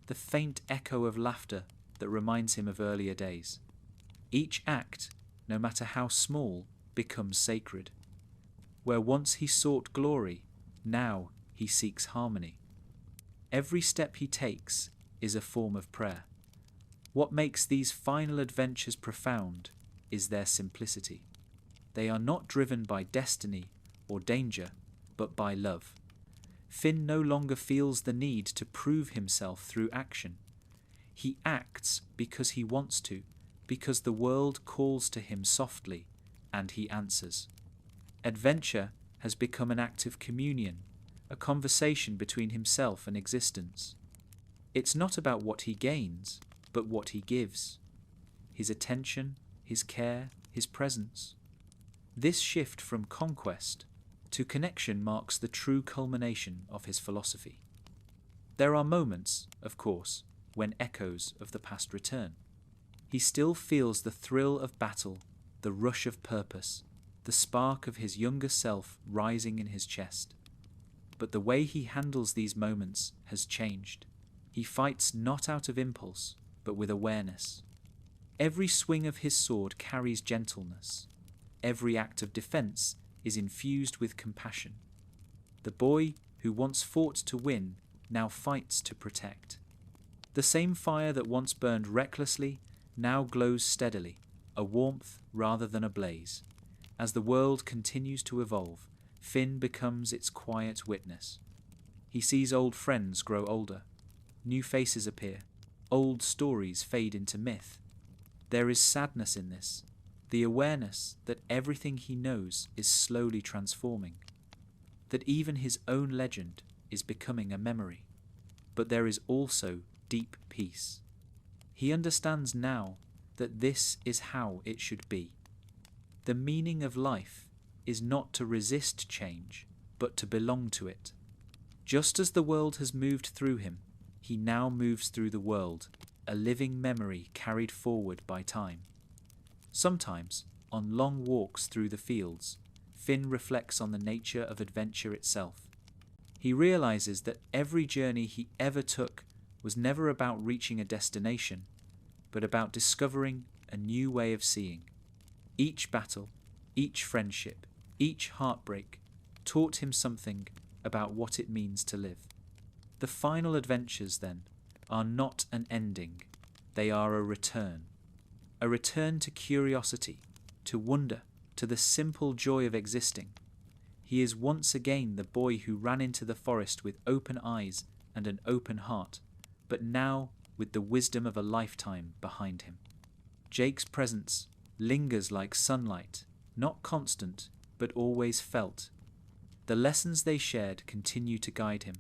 the faint echo of laughter that reminds him of earlier days. Each act, no matter how small, becomes sacred. Where once he sought glory, now he seeks harmony. Every step he takes is a form of prayer. What makes these final adventures profound is their simplicity. They are not driven by destiny or danger, but by love. Finn no longer feels the need to prove himself through action. He acts because he wants to, because the world calls to him softly, and he answers. Adventure has become an act of communion, a conversation between himself and existence. It's not about what he gains, but what he gives. His attention, his care, his presence. This shift from conquest to connection marks the true culmination of his philosophy. There are moments, of course, when echoes of the past return. He still feels the thrill of battle, the rush of purpose, the spark of his younger self rising in his chest. But the way he handles these moments has changed. He fights not out of impulse, but with awareness. Every swing of his sword carries gentleness. Every act of defense is infused with compassion. The boy who once fought to win now fights to protect. The same fire that once burned recklessly now glows steadily, a warmth rather than a blaze. As the world continues to evolve, Finn becomes its quiet witness. He sees old friends grow older, new faces appear, old stories fade into myth. There is sadness in this, the awareness that everything he knows is slowly transforming, that even his own legend is becoming a memory. But there is also deep peace. He understands now that this is how it should be. The meaning of life is not to resist change, but to belong to it. Just as the world has moved through him, he now moves through the world, a living memory carried forward by time. Sometimes, on long walks through the fields, Finn reflects on the nature of adventure itself. He realizes that every journey he ever took was never about reaching a destination, but about discovering a new way of seeing. Each battle, each friendship, each heartbreak taught him something about what it means to live. The final adventures, then, are not an ending, they are a return to curiosity, to wonder, to the simple joy of existing. He is once again the boy who ran into the forest with open eyes and an open heart, but now with the wisdom of a lifetime behind him. Jake's presence lingers like sunlight, not constant, but always felt. The lessons they shared continue to guide him.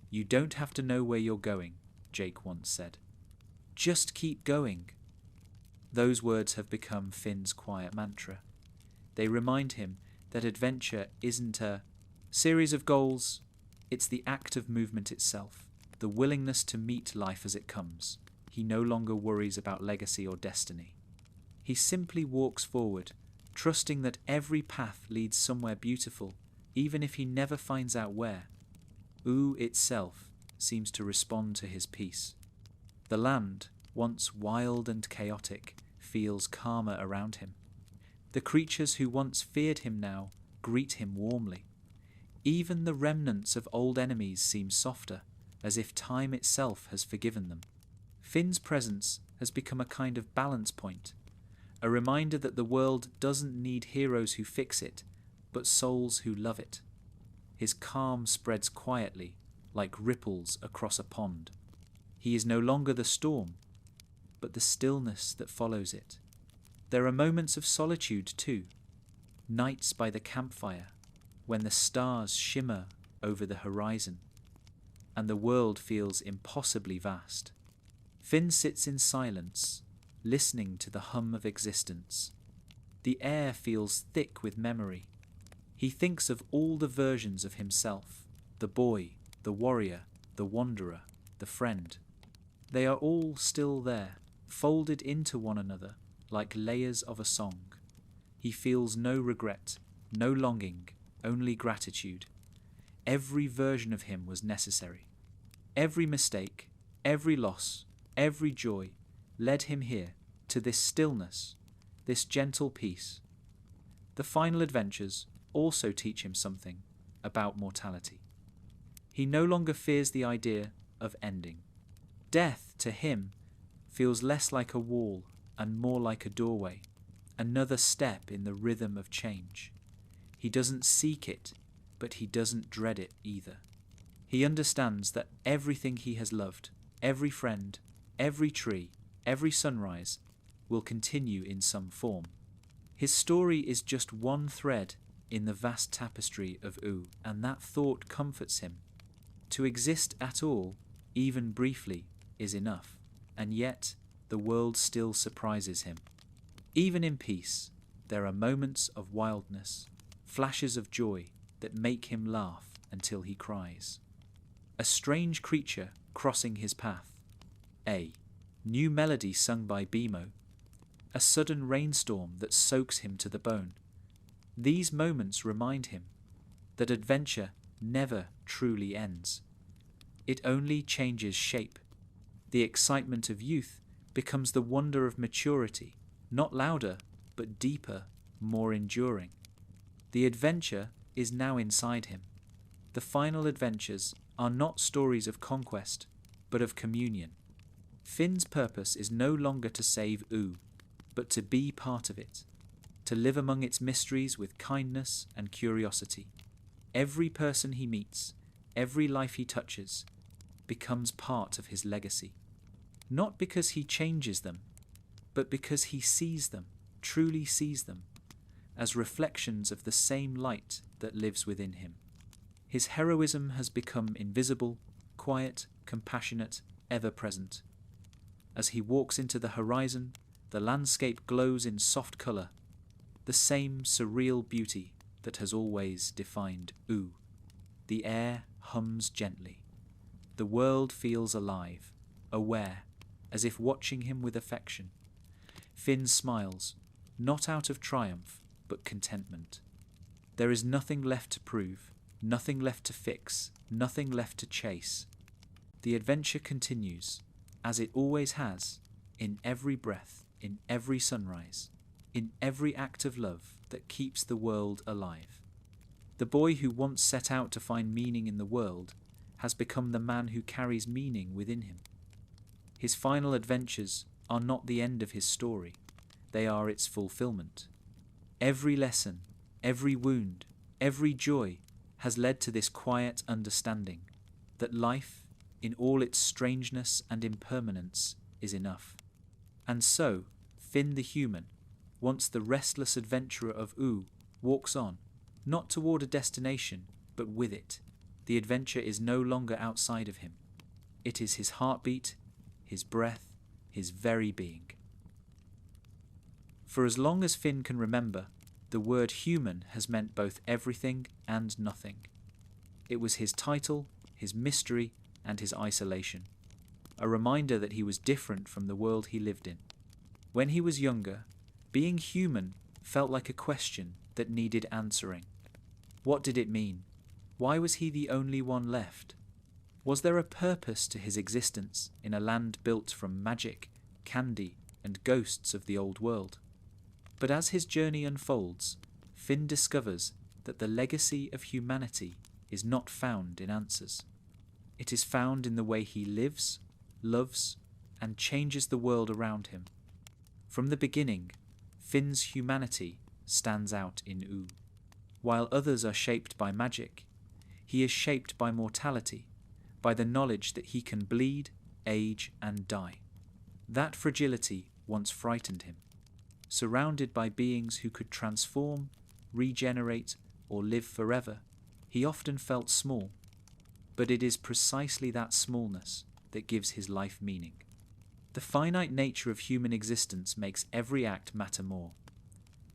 "You don't have to know where you're going," Jake once said. "Just keep going." Those words have become Finn's quiet mantra. They remind him that adventure isn't a series of goals, it's the act of movement itself, the willingness to meet life as it comes. He no longer worries about legacy or destiny. He simply walks forward, trusting that every path leads somewhere beautiful, even if he never finds out where. Ooo itself seems to respond to his peace. The land, once wild and chaotic, feels calmer around him. The creatures who once feared him now greet him warmly. Even the remnants of old enemies seem softer, as if time itself has forgiven them. Finn's presence has become a kind of balance point, a reminder that the world doesn't need heroes who fix it, but souls who love it. His calm spreads quietly, like ripples across a pond. He is no longer the storm, but the stillness that follows it. There are moments of solitude too, nights by the campfire, when the stars shimmer over the horizon, and the world feels impossibly vast. Finn sits in silence, listening to the hum of existence. The air feels thick with memory. He thinks of all the versions of himself, the boy, the warrior, the wanderer, the friend. They are all still there, folded into one another like layers of a song. He feels no regret, no longing, only gratitude. Every version of him was necessary. Every mistake, every loss, every joy led him here, to this stillness, this gentle peace. The final adventures also teach him something about mortality. He no longer fears the idea of ending. Death, to him, feels less like a wall and more like a doorway, another step in the rhythm of change. He doesn't seek it, but he doesn't dread it either. He understands that everything he has loved, every friend, every tree, every sunrise, will continue in some form. His story is just one thread in the vast tapestry of Ooo, and that thought comforts him. To exist at all, even briefly, is enough, and yet the world still surprises him. Even in peace, there are moments of wildness, flashes of joy that make him laugh until he cries. A strange creature crossing his path. A new melody sung by Bimo. A sudden rainstorm that soaks him to the bone. These moments remind him that adventure never truly ends. It only changes shape. The excitement of youth becomes the wonder of maturity, not louder, but deeper, more enduring. The adventure is now inside him. The final adventures are not stories of conquest, but of communion. Finn's purpose is no longer to save Ooo, but to be part of it, to live among its mysteries with kindness and curiosity. Every person he meets, every life he touches, becomes part of his legacy. Not because he changes them, but because he sees them, truly sees them, as reflections of the same light that lives within him. His heroism has become invisible, quiet, compassionate, ever-present. As he walks into the horizon, the landscape glows in soft colour. the same surreal beauty that has always defined Ooo. The air hums gently. The world feels alive, aware, as if watching him with affection. Finn smiles, not out of triumph, but contentment. There is nothing left to prove, nothing left to fix, nothing left to chase. The adventure continues, as it always has, in every breath, in every sunrise, in every act of love that keeps the world alive. The boy who once set out to find meaning in the world has become the man who carries meaning within him. His final adventures are not the end of his story, they are its fulfillment. Every lesson, every wound, every joy has led to this quiet understanding that life, in all its strangeness and impermanence, is enough. And so, Finn the human, once the restless adventurer of Ooo, walks on, not toward a destination, but with it. The adventure is no longer outside of him. It is his heartbeat, his breath, his very being. For as long as Finn can remember, the word human has meant both everything and nothing. It was his title, his mystery, and his isolation, a reminder that he was different from the world he lived in. When he was younger, being human felt like a question that needed answering. What did it mean? Why was he the only one left? Was there a purpose to his existence in a land built from magic, candy, and ghosts of the old world? But as his journey unfolds, Finn discovers that the legacy of humanity is not found in answers. It is found in the way he lives, loves, and changes the world around him. From the beginning, Finn's humanity stands out in Ooo. While others are shaped by magic, he is shaped by mortality, by the knowledge that he can bleed, age, and die. That fragility once frightened him. Surrounded by beings who could transform, regenerate, or live forever, he often felt small. But it is precisely that smallness that gives his life meaning. The finite nature of human existence makes every act matter more.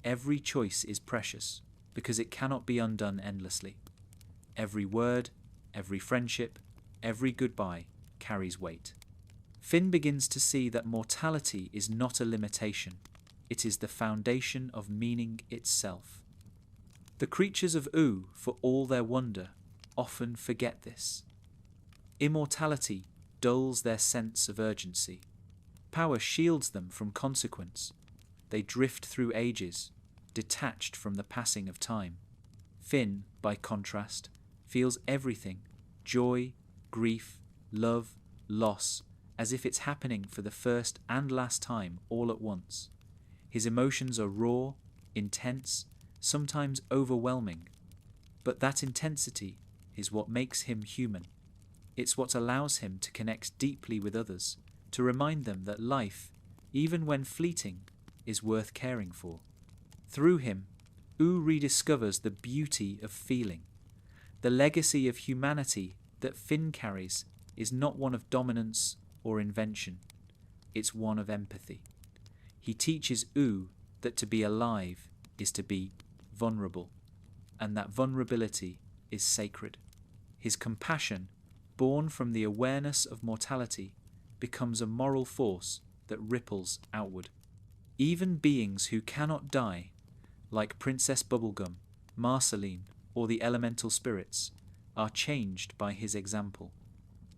Every choice is precious because it cannot be undone endlessly. Every word, every friendship, every goodbye carries weight. Finn begins to see that mortality is not a limitation. It is the foundation of meaning itself. The creatures of Ooo, for all their wonder, often forget this. Immortality dulls their sense of urgency. Power shields them from consequence. They drift through ages, detached from the passing of time. Finn, by contrast, feels everything, joy, grief, love, loss, as if it's happening for the first and last time all at once. His emotions are raw, intense, sometimes overwhelming. But that intensity is what makes him human. It's what allows him to connect deeply with others, to remind them that life, even when fleeting, is worth caring for. Through him, Ooo rediscovers the beauty of feeling. The legacy of humanity that Finn carries is not one of dominance or invention. It's one of empathy. He teaches Ooo that to be alive is to be vulnerable, and that vulnerability is sacred. His compassion, born from the awareness of mortality, becomes a moral force that ripples outward. Even beings who cannot die, like Princess Bubblegum, Marceline, or the elemental spirits, are changed by his example.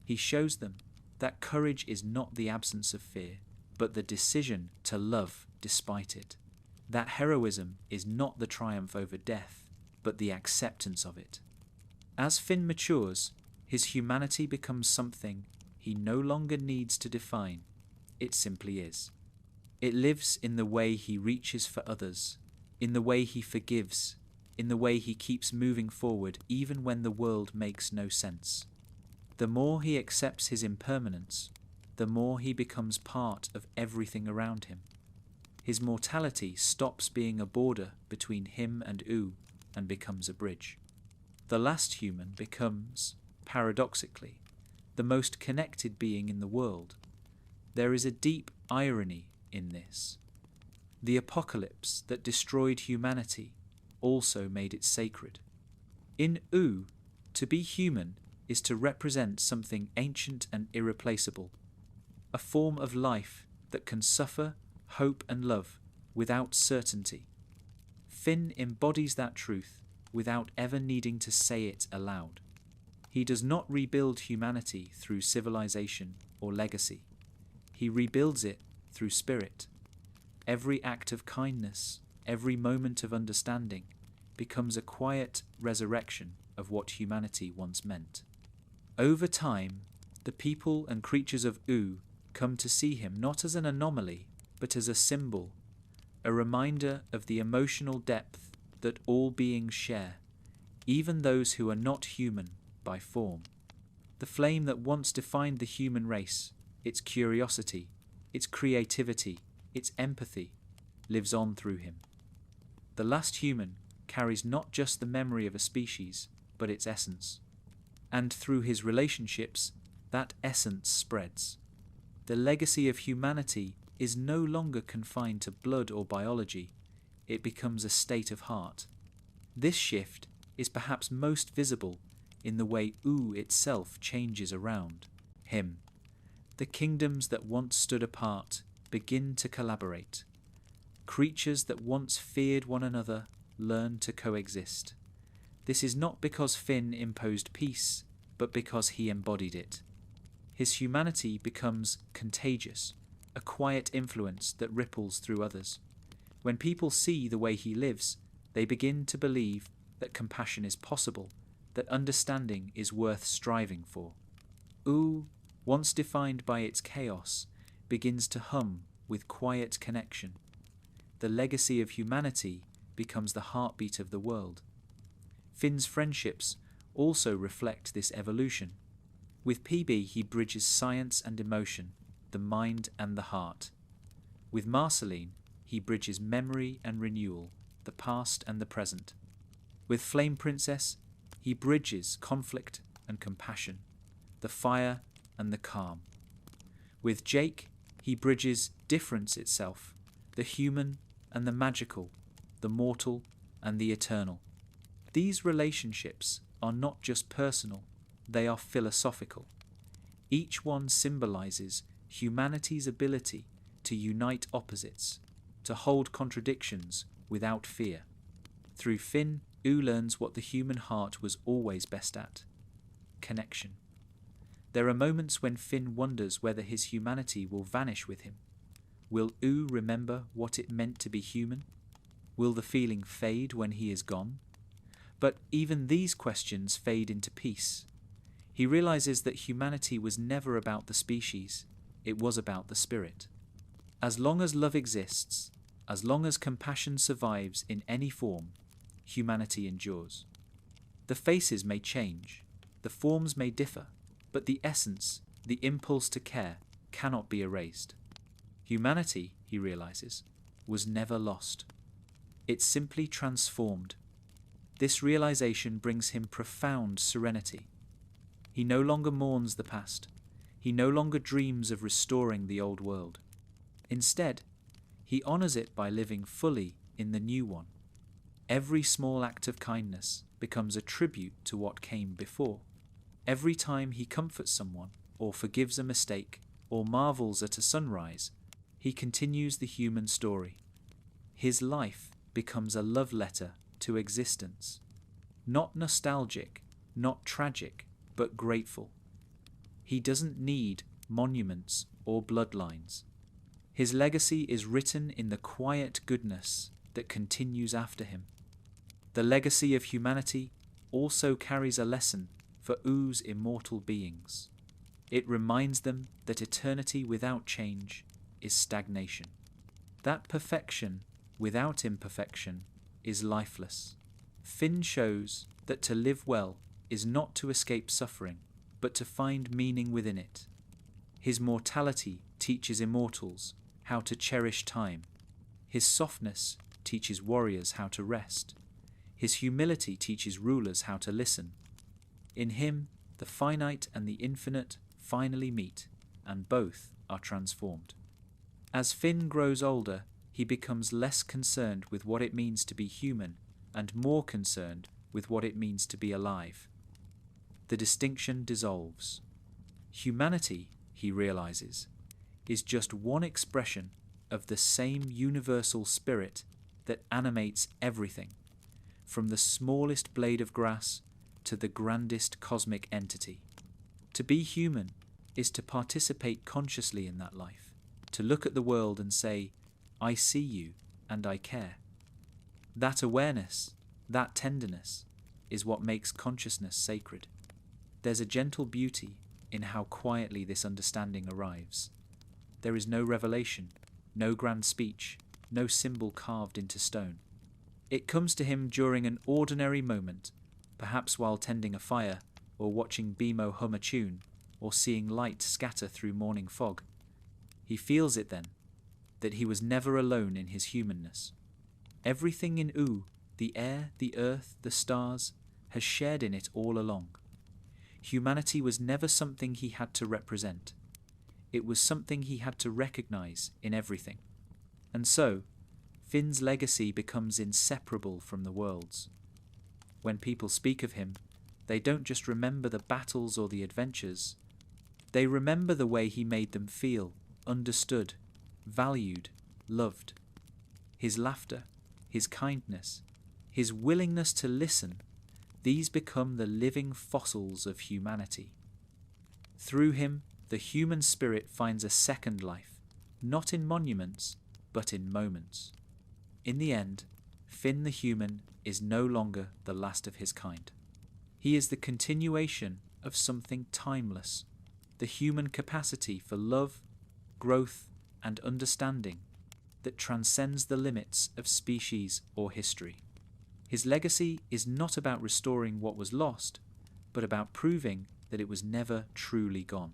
He shows them that courage is not the absence of fear, but the decision to love despite it. That heroism is not the triumph over death, but the acceptance of it. As Finn matures, his humanity becomes something he no longer needs to define. It simply is. It lives in the way he reaches for others, in the way he forgives, in the way he keeps moving forward even when the world makes no sense. The more he accepts his impermanence, the more he becomes part of everything around him. His mortality stops being a border between him and Ooo and becomes a bridge. The last human becomes, paradoxically, the most connected being in the world. There is a deep irony in this. The apocalypse that destroyed humanity also made it sacred. In U, to be human is to represent something ancient and irreplaceable, a form of life that can suffer, hope and love without certainty. Finn embodies that truth without ever needing to say it aloud. He does not rebuild humanity through civilization or legacy. He rebuilds it through spirit. Every act of kindness, every moment of understanding becomes a quiet resurrection of what humanity once meant. Over time, the people and creatures of U come to see him not as an anomaly, but as a symbol, a reminder of the emotional depth that all beings share, even those who are not human by form. The flame that once defined the human race, its curiosity, its creativity, its empathy, lives on through him. The last human carries not just the memory of a species, but its essence. And through his relationships, that essence spreads. The legacy of humanity is no longer confined to blood or biology. It becomes a state of heart. This shift is perhaps most visible in the way U itself changes around him. The kingdoms that once stood apart begin to collaborate. Creatures that once feared one another learn to coexist. This is not because Finn imposed peace, but because he embodied it. His humanity becomes contagious, a quiet influence that ripples through others. When people see the way he lives, they begin to believe that compassion is possible, that understanding is worth striving for. U, once defined by its chaos, begins to hum with quiet connection. The legacy of humanity becomes the heartbeat of the world. Finn's friendships also reflect this evolution. With PB, he bridges science and emotion, the mind and the heart. With Marceline, he bridges memory and renewal, the past and the present. With Flame Princess, he bridges conflict and compassion, the fire and the calm. With Jake, he bridges difference itself, the human and the magical, the mortal and the eternal. These relationships are not just personal, they are philosophical. Each one symbolizes humanity's ability to unite opposites, to hold contradictions without fear. Through Finn, U learns what the human heart was always best at: connection. There are moments when Finn wonders whether his humanity will vanish with him. Will U remember what it meant to be human? Will the feeling fade when he is gone? But even these questions fade into peace. He realizes that humanity was never about the species, it was about the spirit. As long as love exists, as long as compassion survives in any form, humanity endures. The faces may change, the forms may differ, but the essence, the impulse to care, cannot be erased. Humanity, he realizes, was never lost. It simply transformed. This realization brings him profound serenity. He no longer mourns the past. He no longer dreams of restoring the old world. Instead, he honors it by living fully in the new one. Every small act of kindness becomes a tribute to what came before. Every time he comforts someone, or forgives a mistake, or marvels at a sunrise, he continues the human story. His life becomes a love letter to existence. Not nostalgic, not tragic, but grateful. He doesn't need monuments or bloodlines. His legacy is written in the quiet goodness that continues after him. The legacy of humanity also carries a lesson for U's immortal beings. It reminds them that eternity without change is stagnation. That perfection without imperfection is lifeless. Finn shows that to live well is not to escape suffering, but to find meaning within it. His mortality teaches immortals how to cherish time. His softness teaches warriors how to rest. His humility teaches rulers how to listen. In him, the finite and the infinite finally meet, and both are transformed. As Finn grows older, he becomes less concerned with what it means to be human and more concerned with what it means to be alive. The distinction dissolves. Humanity, he realizes, is just one expression of the same universal spirit that animates everything, from the smallest blade of grass to the grandest cosmic entity. To be human is to participate consciously in that life, to look at the world and say, I see you and I care. That awareness, that tenderness, is what makes consciousness sacred. There's a gentle beauty in how quietly this understanding arrives. There is no revelation, no grand speech, no symbol carved into stone. It comes to him during an ordinary moment, perhaps while tending a fire, or watching Bimo hum a tune, or seeing light scatter through morning fog. He feels it then, that he was never alone in his humanness. Everything in U, the air, the earth, the stars, has shared in it all along. Humanity was never something he had to represent. It was something he had to recognize in everything. And so, Finn's legacy becomes inseparable from the world's. When people speak of him, they don't just remember the battles or the adventures. They remember the way he made them feel, understood, valued, loved. His laughter, his kindness, his willingness to listen, these become the living fossils of humanity. Through him, the human spirit finds a second life, not in monuments, but in moments. In the end, Finn the human is no longer the last of his kind. He is the continuation of something timeless, the human capacity for love, growth, and understanding that transcends the limits of species or history. His legacy is not about restoring what was lost, but about proving that it was never truly gone.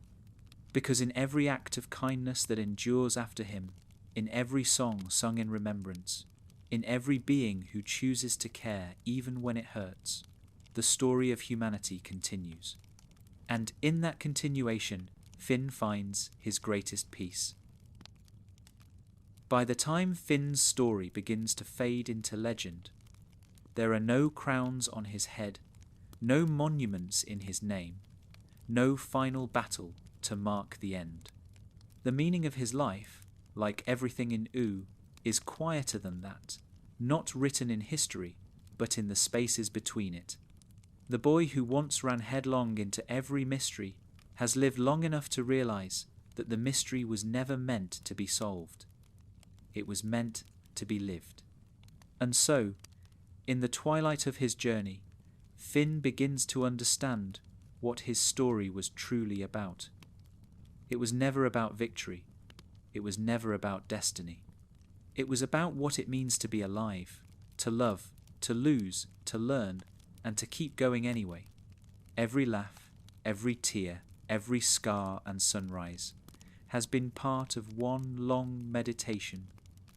Because in every act of kindness that endures after him, in every song sung in remembrance, in every being who chooses to care even when it hurts, the story of humanity continues. And in that continuation, Finn finds his greatest peace. By the time Finn's story begins to fade into legend, there are no crowns on his head, no monuments in his name, no final battle to mark the end. The meaning of his life, like everything in U, is quieter than that, not written in history, but in the spaces between it. The boy who once ran headlong into every mystery has lived long enough to realize that the mystery was never meant to be solved. It was meant to be lived. And so, in the twilight of his journey, Finn begins to understand what his story was truly about. It was never about victory. It was never about destiny. It was about what it means to be alive, to love, to lose, to learn, and to keep going anyway. Every laugh, every tear, every scar and sunrise has been part of one long meditation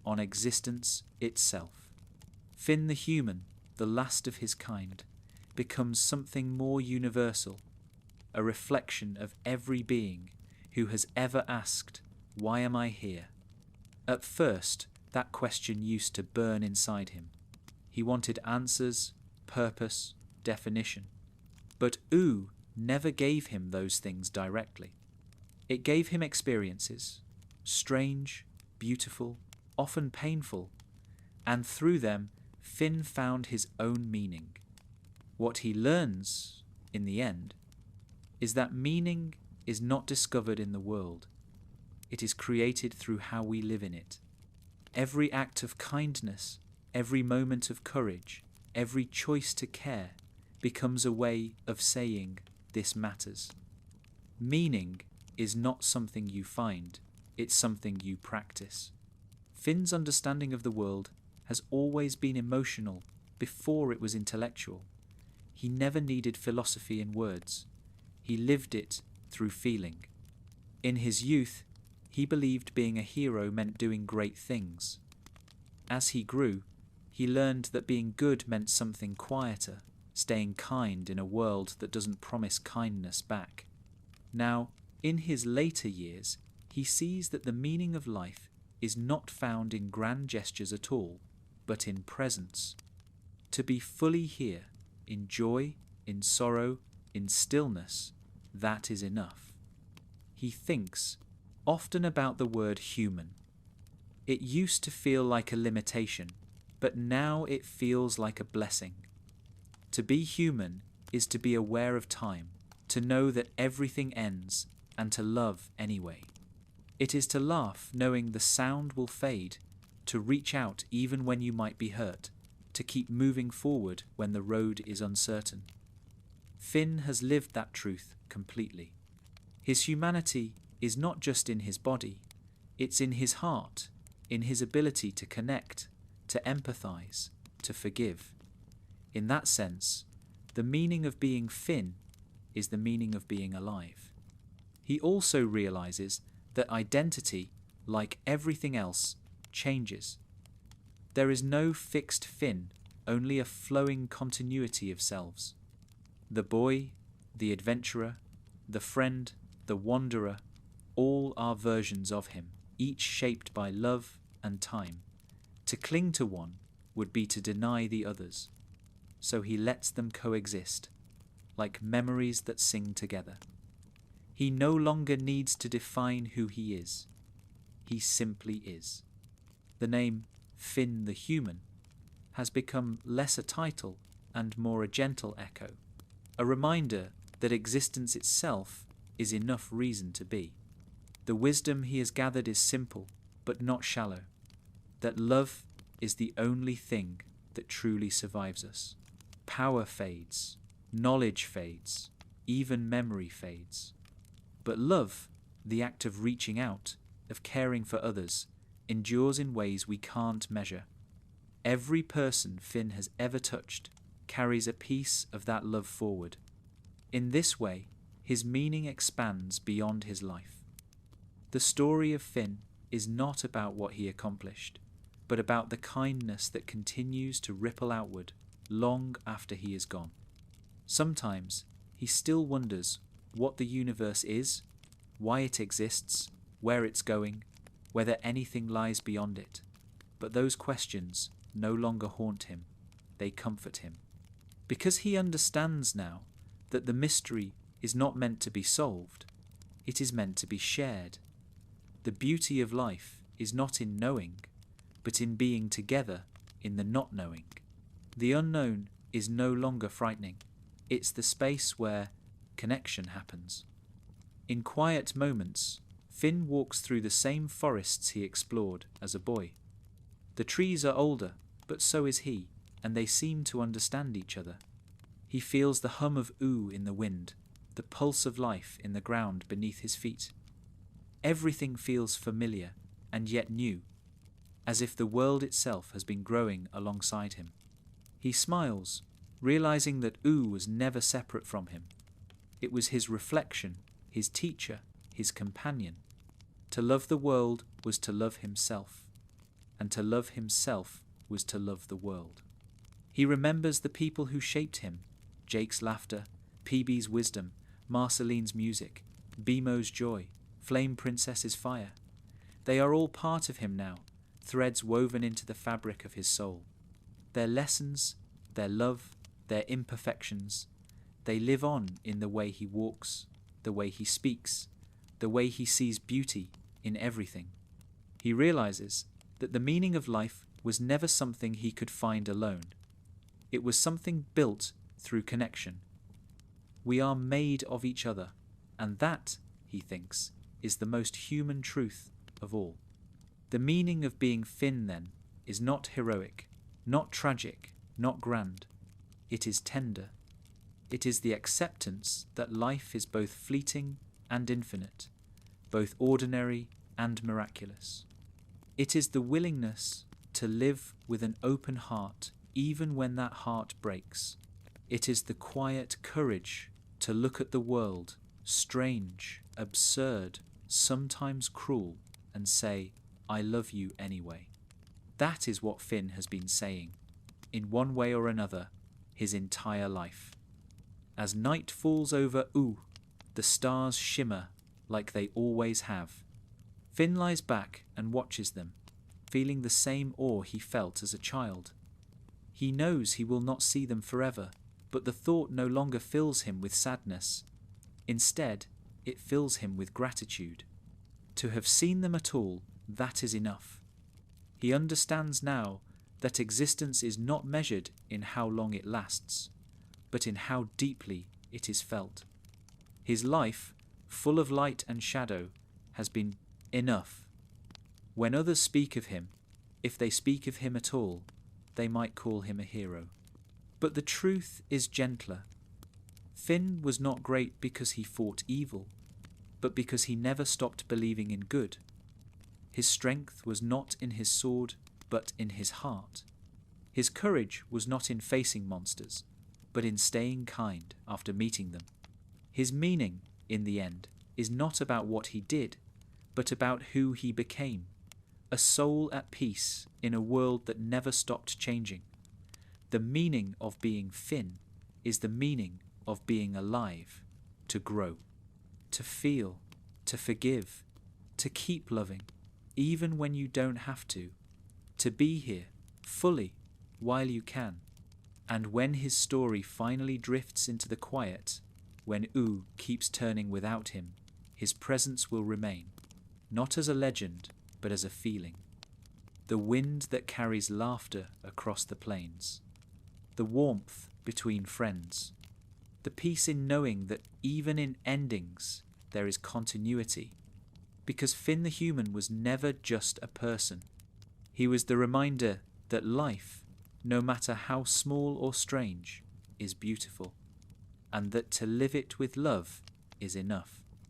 on existence itself. Finn the human, the last of his kind, becomes something more universal, a reflection of every being who has ever asked, "Why am I here?" At first, that question used to burn inside him. He wanted answers, purpose, definition. But U never gave him those things directly. It gave him experiences, strange, beautiful, often painful, and through them Finn found his own meaning. What he learns, in the end, is that meaning is not discovered in the world. It is created through how we live in it. Every act of kindness, every moment of courage, every choice to care becomes a way of saying, "This matters." Meaning is not something you find, it's something you practice. Finn's understanding of the world has always been emotional before it was intellectual. He never needed philosophy in words. He lived it through feeling. In his youth, he believed being a hero meant doing great things. As he grew, he learned that being good meant something quieter, staying kind in a world that doesn't promise kindness back. Now, in his later years, he sees that the meaning of life is not found in grand gestures at all, but in presence. To be fully here, in joy, in sorrow, in stillness, that is enough. He thinks often about the word human. It used to feel like a limitation, but now it feels like a blessing. To be human is to be aware of time, to know that everything ends, and to love anyway. It is to laugh knowing the sound will fade, to reach out even when you might be hurt, to keep moving forward when the road is uncertain. Finn has lived that truth completely. His humanity is not just in his body, it's in his heart, in his ability to connect, to empathize, to forgive. In that sense, the meaning of being Finn is the meaning of being alive. He also realizes that identity, like everything else, changes. There is no fixed Finn, only a flowing continuity of selves. The boy, the adventurer, the friend, the wanderer, all are versions of him, each shaped by love and time. To cling to one would be to deny the others. So he lets them coexist, like memories that sing together. He no longer needs to define who he is. He simply is. The name Finn the Human has become less a title and more a gentle echo, a reminder that existence itself is enough reason to be. The wisdom he has gathered is simple, but not shallow, that love is the only thing that truly survives us. Power fades, knowledge fades, even memory fades. But love, the act of reaching out, of caring for others, endures in ways we can't measure. Every person Finn has ever touched carries a piece of that love forward. In this way, his meaning expands beyond his life. The story of Finn is not about what he accomplished, but about the kindness that continues to ripple outward long after he is gone. Sometimes he still wonders what the universe is, why it exists, where it's going, whether anything lies beyond it. But those questions no longer haunt him, they comfort him. Because he understands now that the mystery is not meant to be solved, it is meant to be shared. The beauty of life is not in knowing, but in being together in the not knowing. The unknown is no longer frightening. It's the space where connection happens. In quiet moments, Finn walks through the same forests he explored as a boy. The trees are older, but so is he, and they seem to understand each other. He feels the hum of ooh in the wind, the pulse of life in the ground beneath his feet. Everything feels familiar and yet new, as if the world itself has been growing alongside him. He smiles, realizing that ooh was never separate from him. It was his reflection, his teacher, his companion. To love the world was to love himself, and to love himself was to love the world. He remembers the people who shaped him, Jake's laughter, PB's wisdom, Marceline's music, Bemo's joy, Flame Princess's fire. They are all part of him now, threads woven into the fabric of his soul. Their lessons, their love, their imperfections, they live on in the way he walks, the way he speaks, the way he sees beauty in everything. He realizes that the meaning of life was never something he could find alone. It was something built through connection. We are made of each other, and that, he thinks, is the most human truth of all. The meaning of being Finn, then, is not heroic, not tragic, not grand. It is tender. It is the acceptance that life is both fleeting and infinite, both ordinary and miraculous. It is the willingness to live with an open heart even when that heart breaks. It is the quiet courage to look at the world, strange, absurd, sometimes cruel, and say, I love you anyway. That is what Finn has been saying, in one way or another, his entire life. As night falls over ooh, the stars shimmer like they always have. Finn lies back and watches them, feeling the same awe he felt as a child. He knows he will not see them forever, but the thought no longer fills him with sadness. Instead, it fills him with gratitude. To have seen them at all, that is enough. He understands now that existence is not measured in how long it lasts, but in how deeply it is felt. His life, full of light and shadow, has been enough. When others speak of him, if they speak of him at all, they might call him a hero. But the truth is gentler. Finn was not great because he fought evil, but because he never stopped believing in good. His strength was not in his sword, but in his heart. His courage was not in facing monsters, but in staying kind after meeting them. His meaning, in the end, is not about what he did, but about who he became. A soul at peace in a world that never stopped changing. The meaning of being Finn is the meaning of being alive, to grow, to feel, to forgive, to keep loving, even when you don't have to be here, fully, while you can. And when his story finally drifts into the quiet, when Wu keeps turning without him, his presence will remain, not as a legend, but as a feeling. The wind that carries laughter across the plains. The warmth between friends. The peace in knowing that even in endings there is continuity. Because Finn the human was never just a person. He was the reminder that life, no matter how small or strange, is beautiful, and that to live it with love is enough.